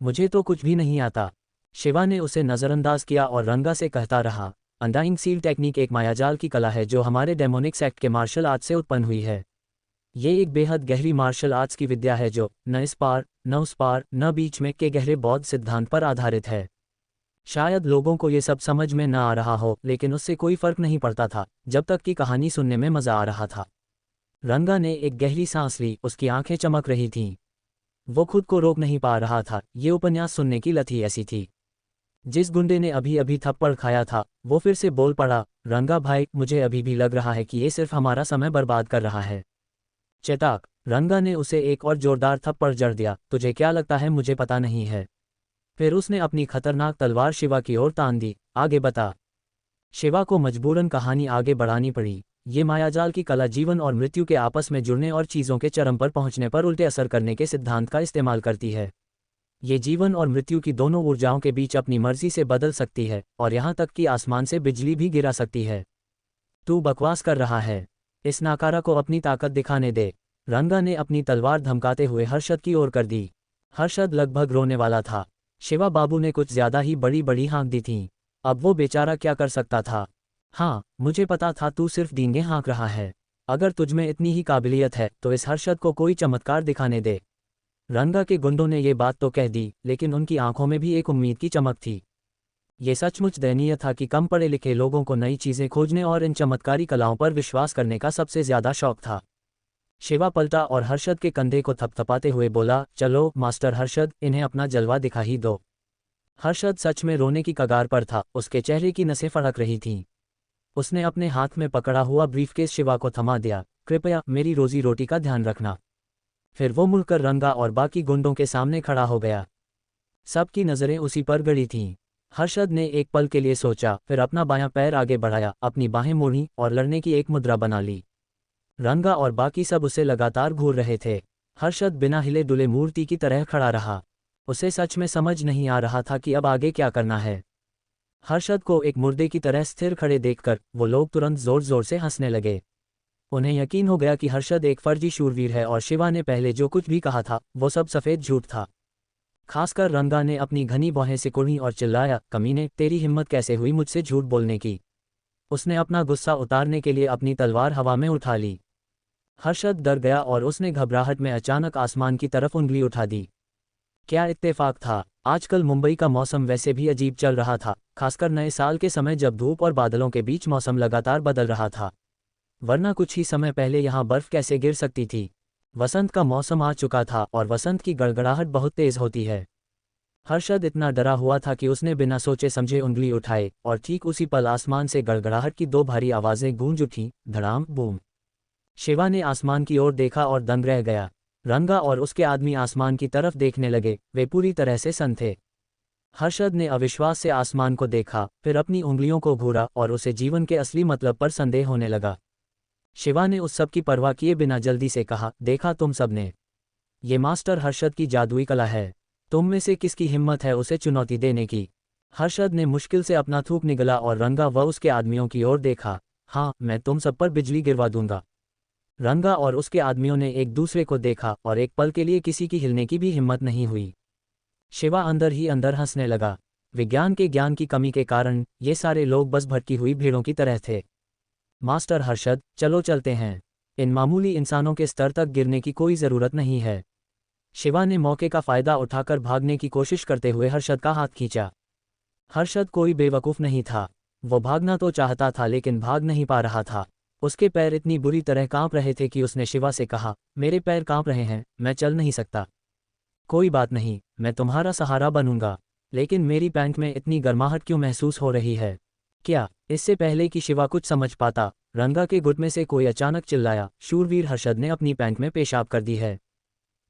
मुझे तो कुछ भी नहीं आता। शिवा ने उसे नज़रअंदाज किया और रंगा से कहता रहा, अनडाइंग सील टेक्निक एक मायाजाल की कला है जो हमारे डेमोनिक सेक्ट के मार्शल आर्ट से उत्पन्न हुई है। ये एक बेहद गहरी मार्शल आर्ट्स की विद्या है जो न इस पार, न उस पार, न बीच में के गहरे बौद्ध सिद्धांत पर आधारित है। शायद लोगों को ये सब समझ में न आ रहा हो, लेकिन उससे कोई फर्क नहीं पड़ता था जब तक कि कहानी सुनने में मज़ा आ रहा था। रंगा ने एक गहरी सांस ली, उसकी आंखें चमक रही थीं। वो खुद को रोक नहीं पा रहा था, ये उपन्यास सुनने की लत ही ऐसी थी। जिस गुंडे ने अभी अभी थप्पड़ खाया था वो फिर से बोल पड़ा, रंगा भाई, मुझे अभी भी लग रहा है कि ये सिर्फ हमारा समय बर्बाद कर रहा है। चेताक, रंगा ने उसे एक और जोरदार थप्पड़ जड़ दिया, तुझे क्या लगता है मुझे पता नहीं है? फिर उसने अपनी खतरनाक तलवार शिवा की ओर तान दी, आगे बता। शिवा को मजबूरन कहानी आगे बढ़ानी पड़ी। ये मायाजाल की कला जीवन और मृत्यु के आपस में जुड़ने और चीज़ों के चरम पर पहुंचने पर उल्टे असर करने के सिद्धांत का इस्तेमाल करती है। ये जीवन और मृत्यु की दोनों ऊर्जाओं के बीच अपनी मर्जी से बदल सकती है, और यहाँ तक कि आसमान से बिजली भी गिरा सकती है। तू बकवास कर रहा है, इस नाकारा को अपनी ताकत दिखाने दे। रंगा ने अपनी तलवार धमकाते हुए हर्षद की ओर कर दी। हर्षद लगभग रोने वाला था। शिवा बाबू ने कुछ ज्यादा ही बड़ी बड़ी हाँक दी थीं। अब वो बेचारा क्या कर सकता था? हाँ, मुझे पता था तू सिर्फ डींगे हाँक रहा है। अगर तुझमें इतनी ही काबिलियत है तो इस हर्षद को कोई चमत्कार दिखाने दे। रंगा के गुंडों ने ये बात तो कह दी, लेकिन उनकी आंखों में भी एक उम्मीद की चमक थी। ये सचमुच दयनीय था कि कम पढ़े लिखे लोगों को नई चीज़ें खोजने और इन चमत्कारी कलाओं पर विश्वास करने का सबसे ज़्यादा शौक था। शिवा पलटा और हर्षद के कंधे को थपथपाते हुए बोला, चलो मास्टर हर्षद, इन्हें अपना जलवा दिखा ही दो। हर्षद सच में रोने की कगार पर था, उसके चेहरे की नसें फड़क रही थीं। उसने अपने हाथ में पकड़ा हुआ ब्रीफकेस शिवा को थमा दिया, कृपया मेरी रोजी रोटी का ध्यान रखना। फिर वो मुड़कर रंगा और बाकी गुंडों के सामने खड़ा हो गया। सबकी नज़रें उसी पर गड़ी थीं। हर्षद ने एक पल के लिए सोचा, फिर अपना बायां पैर आगे बढ़ाया, अपनी बाहें मोड़ी और लड़ने की एक मुद्रा बना ली। रंगा और बाकी सब उसे लगातार घूर रहे थे। हर्षद बिना हिले डुले मूर्ति की तरह खड़ा रहा। उसे सच में समझ नहीं आ रहा था कि अब आगे क्या करना है। हर्षद को एक मुर्दे की तरह स्थिर खड़े देखकर वो लोग तुरंत जोर जोर से हंसने लगे। उन्हें यकीन हो गया कि हर्षद एक फर्जी शूरवीर है और शिवा ने पहले जो कुछ भी कहा था वो सब सफ़ेद झूठ था। खासकर रंगा ने अपनी घनी भौहें सिकुड़ी और चिल्लाया, कमीने, तेरी हिम्मत कैसे हुई मुझसे झूठ बोलने की। उसने अपना गुस्सा उतारने के लिए अपनी तलवार हवा में उठा ली। हर्षद डर गया और उसने घबराहट में अचानक आसमान की तरफ उंगली उठा दी। क्या इत्तेफाक था। आजकल मुंबई का मौसम वैसे भी अजीब चल रहा था, खासकर नए साल के समय जब धूप और बादलों के बीच मौसम लगातार बदल रहा था। वरना कुछ ही समय पहले यहाँ बर्फ कैसे गिर सकती थी। वसंत का मौसम आ चुका था और वसंत की गड़गड़ाहट बहुत तेज होती है। हर्षद इतना डरा हुआ था कि उसने बिना सोचे समझे उंगली उठाए और ठीक उसी पल आसमान से गड़गड़ाहट की दो भारी आवाज़ें गूंज उठीं, धड़ाम बूम। शिवा ने आसमान की ओर देखा और दंग रह गया। रंगा और उसके आदमी आसमान की तरफ देखने लगे, वे पूरी तरह से सन्न थे। हर्षद ने अविश्वास से आसमान को देखा, फिर अपनी उंगलियों को घूरा और उसे जीवन के असली मतलब पर संदेह होने लगा। शिवा ने उस सब की परवाह किए बिना जल्दी से कहा, देखा तुम सबने, ये मास्टर हर्षद की जादुई कला है। तुम में से किसकी हिम्मत है उसे चुनौती देने की। हर्षद ने मुश्किल से अपना थूक निगला और रंगा व उसके आदमियों की ओर देखा। हाँ, मैं तुम सब पर बिजली गिरवा दूंगा। रंगा और उसके आदमियों ने एक दूसरे को देखा और एक पल के लिए किसी की हिलने की भी हिम्मत नहीं हुई। शिवा अंदर ही अंदर हंसने लगा। विज्ञान के ज्ञान की कमी के कारण ये सारे लोग बस भटकी हुई भीड़ों की तरह थे। मास्टर हर्षद, चलो चलते हैं। इन मामूली इंसानों के स्तर तक गिरने की कोई ज़रूरत नहीं है। शिवा ने मौके का फ़ायदा उठाकर भागने की कोशिश करते हुए हर्षद का हाथ खींचा। हर्षद कोई बेवकूफ़ नहीं था। वो भागना तो चाहता था लेकिन भाग नहीं पा रहा था। उसके पैर इतनी बुरी तरह कांप रहे थे कि उसने शिवा से कहा, मेरे पैर कांप रहे हैं, मैं चल नहीं सकता। कोई बात नहीं, मैं तुम्हारा सहारा बनूंगा। लेकिन मेरी पैंट में इतनी गर्माहट क्यों महसूस हो रही है। क्या। इससे पहले कि शिवा कुछ समझ पाता, रंगा के गुट में से कोई अचानक चिल्लाया, शूरवीर हर्षद ने अपनी पैंट में पेशाब कर दी है।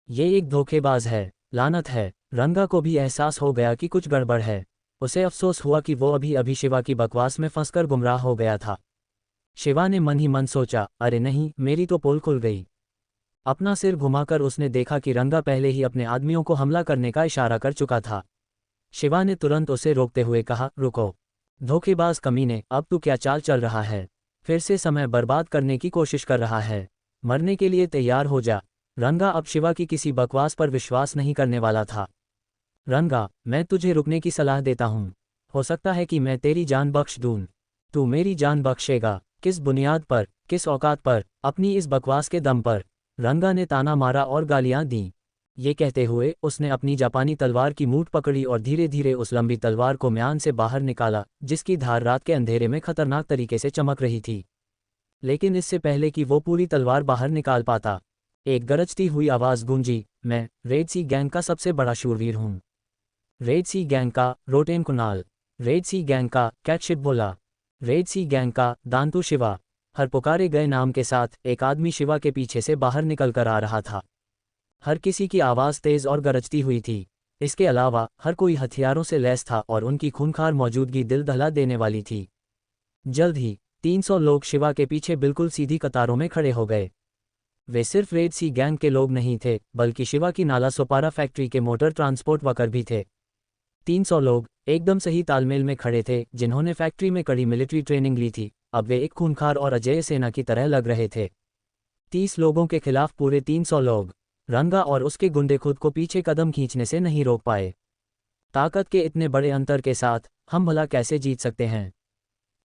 ये एक धोखेबाज है, लानत है। रंगा को भी एहसास हो गया कि कुछ गड़बड़ है। उसे अफसोस हुआ कि वो अभी अभी शिवा की बकवास में फंसकर गुमराह हो गया था। शिवा ने मन ही मन सोचा, अरे नहीं, मेरी तो पोल खुल गई। अपना सिर घुमाकर उसने देखा कि रंगा पहले ही अपने आदमियों को हमला करने का इशारा कर चुका था। शिवा ने तुरंत उसे रोकते हुए कहा, रुको। धोखेबाज कमीने, अब तू क्या चाल चल रहा है। फिर से समय बर्बाद करने की कोशिश कर रहा है। मरने के लिए तैयार हो जा। रंगा अब शिवा की किसी बकवास पर विश्वास नहीं करने वाला था। रंगा, मैं तुझे रुकने की सलाह देता हूँ। हो सकता है कि मैं तेरी जान बख्श दूँ। तू मेरी जान बख्शेगा? किस बुनियाद पर, किस औकात पर, अपनी इस बकवास के दम पर। रंगा ने ताना मारा और गालियां दीं। ये कहते हुए उसने अपनी जापानी तलवार की मूठ पकड़ी और धीरे धीरे उस लंबी तलवार को म्यान से बाहर निकाला, जिसकी धार रात के अंधेरे में खतरनाक तरीके से चमक रही थी। लेकिन इससे पहले कि वो पूरी तलवार बाहर निकाल पाता, एक गरजती हुई आवाज़ गूंजी, मैं रेड सी गैंग का सबसे बड़ा शूरवीर हूँ। रेड सी गैंग का रोटेन कुणाल। रेड सी गैंग का कैटशिप बोला। रेड सी गैंग का दांतु शिवा। हर पुकारे गए नाम के साथ एक आदमी शिवा के पीछे से बाहर निकल कर आ रहा था। हर किसी की आवाज़ तेज़ और गरजती हुई थी। इसके अलावा हर कोई हथियारों से लैस था और उनकी खूंखार मौजूदगी दिल दहला देने वाली थी। जल्द ही 300 लोग शिवा के पीछे बिल्कुल सीधी कतारों में खड़े हो गए। वे सिर्फ रेड सी गैंग के लोग नहीं थे, बल्कि शिवा की नाला सोपारा फैक्ट्री के मोटर ट्रांसपोर्ट वर्कर भी थे। 300 लोग एकदम सही तालमेल में खड़े थे, जिन्होंने फैक्ट्री में कड़ी मिलिट्री ट्रेनिंग ली थी। अब वे एक खूंखार और अजेय सेना की तरह लग रहे थे। 30 लोगों के खिलाफ पूरे 300 लोग। रंगा और उसके गुंडे खुद को पीछे कदम खींचने से नहीं रोक पाए। ताकत के इतने बड़े अंतर के साथ हम भला कैसे जीत सकते हैं।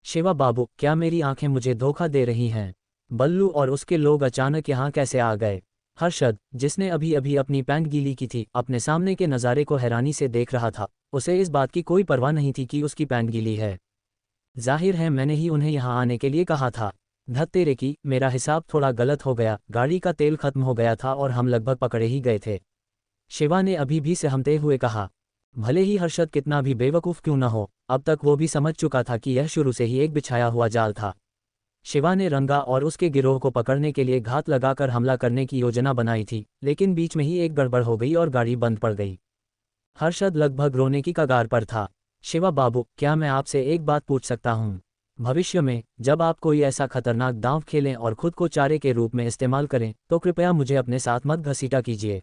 शिवा बाबू, क्या मेरी आंखें मुझे धोखा दे रही हैं? बल्लू और उसके लोग अचानक यहाँ कैसे आ गए? हर्षद, जिसने अभी अभी अपनी पैंट गीली की थी, अपने सामने के नज़ारे को हैरानी से देख रहा था। उसे इस बात की कोई परवाह नहीं थी कि उसकी पैंट गीली है। जाहिर है मैंने ही उन्हें यहाँ आने के लिए कहा था। धत तेरे की, मेरा हिसाब थोड़ा गलत हो गया। गाड़ी का तेल खत्म हो गया था और हम लगभग पकड़े ही गए थे। शिवा ने अभी भी सहमते हुए कहा। भले ही हर्षद कितना भी बेवकूफ़ क्यों न हो, अब तक वो भी समझ चुका था कि यह शुरू से ही एक बिछाया हुआ जाल था। शिवा ने रंगा और उसके गिरोह को पकड़ने के लिए घात लगाकर हमला करने की योजना बनाई थी, लेकिन बीच में ही एक गड़बड़ हो गई और गाड़ी बंद पड़ गई। हर्षद लगभग रोने की कगार पर था। शिवा बाबू, क्या मैं आपसे एक बात पूछ सकता हूँ? भविष्य में जब आप कोई ऐसा खतरनाक दांव खेलें और खुद को चारे के रूप में इस्तेमाल करें, तो कृपया मुझे अपने साथ मत घसीटा कीजिए।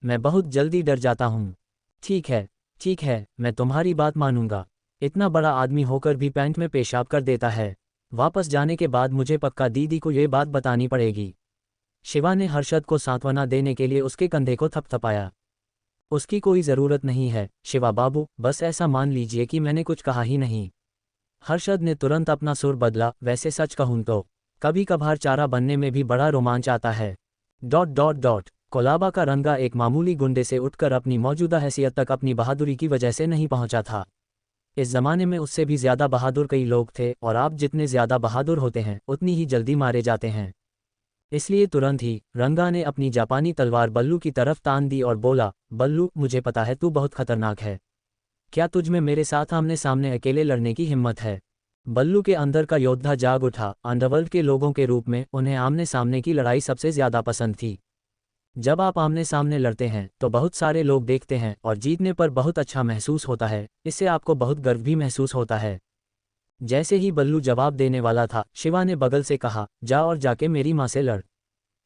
मैं बहुत जल्दी डर जाता हूँ। ठीक है, मैं तुम्हारी बात मानूंगा। इतना बड़ा आदमी होकर भी पैंट में पेशाब कर देता है। वापस जाने के बाद मुझे पक्का दीदी को ये बात बतानी पड़ेगी। शिवा ने हर्षद को सांत्वना देने के लिए उसके कंधे को थपथपाया। उसकी कोई ज़रूरत नहीं है शिवा बाबू, बस ऐसा मान लीजिए कि मैंने कुछ कहा ही नहीं। हर्षद ने तुरंत अपना सुर बदला, वैसे सच कहूं तो कभी कभार चारा बनने में भी बड़ा रोमांच आता है। कोलाबा का रंगा एक मामूली गुंडे से उठकर अपनी मौजूदा हैसियत तक अपनी बहादुरी की वजह से नहीं पहुंचा था। इस जमाने में उससे भी ज्यादा बहादुर कई लोग थे, और आप जितने ज्यादा बहादुर होते हैं उतनी ही जल्दी मारे जाते हैं। इसलिए तुरंत ही रंगा ने अपनी जापानी तलवार बल्लू की तरफ तान दी और बोला, बल्लू, मुझे पता है तू बहुत खतरनाक है। क्या तुझ में मेरे साथ आमने सामने अकेले लड़ने की हिम्मत है? बल्लू के अंदर का योद्धा जाग उठा। अंडरवर्ल्ड के लोगों के रूप में उन्हें आमने सामने की लड़ाई सबसे ज्यादा पसंद थी। जब आप आमने सामने लड़ते हैं तो बहुत सारे लोग देखते हैं और जीतने पर बहुत अच्छा महसूस होता है, इससे आपको बहुत गर्व भी महसूस होता है। जैसे ही बल्लू जवाब देने वाला था, शिवा ने बगल से कहा, जा और जाके मेरी माँ से लड़।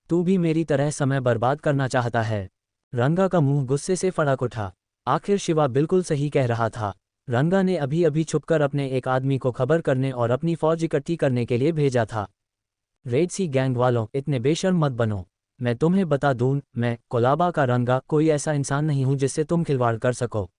तू भी मेरी तरह समय बर्बाद करना चाहता है? रंगा का मुंह गुस्से से फड़क उठा। आखिर शिवा बिल्कुल सही कह रहा था। रंगा ने अभी अभी छुपकर अपने एक आदमी को खबर करने और अपनी फौज इकट्ठी करने के लिए भेजा था। रेड सी गैंग वालों, इतने बेशर्म मत बनो। मैं तुम्हें बता दूं, मैं कोलाबा का रंगा कोई ऐसा इंसान नहीं हूं जिससे तुम खिलवाड़ कर सको।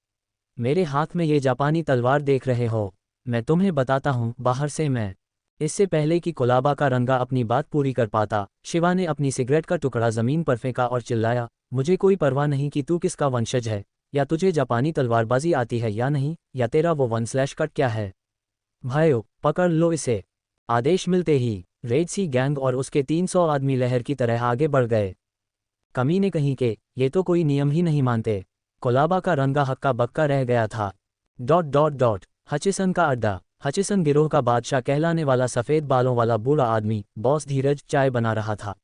मेरे हाथ में ये जापानी तलवार देख रहे हो, मैं तुम्हें बताता हूं बाहर से मैं। इससे पहले कि कोलाबा का रंगा अपनी बात पूरी कर पाता, शिवा ने अपनी सिगरेट का टुकड़ा जमीन पर फेंका और चिल्लाया, मुझे कोई परवाह नहीं कि तू किसका वंशज है, या तुझे जापानी तलवारबाजी आती है या नहीं, या तेरा वो 1/कट क्या है। भाइयों, पकड़ लो इसे। आदेश मिलते ही रेड सी गैंग और उसके 300 आदमी लहर की तरह आगे बढ़ गए। कमीने कहीं के, ये तो कोई नियम ही नहीं मानते। कोलाबा का रंगा हक्का बक्का रह गया था। हचिसन का अड्डा। हचिसन गिरोह का बादशाह कहलाने वाला सफ़ेद बालों वाला बूढ़ा आदमी, बॉस धीरज, चाय बना रहा था।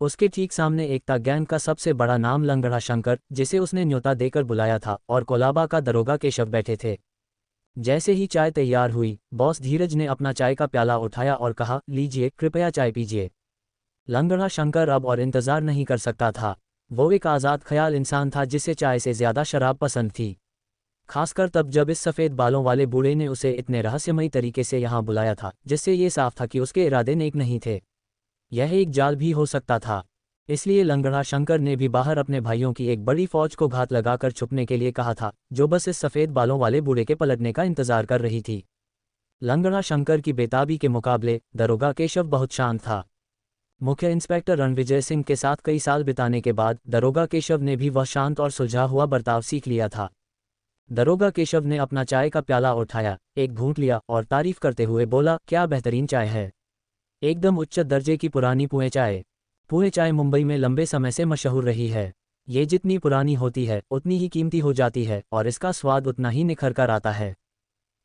उसके ठीक सामने एकता गैंग का सबसे बड़ा नाम लंगड़ा शंकर, जिसे उसने न्योता देकर बुलाया था, और कोलाबा का दरोगा केशव बैठे थे। जैसे ही चाय तैयार हुई, बॉस धीरज ने अपना चाय का प्याला उठाया और कहा, लीजिए, कृपया चाय पीजिए। लंगड़ा शंकर अब और इंतजार नहीं कर सकता था। वो एक आज़ाद ख्याल इंसान था जिसे चाय से ज्यादा शराब पसंद थी, खासकर तब जब इस सफ़ेद बालों वाले बूढ़े ने उसे इतने रहस्यमयी तरीके से यहाँ बुलाया था, जिससे ये साफ था कि उसके इरादे नेक नहीं थे। यह एक जाल भी हो सकता था। इसलिए लंगड़ा शंकर ने भी बाहर अपने भाइयों की एक बड़ी फौज को घात लगाकर छुपने के लिए कहा था, जो बस इस सफ़ेद बालों वाले बूढ़े के पलटने का इंतजार कर रही थी। लंगड़ा शंकर की बेताबी के मुकाबले दरोगा केशव बहुत शांत था। मुख्य इंस्पेक्टर रणविजय सिंह के साथ कई साल बिताने के बाद दरोगा केशव ने भी वह शांत और सुलझा हुआ बर्ताव सीख लिया था। दरोगा केशव ने अपना चाय का प्याला उठाया, एक घूंट लिया और तारीफ करते हुए बोला, क्या बेहतरीन चाय है, एकदम उच्च दर्जे की पुरानी पुए चाय। पुए चाय मुंबई में लंबे समय से मशहूर रही है। ये जितनी पुरानी होती है उतनी ही कीमती हो जाती है, और इसका स्वाद उतना ही निखर कर आता है।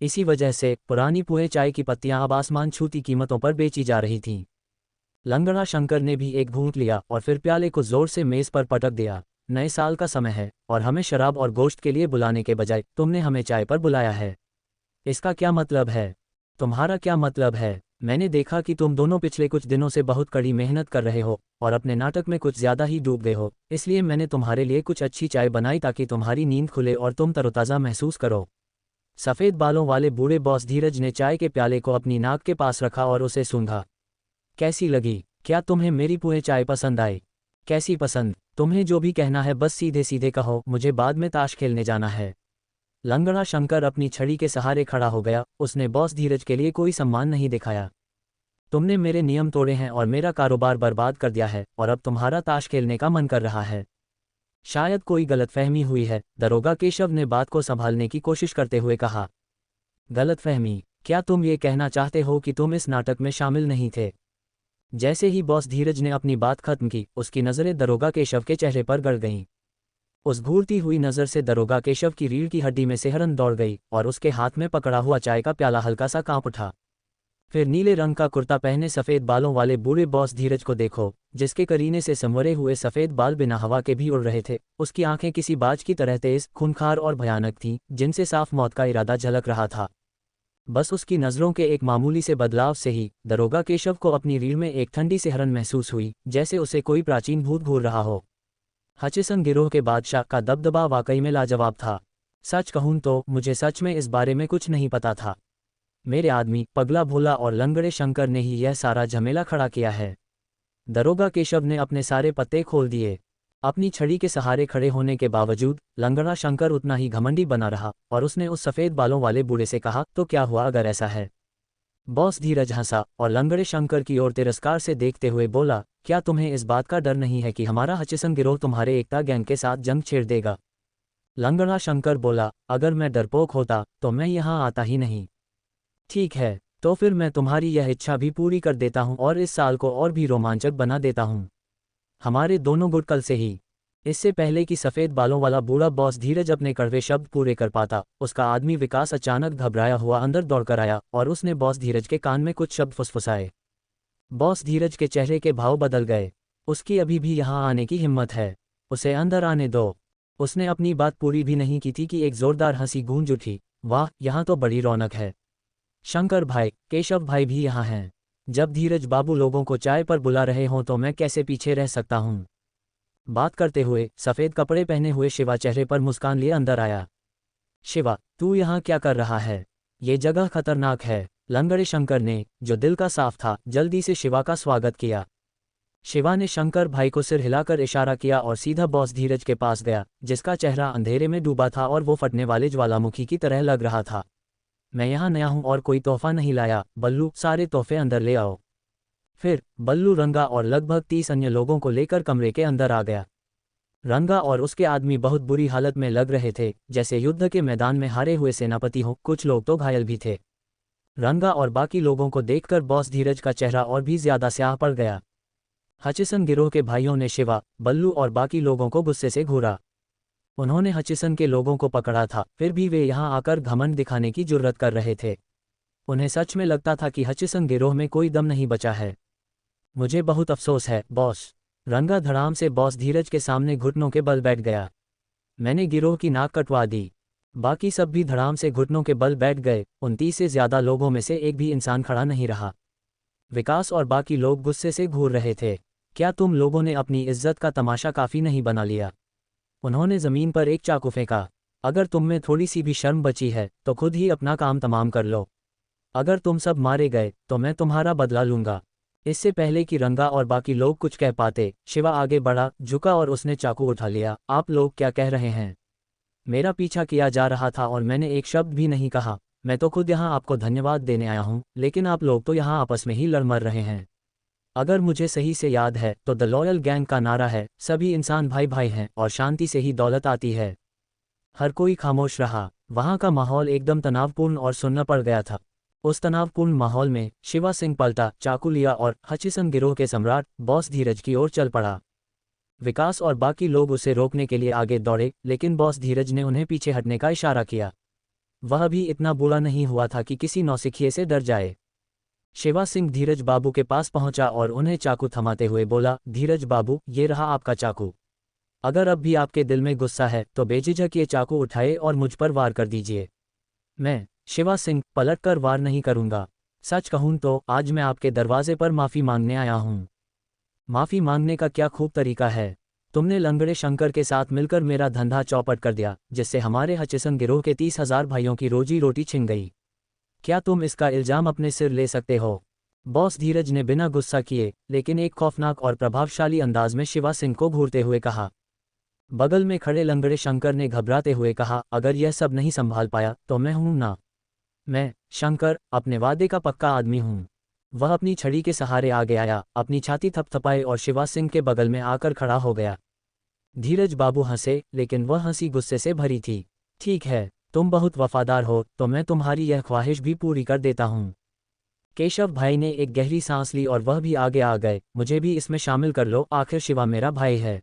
इसी वजह से पुरानी पुए चाय की पत्तियां अब आसमान छूती कीमतों पर बेची जा रही थीं। लंगड़ा शंकर ने भी एक घूंट लिया और फिर प्याले को जोर से मेज पर पटक दिया। नए साल का समय है और हमें शराब और गोश्त के लिए बुलाने के बजाय तुमने हमें चाय पर बुलाया है। इसका क्या मतलब है? तुम्हारा क्या मतलब है? मैंने देखा कि तुम दोनों पिछले कुछ दिनों से बहुत कड़ी मेहनत कर रहे हो और अपने नाटक में कुछ ज्यादा ही डूब गए हो, इसलिए मैंने तुम्हारे लिए कुछ अच्छी चाय बनाई ताकि तुम्हारी नींद खुले और तुम तरोताज़ा महसूस करो। सफ़ेद बालों वाले बूढ़े बॉस धीरज ने चाय के प्याले को अपनी नाक के पास रखा और उसे सूंघा। कैसी लगी? क्या तुम्हें मेरी पुए चाय पसंद आई? कैसी पसंद? तुम्हें जो भी कहना है बस सीधे सीधे कहो, मुझे बाद में ताश खेलने जाना है। लंगड़ा शंकर अपनी छड़ी के सहारे खड़ा हो गया। उसने बॉस धीरज के लिए कोई सम्मान नहीं दिखाया। तुमने मेरे नियम तोड़े हैं और मेरा कारोबार बर्बाद कर दिया है, और अब तुम्हारा ताश खेलने का मन कर रहा है। शायद कोई गलतफहमी हुई है, दरोगा केशव ने बात को संभालने की कोशिश करते हुए कहा। गलतफहमी? क्या तुम ये कहना चाहते हो कि तुम इस नाटक में शामिल नहीं थे? जैसे ही बॉस धीरज ने अपनी बात खत्म की, उसकी नज़रें दरोगा केशव के चेहरे पर गड़ गईं। उस घूरती हुई नज़र से दरोगा केशव की रीढ़ की हड्डी में सिहरन दौड़ गई और उसके हाथ में पकड़ा हुआ चाय का प्याला हल्का सा कांप उठा। फिर नीले रंग का कुर्ता पहने सफ़ेद बालों वाले बूढ़े बॉस धीरज को देखो, जिसके करीने से संवरे हुए सफ़ेद बाल बिना हवा के भी उड़ रहे थे। उसकी आंखें किसी बाज की तरह तेज, खूंखार और भयानक थीं, जिनसे साफ मौत का इरादा झलक रहा था। बस उसकी नज़रों के एक मामूली से बदलाव से ही दरोगा केशव को अपनी रीढ़ में एक ठंडी सिहरन महसूस हुई, जैसे उसे कोई प्राचीन भूत घूर रहा हो। हचिसन गिरोह के बादशाह का दबदबा वाकई में लाजवाब था। सच कहूं तो मुझे सच में इस बारे में कुछ नहीं पता था। मेरे आदमी पगला भोला और लंगड़े शंकर ने ही यह सारा झमेला खड़ा किया है। दरोगा केशव ने अपने सारे पत्ते खोल दिए। अपनी छड़ी के सहारे खड़े होने के बावजूद लंगड़ा शंकर उतना ही घमंडी बना रहा और उसने उस सफ़ेद बालों वाले बूढ़े से कहा, तो क्या हुआ अगर ऐसा है? बॉस धीरज हंसा और लंगड़े शंकर की ओर तिरस्कार से देखते हुए बोला, क्या तुम्हें इस बात का डर नहीं है कि हमारा हचिसन गिरोह तुम्हारे एकता गैंग के साथ जंग छेड़ देगा? लंगड़ा शंकर बोला, अगर मैं डरपोक होता तो मैं यहाँ आता ही नहीं। ठीक है, तो फिर मैं तुम्हारी यह इच्छा भी पूरी कर देता हूँ और इस साल को और भी रोमांचक बना देता हूँ। हमारे दोनों गुट कल से ही। इससे पहले कि सफ़ेद बालों वाला बूढ़ा बॉस धीरज अपने कड़वे शब्द पूरे कर पाता, उसका आदमी विकास अचानक घबराया हुआ अंदर दौड़कर आया और उसने बॉस धीरज के कान में कुछ शब्द फुसफुसाए। बॉस धीरज के चेहरे के भाव बदल गए। उसकी अभी भी यहाँ आने की हिम्मत है, उसे अंदर आने दो। उसने अपनी बात पूरी भी नहीं की थी कि एक जोरदार हंसी गूंज उठी। वाह, यहाँ तो बड़ी रौनक है। शंकर भाई, केशव भाई भी यहाँ हैं। जब धीरज बाबू लोगों को चाय पर बुला रहे हों तो मैं कैसे पीछे रह सकता हूँ? बात करते हुए सफ़ेद कपड़े पहने हुए शिवा चेहरे पर मुस्कान लिए अंदर आया। शिवा, तू यहाँ क्या कर रहा है? ये जगह खतरनाक है। लंगड़े शंकर ने, जो दिल का साफ था, जल्दी से शिवा का स्वागत किया। शिवा ने शंकर भाई को सिर हिलाकर इशारा किया और सीधा बॉस धीरज के पास गया, जिसका चेहरा अंधेरे में डूबा था और वो फटने वाले ज्वालामुखी की तरह लग रहा था। मैं यहाँ नया हूँ और कोई तोहफा नहीं लाया। बल्लू, सारे तोहफे अंदर ले आओ। फिर बल्लू रंगा और लगभग 30 अन्य लोगों को लेकर कमरे के अंदर आ गया। रंगा और उसके आदमी बहुत बुरी हालत में लग रहे थे, जैसे युद्ध के मैदान में हारे हुए सेनापति हों। कुछ लोग तो घायल भी थे। रंगा और बाकी लोगों को देखकर बॉस धीरज का चेहरा और भी ज्यादा स्याह पड़ गया। हचिसन गिरोह के भाइयों ने शिवा, बल्लू और बाकी लोगों को गुस्से से घूरा। उन्होंने हचिसन के लोगों को पकड़ा था, फिर भी वे यहाँ आकर घमंड दिखाने की जुर्रत कर रहे थे। उन्हें सच में लगता था कि हचिसन गिरोह में कोई दम नहीं बचा है। मुझे बहुत अफसोस है बॉस। रंगा धड़ाम से बॉस धीरज के सामने घुटनों के बल बैठ गया। मैंने गिरोह की नाक कटवा दी। बाकी सब भी धड़ाम से घुटनों के बल बैठ गए। 29 से ज्यादा लोगों में से एक भी इंसान खड़ा नहीं रहा। विकास और बाकी लोग गुस्से से घूर रहे थे। क्या तुम लोगों ने अपनी इज्जत का तमाशा काफी नहीं बना लिया? उन्होंने जमीन पर एक चाकू फेंका। अगर तुम में थोड़ी सी भी शर्म बची है तो खुद ही अपना काम तमाम कर लो। अगर तुम सब मारे गए तो मैं तुम्हारा बदला लूंगा। इससे पहले कि रंगा और बाकी लोग कुछ कह पाते, शिवा आगे बढ़ा, झुका और उसने चाकू उठा लिया। आप लोग क्या कह रहे हैं? मेरा पीछा किया जा रहा था और मैंने एक शब्द भी नहीं कहा। मैं तो खुद यहाँ आपको धन्यवाद देने आया हूँ, लेकिन आप लोग तो यहाँ आपस में ही लड़ मर रहे हैं। अगर मुझे सही से याद है तो द लॉयल गैंग का नारा है, सभी इंसान भाई भाई हैं और शांति से ही दौलत आती है। हर कोई खामोश रहा। वहाँ का माहौल एकदम तनावपूर्ण और सुन्न पड़ गया था। उस तनावपूर्ण माहौल में शिवा सिंह पलटा, चाकू लिया और हचिसन गिरोह के सम्राट बॉस धीरज की ओर चल पड़ा। विकास और बाकी लोग उसे रोकने के लिए आगे दौड़े, लेकिन बॉस धीरज ने उन्हें पीछे हटने का इशारा किया। वह भी इतना बुरा नहीं हुआ था कि किसी नौसिखिए से डर जाए। शिवा सिंह धीरज बाबू के पास पहुंचा और उन्हें चाकू थमाते हुए बोला, धीरज बाबू, ये रहा आपका चाकू। अगर अब भी आपके दिल में गुस्सा है तो बेझिझक ये चाकू उठाए और मुझ पर वार कर दीजिए। मैं, शिवा सिंह, पलटकर वार नहीं करूंगा। सच कहूं तो आज मैं आपके दरवाजे पर माफ़ी मांगने आया हूं। माफ़ी मांगने का क्या खूब तरीका है। तुमने लंगड़े शंकर के साथ मिलकर मेरा धंधा चौपट कर दिया, जिससे हमारे हचिसन गिरोह के 30,000 भाइयों की रोजी रोटी छिन गई। क्या तुम इसका इल्जाम अपने सिर ले सकते हो? बॉस धीरज ने बिना गुस्सा किए लेकिन एक खौफनाक और प्रभावशाली अंदाज में शिवा सिंह को घूरते हुए कहा। बगल में खड़े लंगड़े शंकर ने घबराते हुए कहा, अगर यह सब नहीं संभाल पाया तो मैं हूं ना। मैं, शंकर, अपने वादे का पक्का आदमी हूं। वह अपनी छड़ी के सहारे आगे आया, अपनी छाती थपथपाई और शिवा सिंह के बगल में आकर खड़ा हो गया। धीरज बाबू हंसे, लेकिन वह हंसी गुस्से से भरी थी। ठीक है, तुम बहुत वफादार हो तो मैं तुम्हारी यह ख्वाहिश भी पूरी कर देता हूँ। केशव भाई ने एक गहरी सांस ली और वह भी आगे आ गए। मुझे भी इसमें शामिल कर लो, आखिर शिवा मेरा भाई है।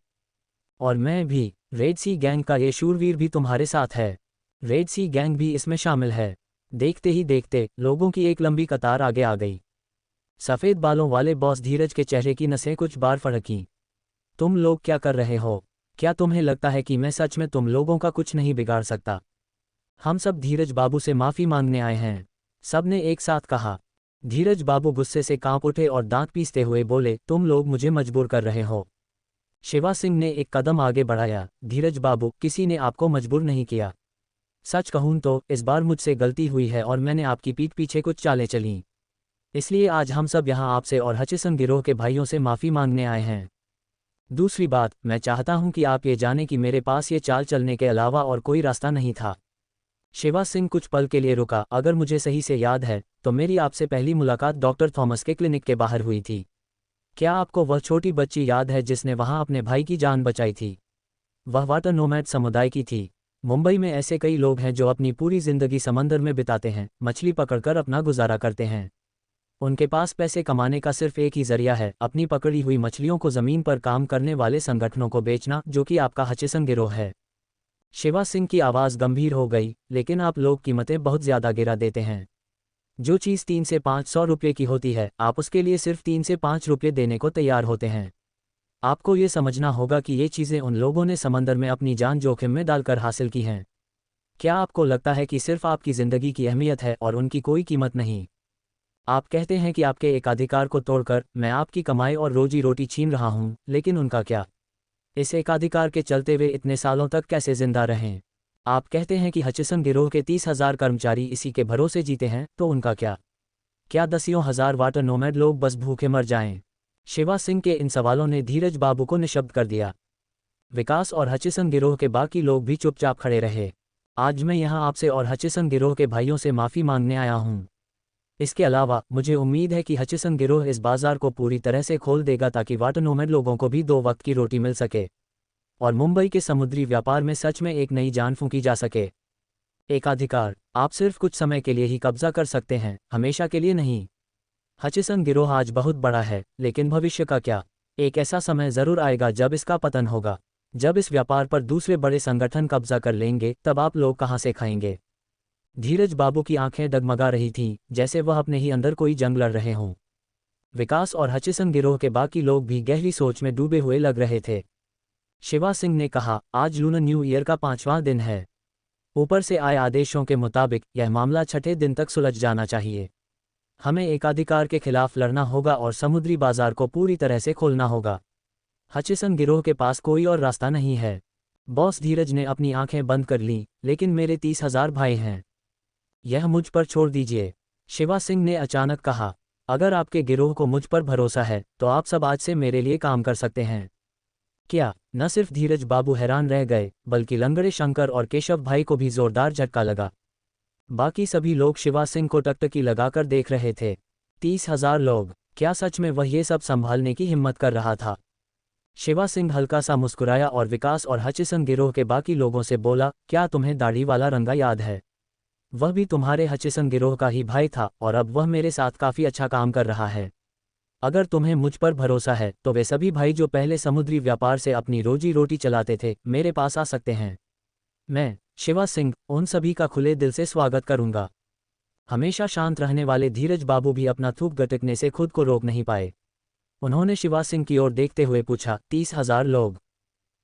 और मैं भी। रेड सी गैंग का ये शूरवीर भी तुम्हारे साथ है। रेड सी गैंग भी इसमें शामिल है। देखते ही देखते लोगों की एक लंबी कतार आगे आ गई। सफ़ेद बालों वाले बॉस धीरज के चेहरे की नसें कुछ बार फड़कीं। तुम लोग क्या कर रहे हो? क्या तुम्हें लगता है कि मैं सच में तुम लोगों का कुछ नहीं बिगाड़ सकता? हम सब धीरज बाबू से माफ़ी मांगने आए हैं, सब ने एक साथ कहा। धीरज बाबू गुस्से से कांप उठे और दांत पीसते हुए बोले, तुम लोग मुझे मजबूर कर रहे हो। शिवा सिंह ने एक कदम आगे बढ़ाया। धीरज बाबू, किसी ने आपको मजबूर नहीं किया। सच कहूँ तो इस बार मुझसे गलती हुई है और मैंने आपकी पीठ पीछे कुछ चालें चलीं। इसलिए आज हम सब यहाँ आपसे और हचिसन गिरोह के भाइयों से माफ़ी मांगने आए हैं। दूसरी बात, मैं चाहता हूँ कि आप ये जानें कि मेरे पास ये चाल चलने के अलावा और कोई रास्ता नहीं था। शिवा सिंह कुछ पल के लिए रुका। अगर मुझे सही से याद है तो मेरी आपसे पहली मुलाकात डॉक्टर थॉमस के क्लिनिक के बाहर हुई थी। क्या आपको वह छोटी बच्ची याद है जिसने वहां अपने भाई की जान बचाई थी? वह वाटर नोमैड समुदाय की थी। मुंबई में ऐसे कई लोग हैं जो अपनी पूरी जिंदगी समंदर में बिताते हैं, मछली पकड़कर अपना गुजारा करते हैं। उनके पास पैसे कमाने का सिर्फ एक ही जरिया है, अपनी पकड़ी हुई मछलियों को जमीन पर काम करने वाले संगठनों को बेचना, जो कि आपका हचिसन गिरोह है। शिवा सिंह की आवाज़ गंभीर हो गई। लेकिन आप लोग कीमतें बहुत ज़्यादा गिरा देते हैं। जो चीज़ 3 से 500 रुपये की होती है, आप उसके लिए सिर्फ 3 से 5 रुपये देने को तैयार होते हैं। आपको ये समझना होगा कि ये चीज़ें उन लोगों ने समंदर में अपनी जान जोखिम में डालकर हासिल की हैं। क्या आपको लगता है कि सिर्फ आपकी ज़िंदगी की अहमियत है और उनकी कोई कीमत नहीं? आप कहते हैं कि आपके एकाधिकार को तोड़कर मैं आपकी कमाई और रोजी रोटी छीन रहा हूँ, लेकिन उनका क्या? इस एकाधिकार के चलते वे इतने सालों तक कैसे जिंदा रहें? आप कहते हैं कि हचिसन गिरोह के 30,000 कर्मचारी इसी के भरोसे जीते हैं, तो उनका क्या? क्या दसियों हजार वाटर नोमैड लोग बस भूखे मर जाएं? शिवा सिंह के इन सवालों ने धीरज बाबू को निशब्द कर दिया। विकास और हचिसन गिरोह के बाकी लोग भी चुपचाप खड़े रहे। आज मैं यहाँ आपसे और हचिसन गिरोह के भाइयों से माफ़ी मांगने आया हूँ। इसके अलावा मुझे उम्मीद है कि हचिसन गिरोह इस बाजार को पूरी तरह से खोल देगा ताकि वाटर नोमैड लोगों को भी 2 वक्त की रोटी मिल सके और मुंबई के समुद्री व्यापार में सच में एक नई जान फूंकी जा सके। एकाधिकार, आप सिर्फ कुछ समय के लिए ही कब्जा कर सकते हैं, हमेशा के लिए नहीं। हचिसन गिरोह आज बहुत बड़ा है, लेकिन भविष्य का क्या? एक ऐसा समय जरूर आएगा जब इसका पतन होगा। जब इस व्यापार पर दूसरे बड़े संगठन कब्जा कर लेंगे, तब आप लोग कहाँ से खाएंगे? धीरज बाबू की आंखें डगमगा रही थीं, जैसे वह अपने ही अंदर कोई जंग लड़ रहे हों। विकास और हचिसन गिरोह के बाकी लोग भी गहरी सोच में डूबे हुए लग रहे थे। शिवा सिंह ने कहा, आज लूनर न्यू ईयर का 5वां दिन है। ऊपर से आए आदेशों के मुताबिक यह मामला 6ठे दिन तक सुलझ जाना चाहिए। हमें एकाधिकार के खिलाफ लड़ना होगा और समुद्री बाजार को पूरी तरह से खोलना होगा। हचिसन गिरोह के पास कोई और रास्ता नहीं है। बॉस धीरज ने अपनी आंखें बंद कर लीं, लेकिन मेरे 30,000 भाई हैं। यह मुझ पर छोड़ दीजिए। शिवा सिंह ने अचानक कहा, अगर आपके गिरोह को मुझ पर भरोसा है तो आप सब आज से मेरे लिए काम कर सकते हैं। क्या? न सिर्फ धीरज बाबू हैरान रह गए, बल्कि लंगड़े शंकर और केशव भाई को भी जोरदार झटका लगा। बाकी सभी लोग शिवा सिंह को टकटकी लगाकर देख रहे थे। 30,000 लोग, क्या सच में वह ये सब संभालने की हिम्मत कर रहा था? शिवा सिंह हल्का सा मुस्कुराया और विकास और हचिसन गिरोह के बाकी लोगों से बोला, क्या तुम्हें दाढ़ी वाला रंगा याद है? वह भी तुम्हारे हचिसन गिरोह का ही भाई था और अब वह मेरे साथ काफ़ी अच्छा काम कर रहा है। अगर तुम्हें मुझ पर भरोसा है तो वे सभी भाई जो पहले समुद्री व्यापार से अपनी रोजी रोटी चलाते थे, मेरे पास आ सकते हैं। मैं, शिवा सिंह, उन सभी का खुले दिल से स्वागत करूंगा। हमेशा शांत रहने वाले धीरज बाबू भी अपना थूक गटकने से खुद को रोक नहीं पाए। उन्होंने शिवा सिंह की ओर देखते हुए पूछा, 30,000 लोग,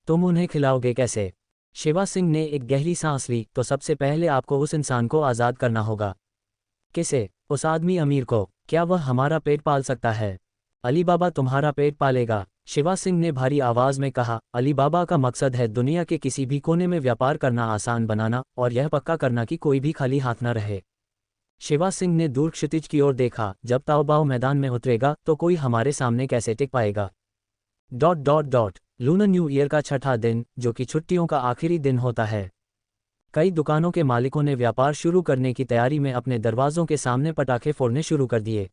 तुम उन्हें खिलाओगे कैसे? शिवा सिंह ने एक गहरी सांस ली। तो सबसे पहले आपको उस इंसान को आज़ाद करना होगा। किसे? उस आदमी अमीर को। क्या वह हमारा पेट पाल सकता है? अली बाबा तुम्हारा पेट पालेगा, शिवा सिंह ने भारी आवाज में कहा। अली बाबा का मकसद है दुनिया के किसी भी कोने में व्यापार करना आसान बनाना और यह पक्का करना कि कोई भी खाली हाथ न रहे। शिवा सिंह ने दूर क्षितिज की ओर देखा, जब ताओबाओ मैदान में उतरेगा तो कोई हमारे सामने कैसे टिक पाएगा? लूनर न्यू ईयर का 6ठा दिन, जो कि छुट्टियों का आखिरी दिन होता है। कई दुकानों के मालिकों ने व्यापार शुरू करने की तैयारी में अपने दरवाजों के सामने पटाखे फोड़ने शुरू कर दिए।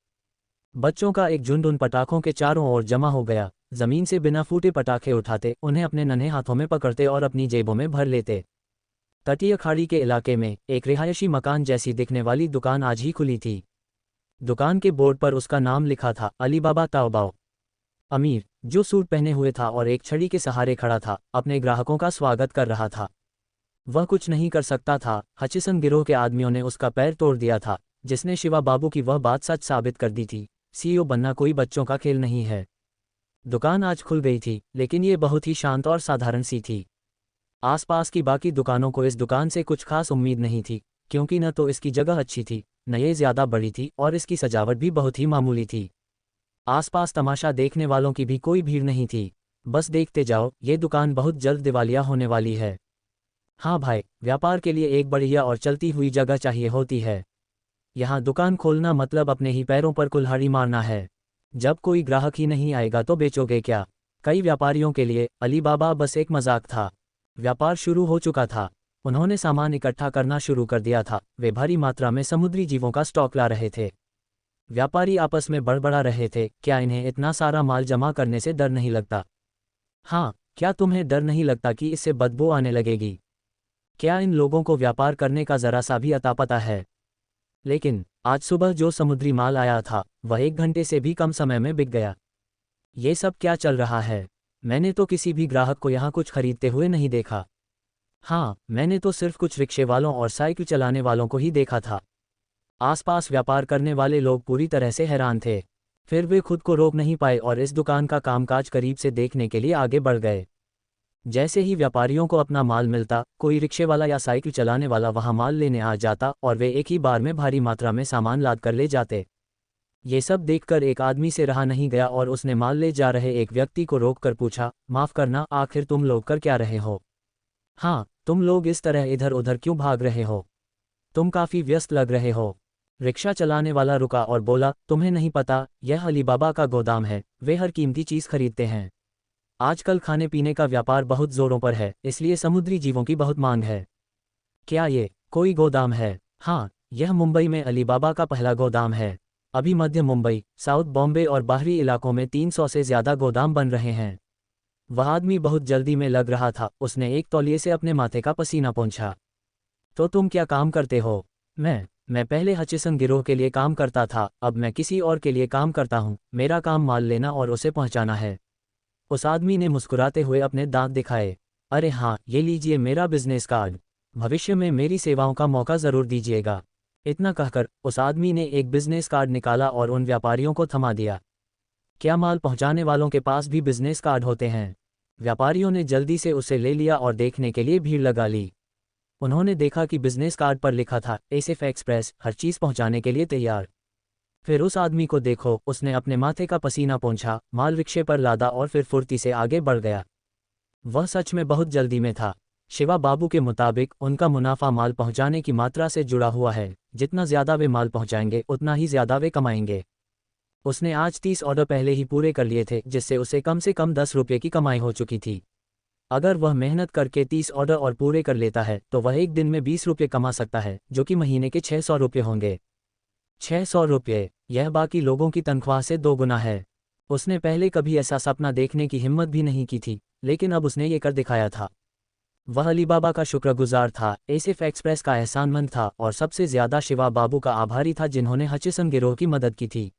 बच्चों का एक झुंड उन पटाखों के चारों ओर जमा हो गया। जमीन से बिना फूटे पटाखे उठाते, उन्हें अपने नन्हे हाथों में पकड़ते और अपनी जेबों में भर लेते। तटीय खाड़ी के इलाके में एक रिहायशी मकान जैसी दिखने वाली दुकान आज ही खुली थी। दुकान के बोर्ड पर उसका नाम लिखा था, अली बाबा ताओबाओ। अमीर, जो सूट पहने हुए था और एक छड़ी के सहारे खड़ा था, अपने ग्राहकों का स्वागत कर रहा था। वह कुछ नहीं कर सकता था। हचिसन गिरोह के आदमियों ने उसका पैर तोड़ दिया था, जिसने शिवा बाबू की वह बात सच साबित कर दी थी। सीईओ बनना कोई बच्चों का खेल नहीं है। दुकान आज खुल गई थी, लेकिन ये बहुत ही शांत और साधारण सी थी। आसपास की बाकी दुकानों को इस दुकान से कुछ खास उम्मीद नहीं थी, क्योंकि न तो इसकी जगह अच्छी थी, न ये ज़्यादा बड़ी थी और इसकी सजावट भी बहुत ही मामूली थी। आसपास तमाशा देखने वालों की भी कोई भीड़ नहीं थी। बस देखते जाओ, ये दुकान बहुत जल्द दिवालिया होने वाली है। हाँ भाई, व्यापार के लिए एक बढ़िया और चलती हुई जगह चाहिए होती है। यहाँ दुकान खोलना मतलब अपने ही पैरों पर कुल्हाड़ी मारना है। जब कोई ग्राहक ही नहीं आएगा तो बेचोगे क्या? कई व्यापारियों के लिए अलीबाबा बस एक मजाक था। व्यापार शुरू हो चुका था। उन्होंने सामान इकट्ठा करना शुरू कर दिया था। वे भारी मात्रा में समुद्री जीवों का स्टॉक ला रहे थे। व्यापारी आपस में बड़बड़ा रहे थे, क्या इन्हें इतना सारा माल जमा करने से डर नहीं लगता? हाँ, क्या तुम्हें डर नहीं लगता कि इससे बदबू आने लगेगी? क्या इन लोगों को व्यापार करने का जरा सा भी अता पता है? लेकिन आज सुबह जो समुद्री माल आया था वह 1 घंटे से भी कम समय में बिक गया। ये सब क्या चल रहा है? मैंने तो किसी भी ग्राहक को यहाँ कुछ खरीदते हुए नहीं देखा। हाँ, मैंने तो सिर्फ कुछ रिक्शे वालों और साइकिल चलाने वालों को ही देखा था। आसपास व्यापार करने वाले लोग पूरी तरह से हैरान थे। फिर वे खुद को रोक नहीं पाए और इस दुकान का कामकाज करीब से देखने के लिए आगे बढ़ गए। जैसे ही व्यापारियों को अपना माल मिलता, कोई रिक्शे वाला या साइकिल चलाने वाला वहां माल लेने आ जाता और वे एक ही बार में भारी मात्रा में सामान लाद कर ले जाते। ये सब देखकर एक आदमी से रहा नहीं गया और उसने माल ले जा रहे एक व्यक्ति को रोक कर पूछा, माफ करना, आखिर तुम लोग कर क्या रहे हो? हाँ, तुम लोग इस तरह इधर उधर क्यों भाग रहे हो? तुम काफी व्यस्त लग रहे हो। रिक्शा चलाने वाला रुका और बोला, तुम्हें नहीं पता, यह अलीबाबा का गोदाम है, वे हर कीमती चीज खरीदते हैं। आजकल खाने पीने का व्यापार बहुत जोरों पर है, इसलिए समुद्री जीवों की बहुत मांग है। क्या ये कोई गोदाम है? हाँ, यह मुंबई में अलीबाबा का पहला गोदाम है। अभी मध्य मुंबई, साउथ बॉम्बे और बाहरी इलाकों में 300 से ज्यादा गोदाम बन रहे हैं। वह आदमी बहुत जल्दी में लग रहा था। उसने एक तौलिए से अपने माथे का पसीना पोंछा। तो तुम क्या काम करते हो? मैं पहले हचिसन गिरोह के लिए काम करता था, अब मैं किसी और के लिए काम करता हूँ। मेरा काम माल लेना और उसे पहुँचाना है। उस आदमी ने मुस्कुराते हुए अपने दांत दिखाए। अरे हाँ, ये लीजिए मेरा बिजनेस कार्ड। भविष्य में मेरी सेवाओं का मौका जरूर दीजिएगा। इतना कहकर उस आदमी ने एक बिजनेस कार्ड निकाला और उन व्यापारियों को थमा दिया। क्या माल पहुंचाने वालों के पास भी बिजनेस कार्ड होते हैं? व्यापारियों ने जल्दी से उसे ले लिया और देखने के लिए भीड़ लगा ली। उन्होंने देखा कि बिजनेस कार्ड पर लिखा था, एसएफ एक्सप्रेस, हर चीज पहुंचाने के लिए तैयार। फिर उस आदमी को देखो, उसने अपने माथे का पसीना पोंछा, माल रिक्शे पर लादा और फिर फुर्ती से आगे बढ़ गया। वह सच में बहुत जल्दी में था। शिवा बाबू के मुताबिक उनका मुनाफा माल पहुंचाने की मात्रा से जुड़ा हुआ है। जितना ज्यादा वे माल पहुंचाएंगे उतना ही ज्यादा वे कमाएंगे। उसने आज 30 ऑर्डर पहले ही पूरे कर लिए थे, जिससे उसे कम से कम 10 रुपये की कमाई हो चुकी थी। अगर वह मेहनत करके 30 ऑर्डर और पूरे कर लेता है तो वह एक दिन में 20 रुपये कमा सकता है, जो कि महीने के 600 रुपये होंगे। 600 रुपये, यह बाकी लोगों की तनख्वाह से 2 गुना है। उसने पहले कभी ऐसा सपना देखने की हिम्मत भी नहीं की थी, लेकिन अब उसने ये कर दिखाया था। वह अलीबाबा का शुक्रगुजार था, एसएफ एक्सप्रेस का एहसानमंद था और सबसे ज्यादा शिवा बाबू का आभारी था, जिन्होंने हचिसन गिरोह की मदद की थी।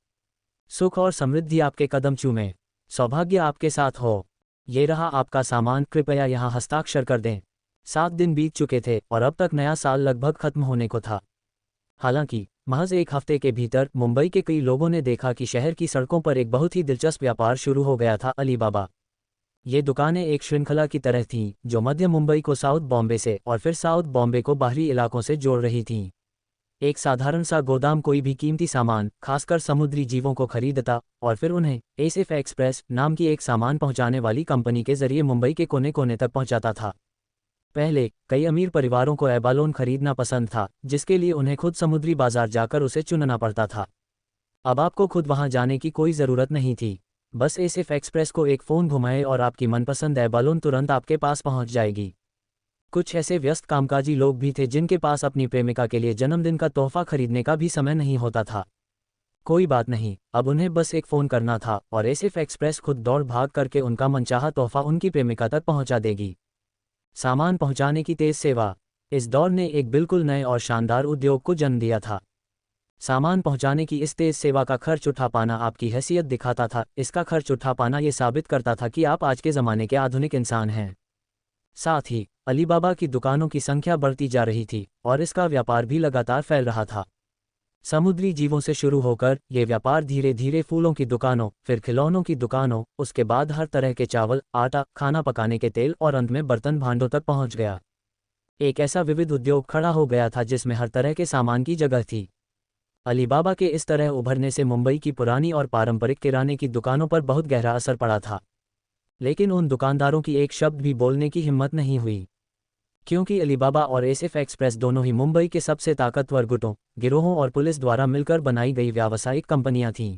सुख और समृद्धि आपके कदम चूमे, सौभाग्य आपके साथ हो। ये रहा आपका सामान, कृपया यहाँ हस्ताक्षर कर दें। 7 दिन बीत चुके थे और अब तक नया साल लगभग खत्म होने को था। हालांकि महज एक हफ्ते के भीतर मुंबई के कई लोगों ने देखा कि शहर की सड़कों पर एक बहुत ही दिलचस्प व्यापार शुरू हो गया था, अलीबाबा। ये दुकानें एक श्रृंखला की तरह थीं, जो मध्य मुंबई को साउथ बॉम्बे से और फिर साउथ बॉम्बे को बाहरी इलाकों से जोड़ रही थीं। एक साधारण सा गोदाम कोई भी कीमती सामान, खासकर समुद्री जीवों को खरीदता और फिर उन्हें एसएफ एक्सप्रेस नाम की एक सामान पहुंचाने वाली कंपनी के जरिए मुंबई के कोने कोने तक पहुंचाता था। पहले कई अमीर परिवारों को एबालोन खरीदना पसंद था, जिसके लिए उन्हें खुद समुद्री बाजार जाकर उसे चुनना पड़ता था। अब आपको खुद वहां जाने की कोई ज़रूरत नहीं थी। बस एसएफ एक्सप्रेस को एक फ़ोन घुमाए और आपकी मनपसंद एबालोन तुरंत आपके पास पहुंच जाएगी। कुछ ऐसे व्यस्त कामकाजी लोग भी थे जिनके पास अपनी प्रेमिका के लिए जन्मदिन का तोहफा खरीदने का भी समय नहीं होता था। कोई बात नहीं, अब उन्हें बस एक फ़ोन करना था और एसएफ एक्सप्रेस खुद दौड़ भाग करके उनका मनचाहा तोहफा उनकी प्रेमिका तक पहुंचा देगी। सामान पहुंचाने की तेज सेवा, इस दौर ने एक बिल्कुल नए और शानदार उद्योग को जन्म दिया था। सामान पहुंचाने की इस तेज सेवा का खर्च उठा पाना आपकी हैसियत दिखाता था। इसका खर्च उठा पाना ये साबित करता था कि आप आज के ज़माने के आधुनिक इंसान हैं। साथ ही अलीबाबा की दुकानों की संख्या बढ़ती जा रही थी और इसका व्यापार भी लगातार फैल रहा था। समुद्री जीवों से शुरू होकर ये व्यापार धीरे धीरे फूलों की दुकानों, फिर खिलौनों की दुकानों, उसके बाद हर तरह के चावल, आटा, खाना पकाने के तेल और अंत में बर्तन भांडों तक पहुंच गया। एक ऐसा विविध उद्योग खड़ा हो गया था जिसमें हर तरह के सामान की जगह थी। अलीबाबा के इस तरह उभरने से मुंबई की पुरानी और पारंपरिक किराने की दुकानों पर बहुत गहरा असर पड़ा था। लेकिन उन दुकानदारों की एक शब्द भी बोलने की हिम्मत नहीं हुई, क्योंकि अलीबाबा और एसिफ एक्सप्रेस दोनों ही मुंबई के सबसे ताकतवर गुटों, गिरोहों और पुलिस द्वारा मिलकर बनाई गई व्यावसायिक कंपनियां थीं।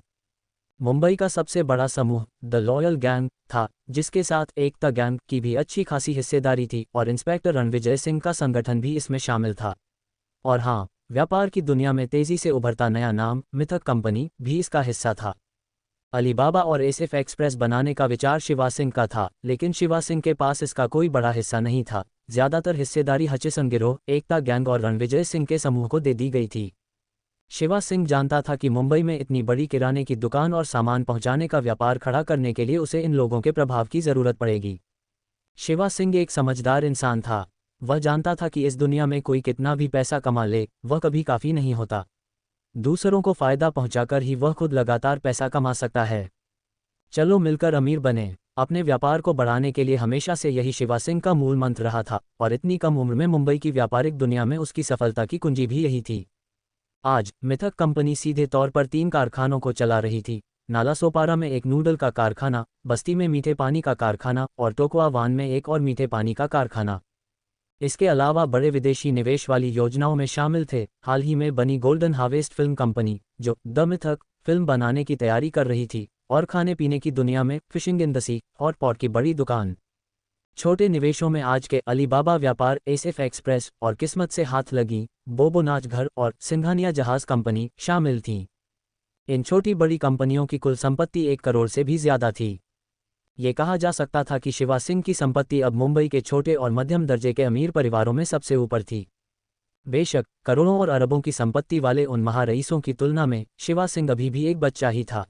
मुंबई का सबसे बड़ा समूह द लॉयल गैंग था, जिसके साथ एकता गैंग की भी अच्छी खासी हिस्सेदारी थी और इंस्पेक्टर रणविजय सिंह का संगठन भी इसमें शामिल था। और हाँ, व्यापार की दुनिया में तेजी से उभरता नया नाम मिथक कंपनी भी इसका हिस्सा था। अलीबाबा और एसिफ एक्सप्रेस बनाने का विचार शिवा सिंह का था, लेकिन शिवा सिंह के पास इसका कोई बड़ा हिस्सा नहीं था। ज्यादातर हिस्सेदारी हचिसन गिरोह, एकता गैंग और रणविजय सिंह के समूह को दे दी गई थी। शिवा सिंह जानता था कि मुंबई में इतनी बड़ी किराने की दुकान और सामान पहुंचाने का व्यापार खड़ा करने के लिए उसे इन लोगों के प्रभाव की जरूरत पड़ेगी। शिवा सिंह एक समझदार इंसान था। वह जानता था कि इस दुनिया में कोई कितना भी पैसा कमा ले, वह कभी काफ़ी नहीं होता। दूसरों को फायदा पहुंचाकर ही वह खुद लगातार पैसा कमा सकता है। चलो मिलकर अमीर बने। अपने व्यापार को बढ़ाने के लिए हमेशा से यही शिवा सिंह का मूल मंत्र रहा था और इतनी कम उम्र में मुंबई की व्यापारिक दुनिया में उसकी सफलता की कुंजी भी यही थी। आज मिथक कंपनी सीधे तौर पर 3 कारखानों को चला रही थी। नालासोपारा में एक नूडल का कारखाना, बस्ती में मीठे पानी का कारखाना और टोकुआवान में एक और मीठे पानी का कारखाना। इसके अलावा बड़े विदेशी निवेश वाली योजनाओं में शामिल थे। हाल ही में बनी गोल्डन हार्वेस्ट फिल्म कंपनी, जो द मिथक फिल्म बनाने की तैयारी कर रही थी, और खाने पीने की दुनिया में fishing in the sea hot pot की बड़ी दुकान। छोटे निवेशों में आज के अलीबाबा व्यापार, एसिफ एक्सप्रेस और किस्मत से हाथ लगी बोबो नाचघर और सिंघानिया जहाज कंपनी शामिल थीं। इन छोटी बड़ी कंपनियों की कुल संपत्ति 1 करोड़ से भी ज्यादा थी। ये कहा जा सकता था कि शिवा सिंह की संपत्ति अब मुंबई के छोटे और मध्यम दर्जे के अमीर परिवारों में सबसे ऊपर थी। बेशक करोड़ों और अरबों की संपत्ति वाले उन महारईसों की तुलना में शिवा सिंह अभी भी एक बच्चा ही था।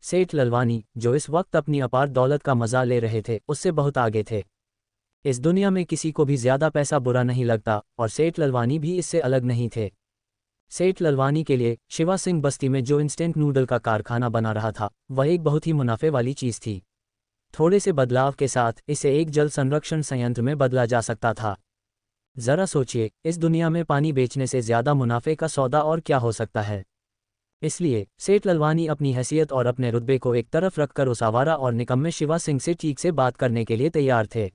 सेठ ललवानी, जो इस वक्त अपनी अपार दौलत का मजा ले रहे थे, उससे बहुत आगे थे। इस दुनिया में किसी को भी ज्यादा पैसा बुरा नहीं लगता और सेठ ललवानी भी इससे अलग नहीं थे। सेठ ललवानी के लिए शिवा सिंह बस्ती में जो इंस्टेंट नूडल का कारखाना बना रहा था, वह एक बहुत ही मुनाफे वाली चीज थी। थोड़े से बदलाव के साथ इसे एक जल संरक्षण संयंत्र में बदला जा सकता था। जरा सोचिए, इस दुनिया में पानी बेचने से ज्यादा मुनाफे का सौदा और क्या हो सकता है। इसलिए सेठ ललवानी अपनी हैसियत और अपने रुतबे को एक तरफ रखकर उस आवारा और निकम्मे शिवा सिंह से ठीक से बात करने के लिए तैयार थे।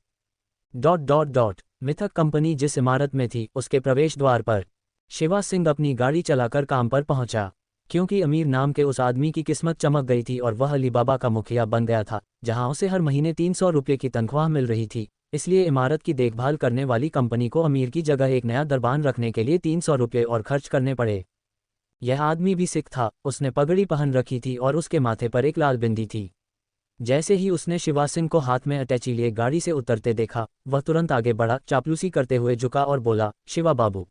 मिथक कंपनी जिस इमारत में थी, उसके प्रवेश द्वार पर शिवा सिंह अपनी गाड़ी चलाकर काम पर पहुंचा। क्योंकि अमीर नाम के उस आदमी की किस्मत चमक गई थी और वह अलीबाबा का मुखिया बन गया था, जहां उसे हर महीने 300 रुपये की तनख्वाह मिल रही थी, इसलिए इमारत की देखभाल करने वाली कंपनी को अमीर की जगह एक नया दरबान रखने के लिए 300 रुपये और खर्च करने पड़े। यह आदमी भी सिख था। उसने पगड़ी पहन रखी थी और उसके माथे पर एक लाल बिंदी थी। जैसे ही उसने शिवा सिंह को हाथ में अटैची लिए गाड़ी से उतरते देखा, वह तुरंत आगे बढ़ा, चापलूसी करते हुए झुका और बोला, शिवा बाबू,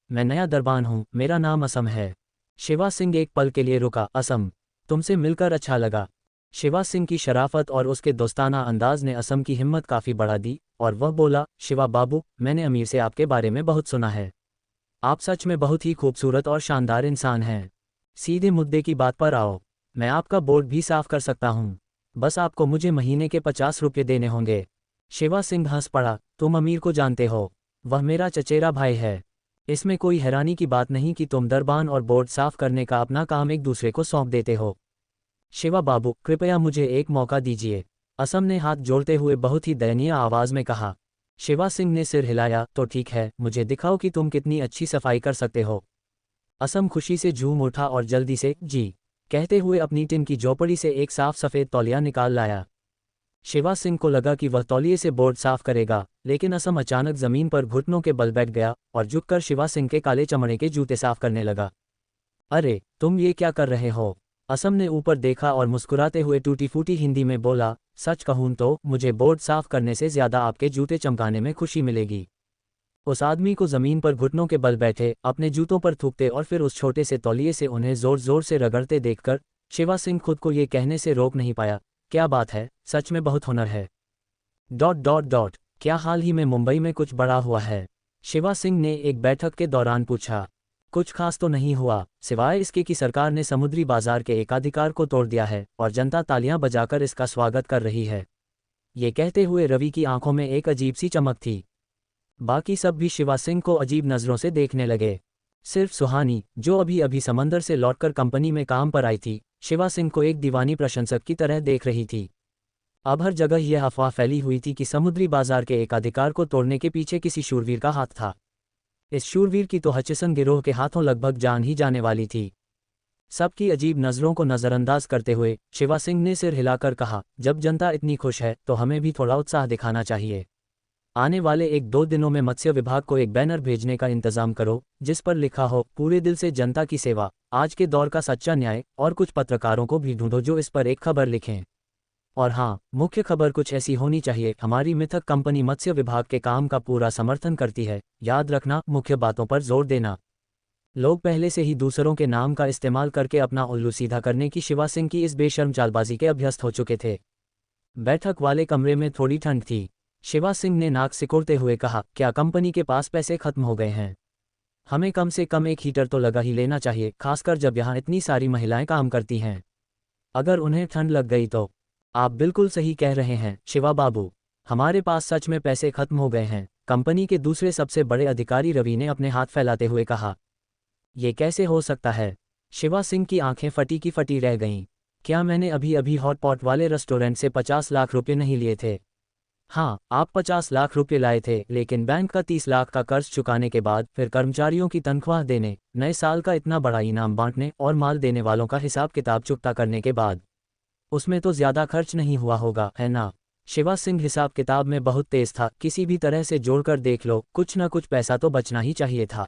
मैं नया दरबान हूँ, मेरा नाम असम है। शिवा सिंह एक पल के लिए रुका। असम, तुमसे मिलकर अच्छा लगा। शिवा सिंह की शराफत और उसके दोस्ताना अंदाज ने असम की हिम्मत काफ़ी बढ़ा दी और वह बोला, शिवा बाबू, मैंने अमीर से आपके बारे में बहुत सुना है। आप सच में बहुत ही खूबसूरत और शानदार इंसान हैं। सीधे मुद्दे की बात पर आओ। मैं आपका बोर्ड भी साफ कर सकता हूँ। बस आपको मुझे महीने के 50 रुपये देने होंगे। शिवा सिंह हंस पड़ा, तुम अमीर को जानते हो, वह मेरा चचेरा भाई है। इसमें कोई हैरानी की बात नहीं कि तुम दरबान और बोर्ड साफ करने का अपना काम एक दूसरे को सौंप देते हो। शिवा बाबू, कृपया मुझे एक मौका दीजिए। असम ने हाथ जोड़ते हुए बहुत ही दयनीय आवाज में कहा। शिवा सिंह ने सिर हिलाया, तो ठीक है, मुझे दिखाओ कि तुम कितनी अच्छी सफाई कर सकते हो। असम खुशी से झूम उठा और जल्दी से जी कहते हुए अपनी टिन की झोपड़ी से एक साफ सफ़ेद तौलिया निकाल लाया। शिवा सिंह को लगा कि वह तौलिए से बोर्ड साफ करेगा, लेकिन असम अचानक जमीन पर घुटनों के बल बैठ गया और झुककर शिवा सिंह के काले चमड़े के जूते साफ करने लगा। अरे, तुम ये क्या कर रहे हो? असम ने ऊपर देखा और मुस्कुराते हुए टूटी फूटी हिंदी में बोला, सच कहूं तो मुझे बोर्ड साफ करने से ज्यादा आपके जूते चमकाने में खुशी मिलेगी। उस आदमी को जमीन पर घुटनों के बल बैठे अपने जूतों पर थूकते और फिर उस छोटे से तौलिए से उन्हें जोर जोर से रगड़ते देखकर शिवा सिंह खुद को ये कहने से रोक नहीं पाया, क्या बात है, सच में बहुत हुनर है। क्या हाल ही में मुंबई में कुछ बड़ा हुआ है? शिवा सिंह ने एक बैठक के दौरान पूछा। कुछ खास तो नहीं हुआ, सिवाय इसके कि सरकार ने समुद्री बाजार के एकाधिकार को तोड़ दिया है और जनता तालियां बजाकर इसका स्वागत कर रही है। ये कहते हुए रवि की आंखों में एक अजीब सी चमक थी। बाकी सब भी शिवा सिंह को अजीब नज़रों से देखने लगे। सिर्फ सुहानी, जो अभी अभी समंदर से लौटकर कंपनी में काम पर आई थी, शिवा सिंह को एक दीवानी प्रशंसक की तरह देख रही थी। अब हर जगह यह अफवाह फैली हुई थी कि समुद्री बाजार के एक अधिकार को तोड़ने के पीछे किसी शूरवीर का हाथ था। इस शूरवीर की तो हचिसन गिरोह के हाथों लगभग जान ही जाने वाली थी। सबकी अजीब नज़रों को नज़रअंदाज करते हुए शिवा सिंह ने सिर हिलाकर कहा, जब जनता इतनी खुश है तो हमें भी थोड़ा उत्साह दिखाना चाहिए। आने वाले 1-2 दिनों में मत्स्य विभाग को एक बैनर भेजने का इंतजाम करो जिस पर लिखा हो, पूरे दिल से जनता की सेवा, आज के दौर का सच्चा न्याय। और कुछ पत्रकारों को भी ढूंढो जो इस पर एक खबर लिखें। और हाँ, मुख्य खबर कुछ ऐसी होनी चाहिए, हमारी मिथक कंपनी मत्स्य विभाग के काम का पूरा समर्थन करती है। याद रखना, मुख्य बातों पर जोर देना। लोग पहले से ही दूसरों के नाम का इस्तेमाल करके अपना उल्लू सीधा करने की शिवा सिंह की इस बेशर्म चालबाजी के अभ्यस्त हो चुके थे। बैठक वाले कमरे में थोड़ी ठंड थी। शिवा सिंह ने नाक सिकोड़ते हुए कहा, क्या कंपनी के पास पैसे खत्म हो गए हैं? हमें कम से कम एक हीटर तो लगा ही लेना चाहिए, खासकर जब यहाँ इतनी सारी महिलाएं काम करती हैं। अगर उन्हें ठंड लग गई तो? आप बिल्कुल सही कह रहे हैं शिवा बाबू, हमारे पास सच में पैसे खत्म हो गए हैं। कंपनी के दूसरे सबसे बड़े अधिकारी रवि ने अपने हाथ फैलाते हुए कहा। ये कैसे हो सकता है? शिवा सिंह की आंखें फटी की फटी रह गईं। क्या मैंने अभी अभी हॉटपॉट वाले रेस्टोरेंट से 50 लाख रुपये नहीं लिए थे? हाँ, आप 50 लाख रुपये लाए थे, लेकिन बैंक का 30 लाख का कर्ज चुकाने के बाद, फिर कर्मचारियों की तनख्वाह देने, नए साल का इतना बड़ा इनाम बांटने और माल देने वालों का हिसाब किताब चुकता करने के बाद उसमें तो ज़्यादा खर्च नहीं हुआ होगा, है ना? शिवा सिंह हिसाब किताब में बहुत तेज था, किसी भी तरह से जोड़कर देख लो, कुछ न कुछ पैसा तो बचना ही चाहिए था।